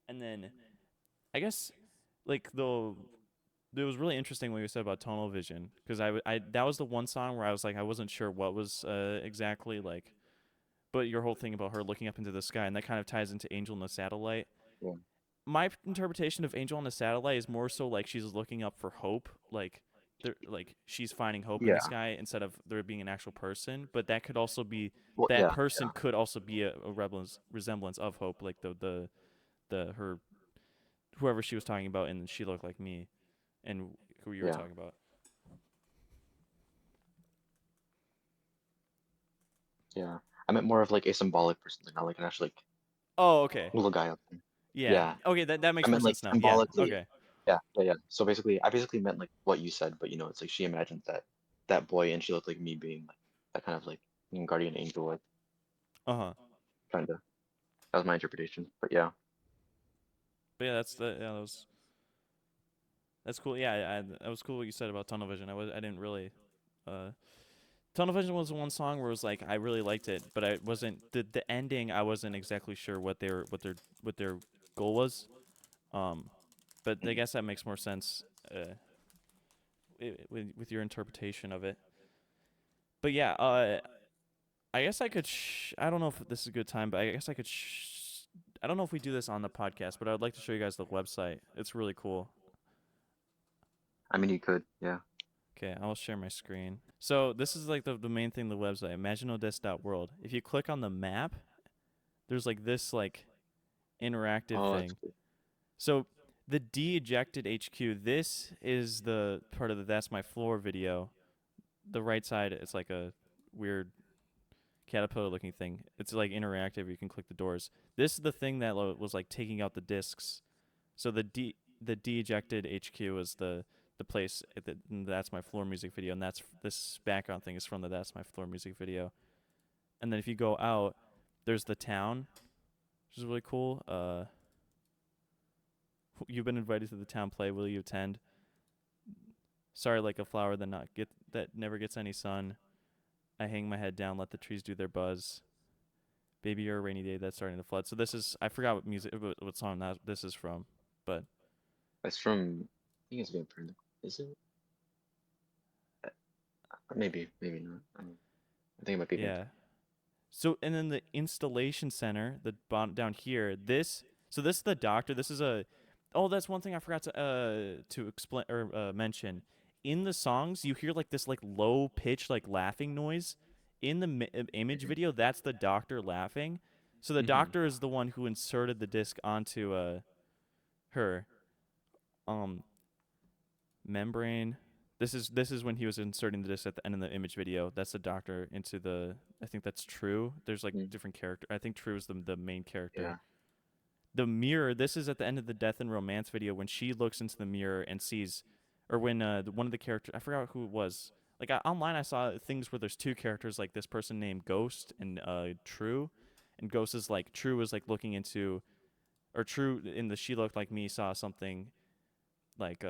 And then I guess like the it was really interesting what you said about tonal vision because I that was the one song where I was like I wasn't sure what was exactly like but your whole thing about her looking up into the sky and that kind of ties into Angel in the Satellite. Yeah. My interpretation of Angel on a Satellite is more so like she's looking up for hope, like she's finding hope in the Yeah. sky instead of there being an actual person. But that could also be Well, that yeah, person could also be a resemblance of hope, like the her whoever she was talking about, and she looked like me, and who you were yeah. talking about. Yeah. I meant more of like a symbolic person, like not like an actual like Oh, okay. little guy up there. Yeah. Yeah. Okay, that I makes more meant like sense now. Yeah. symbolically. Okay. Yeah, yeah, yeah. So basically, I basically meant like what you said, but it's like she imagined that boy, and she looked like me being like that kind of like guardian angel, like Uh-huh. kind of. That was my interpretation. But yeah, But yeah, that's cool. Yeah, that was cool what you said about tunnel vision. I didn't really uh Tunnel Vision was one song where it was like I really liked it, but I wasn't the ending. I wasn't exactly sure what their goal was. Um, but I mm, guess that makes more sense with your interpretation of it. But yeah, I guess I could. I don't know if this is a good time, but I guess I could. I don't know if we do this on the podcast, but I would like to show you guys the website. It's really cool. I mean you could, yeah. Okay, I'll share my screen. So this is like the main thing of the website, imaginaldes.world. If you click on the map, there's like this like interactive Oh, that's thing. cool. So the de-ejected HQ, this is the part of the That's My Floor video. The right side, it's like a weird caterpillar looking thing. It's like interactive. You can click the doors. This is the thing that was like taking out the discs. So the de-ejected HQ is the place that That's My Floor music video, and that's this background thing is from the That's My Floor music video. And then if you go out, there's the town, which is really cool. You've been invited to the town play. Will you attend? Sorry, like a flower that never gets any sun. I hang my head down, let the trees do their buzz. Baby, you're a rainy day that's starting to flood. So this is I forgot what song this is from, but That's from I think it's Vampire. Is it? Maybe, maybe not. I don't know. I think it might be yeah. Vampire. So and then the installation center, the bottom down here. This is the doctor. This is a oh that's one thing I forgot to explain or mention. In the songs, you hear like this like low pitch like laughing noise. In the image Mhm. video, that's the doctor laughing. So the Mm-hmm. doctor is the one who inserted the disc onto her um membrane. This is when he was inserting the disc at the end of the image video. That's the doctor into the. I think that's True. There's like Mm, different character. I think True is the main character. yeah. The mirror. This is at the end of the Death and Romance video when she looks into the mirror and sees, or when one of the characters. I forgot who it was. Like online, I saw things where there's two characters, like this person named Ghost and True, and Ghost is like True is like looking into, or True in the She Looked Like Me saw something like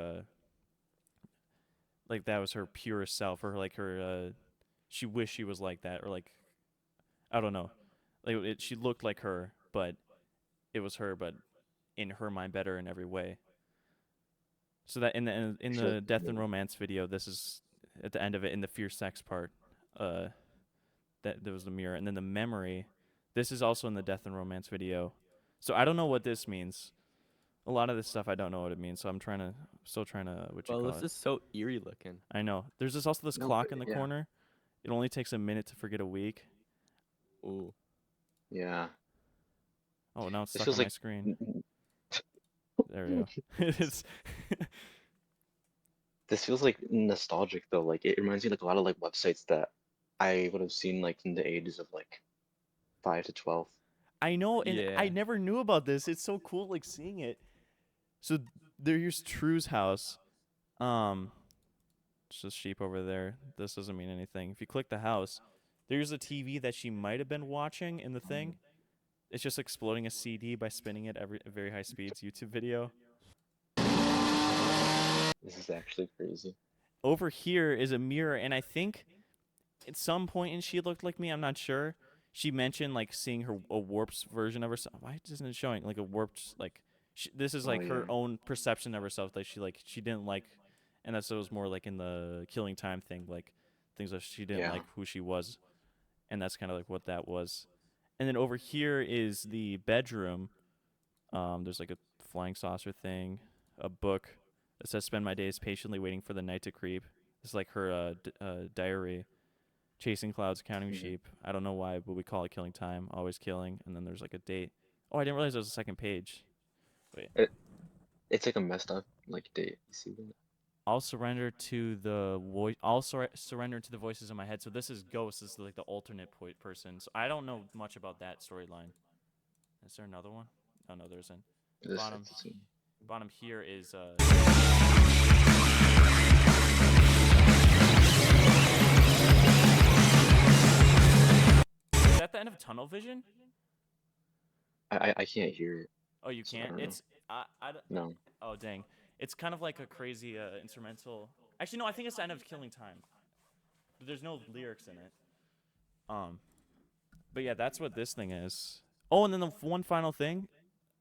like that was her purest self, or like her she wished she was like that, or like I don't know, like she looked like her, but it was her, but in her mind better in every way. So that I in feel like the Death and Romance video, this is at the end of it in the fierce sex part. Uh, that there was the mirror, and then the memory. This is also in the Death and Romance video. So I don't know what this means. A lot of this stuff I don't know what it means. So I'm still trying to what you Well, call this it. is so eerie looking. I know. There's also this no, but clock in the yeah, corner. It only takes a minute to forget a week. Ooh. yeah. Oh, now it's This stuck feels on my like screen. There we go. It's this feels like nostalgic though. Like it reminds me like a lot of like websites that I would have seen like in the ages of like 5 to 12. I know, and I Yeah. never knew about this. It's so cool, like seeing it. So there's True's house. Um, it's just sheep over there. This doesn't mean anything. If you click the house, there's a TV that she might have been watching in the thing. It's just exploding a CD by spinning it at very high speeds. YouTube video. This is actually crazy. Over here is a mirror, and I think at some point in She Looked Like Me, I'm not sure. She mentioned like seeing her a warped version of herself. Why isn't it showing like a warped like? This is Oh like yeah, her own perception of herself that she didn't like, and that's it was more like in the Killing Time thing, like things that she didn't yeah. like who she was, and that's kind of like what that was. And then over here is the bedroom. There's like a flying saucer thing, a book that says "Spend my days patiently waiting for the night to creep." It's like her diary. Chasing clouds, counting Mhm. sheep. I don't know why, but we call it killing time. Always killing, and then there's like a date. Oh, I didn't realize there was a second page. Wait. It, it's like a messed up like date. You see that? I'll surrender to the voice. I'll surrender to the voices in my head. So this is Ghost. This is like the alternate person. So I don't know much about that storyline. Is there another one? Oh no, there isn't. This Bottom, that's the same. bottom here is Is that the end of Tunnel Vision? I can't hear it, Oh, you so I can't. don't know. I No, oh dang. It's kind of like a crazy instrumental. Actually, no. I think it's the end of Killing Time. But there's no lyrics in it. Um, but yeah, that's what this thing is. Oh, and then the one final thing.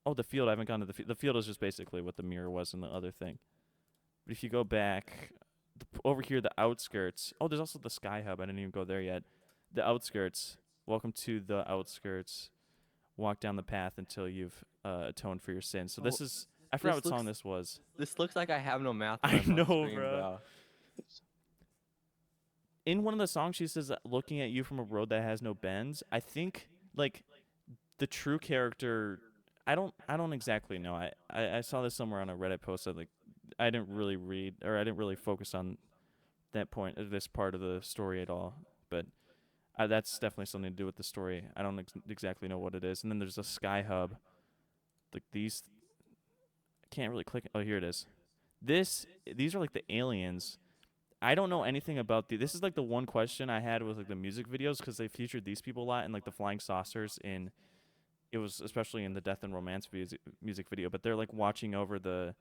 Oh, the field. I haven't gone to the field. The field is just basically what the mirror was in the other thing. But if you go back over here, the outskirts. Oh, there's also the Sky Hub. I didn't even go there yet. The outskirts. Welcome to the outskirts. Walk down the path until you've atoned for your sins. So Oh, this is. I forgot this what song looks this was. this looks like I have no math when I I'm on know, screen, bro. bro. In one of the songs, she says, "Looking at you from a road that has no bends." I think like the true character. I don't exactly know. I saw this somewhere on a Reddit post that like I didn't really read or I didn't really focus on that point of this part of the story at all. But that's definitely something to do with the story. I don't exactly know what it is. And then there's a Sky Hub. Like these, I can't really click. Oh, here it is. These are like the aliens. I don't know anything about This is like the one question I had with like the music videos because they featured these people a lot and like the flying saucers in. It was especially in the Death and Romance music video, but they're like watching over the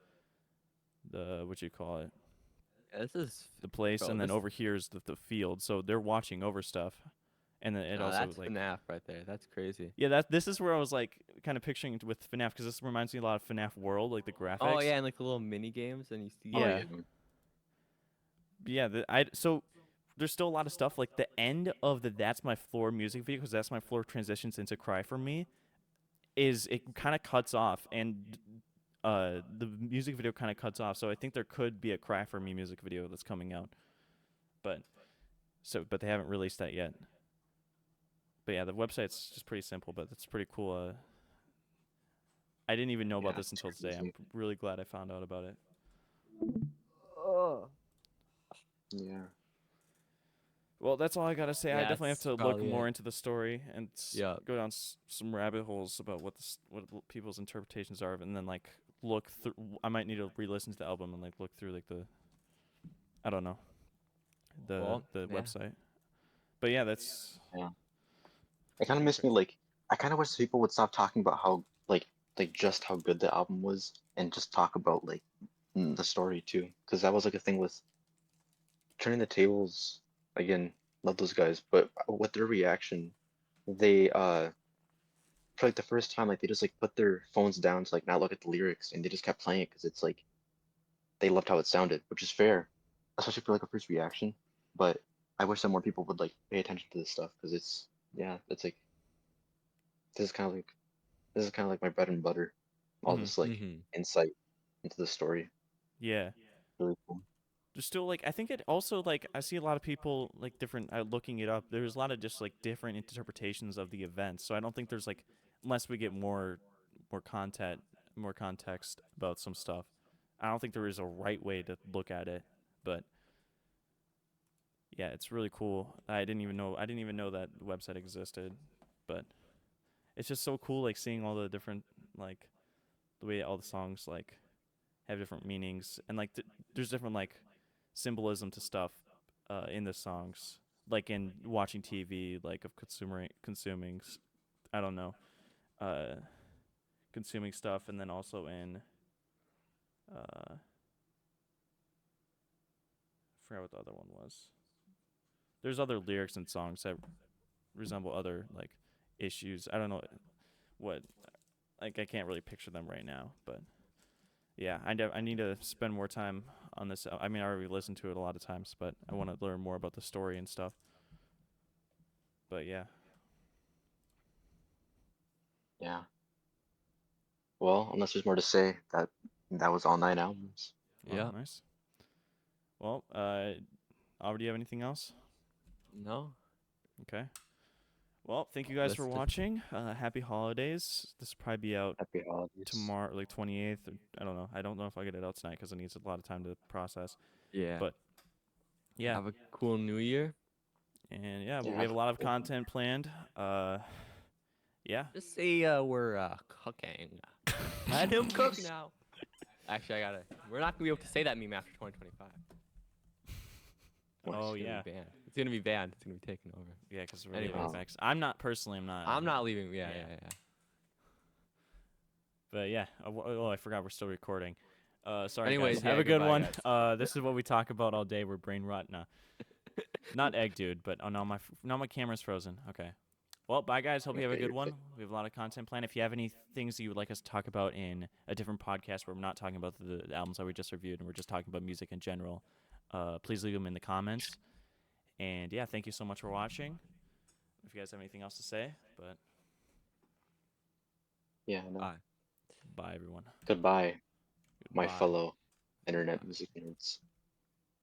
what you call it, This is, the place, bro. and then This over here is the field. So they're watching over stuff, and then it also that's like FNAF right there. That's crazy. yeah, this is where I was like kind of picturing it with FNAF because this reminds me a lot of FNAF World, like the Oh graphics. yeah, and like the little mini games, and you see. oh Yeah, yeah, yeah. So there's still a lot of stuff like the end of the "That's My Floor" music video because "That's My Floor" transitions into "Cry for Me." Is it kind of cuts off and the music video kind of cuts off. So I think there could be a "Cry for Me" music video that's coming out, but but they haven't released that yet. But yeah, the website's just pretty simple, but it's pretty cool. I didn't even know about yeah. this It's until today. I'm crazy. really glad I found out about it. Oh. Yeah, Well, that's all I gotta say. I Yeah, definitely have that's to look probably more it. into the story and Yeah. go down some rabbit holes about what people's interpretations are, and then like look through. I might need to re-listen to the album and like look through like the I don't know Well, the yeah. website. But yeah, that's yeah. It kind of makes me like. I kind of wish people would stop talking about how like just how good the album was and just talk about like the story too, because that was like a thing with turning the tables. Again, love those guys, but with their reaction, they for like the first time, like they just like put their phones down to like not look at the lyrics, and they just kept playing it because it's like they loved how it sounded, which is fair, especially for like a first reaction. But I wish that more people would like pay attention to this stuff because it's yeah, it's like this is kind of like this is kind of like my bread and butter, all mm-hmm. this like Mm-hmm. insight into the story. Yeah. Really cool. There's still like I think it also like I see a lot of people like different looking it up. There's a lot of just like different interpretations of the events. So I don't think there's like unless we get more content, more context about some stuff. I don't think there is a right way to look at it. But yeah, it's really cool. I didn't even know that website existed. But it's just so cool like seeing all the different like the way all the songs like have different meanings and like there's different like symbolism to stuff in the songs, like in watching TV, like of consuming, I don't know, uh, consuming stuff, and then also in, I forgot what the other one was. There's other lyrics in songs that resemble other like issues. I don't know what, like I can't really picture them right now, but yeah, I need to spend more time on this. I mean, I already listened to it a lot of times, but I want to learn more about the story and stuff. But yeah. Yeah. Well, unless there's more to say, that was all 9 albums. Oh, Yeah. nice. Well, Aubrey, do you have anything else? No. Okay. Well, thank you guys for Let's just watching. Happy holidays. This will probably be out Happy holidays. tomorrow, like 28th. Or, I don't know. I don't know if I get it out tonight because it needs a lot of time to process. yeah. But yeah, Have a cool New Year. and yeah, but Yeah, we have a lot of cool. content planned. Yeah. Just say we're cooking. Let him cook now. Actually, we're not gonna be able to say that meme after 2025. Oh It's gonna yeah, be banned. It's gonna be banned. It's gonna be taken over. yeah, because we're leaving Anyways, effects. I'm not personally. I'm not. I'm not leaving. Yeah, Yeah. yeah, yeah. But yeah. Oh, I forgot we're still recording. Sorry Anyways, guys. yeah, Have a good goodbye, one. guys. This is what we talk about all day. We're brain rot. Nah. Not egg, dude. But oh no, my camera's frozen. Okay. Well, bye guys. Hope you have a Okay, good you're one. good. We have a lot of content planned. If you have any things that you would like us to talk about in a different podcast where we're not talking about the albums that we just reviewed and we're just talking about music in general, please leave them in the comments. And yeah, thank you so much for watching. If you guys have anything else to say, but Yeah, no. Bye. bye everyone. Goodbye, my Goodbye. fellow internet music nerds.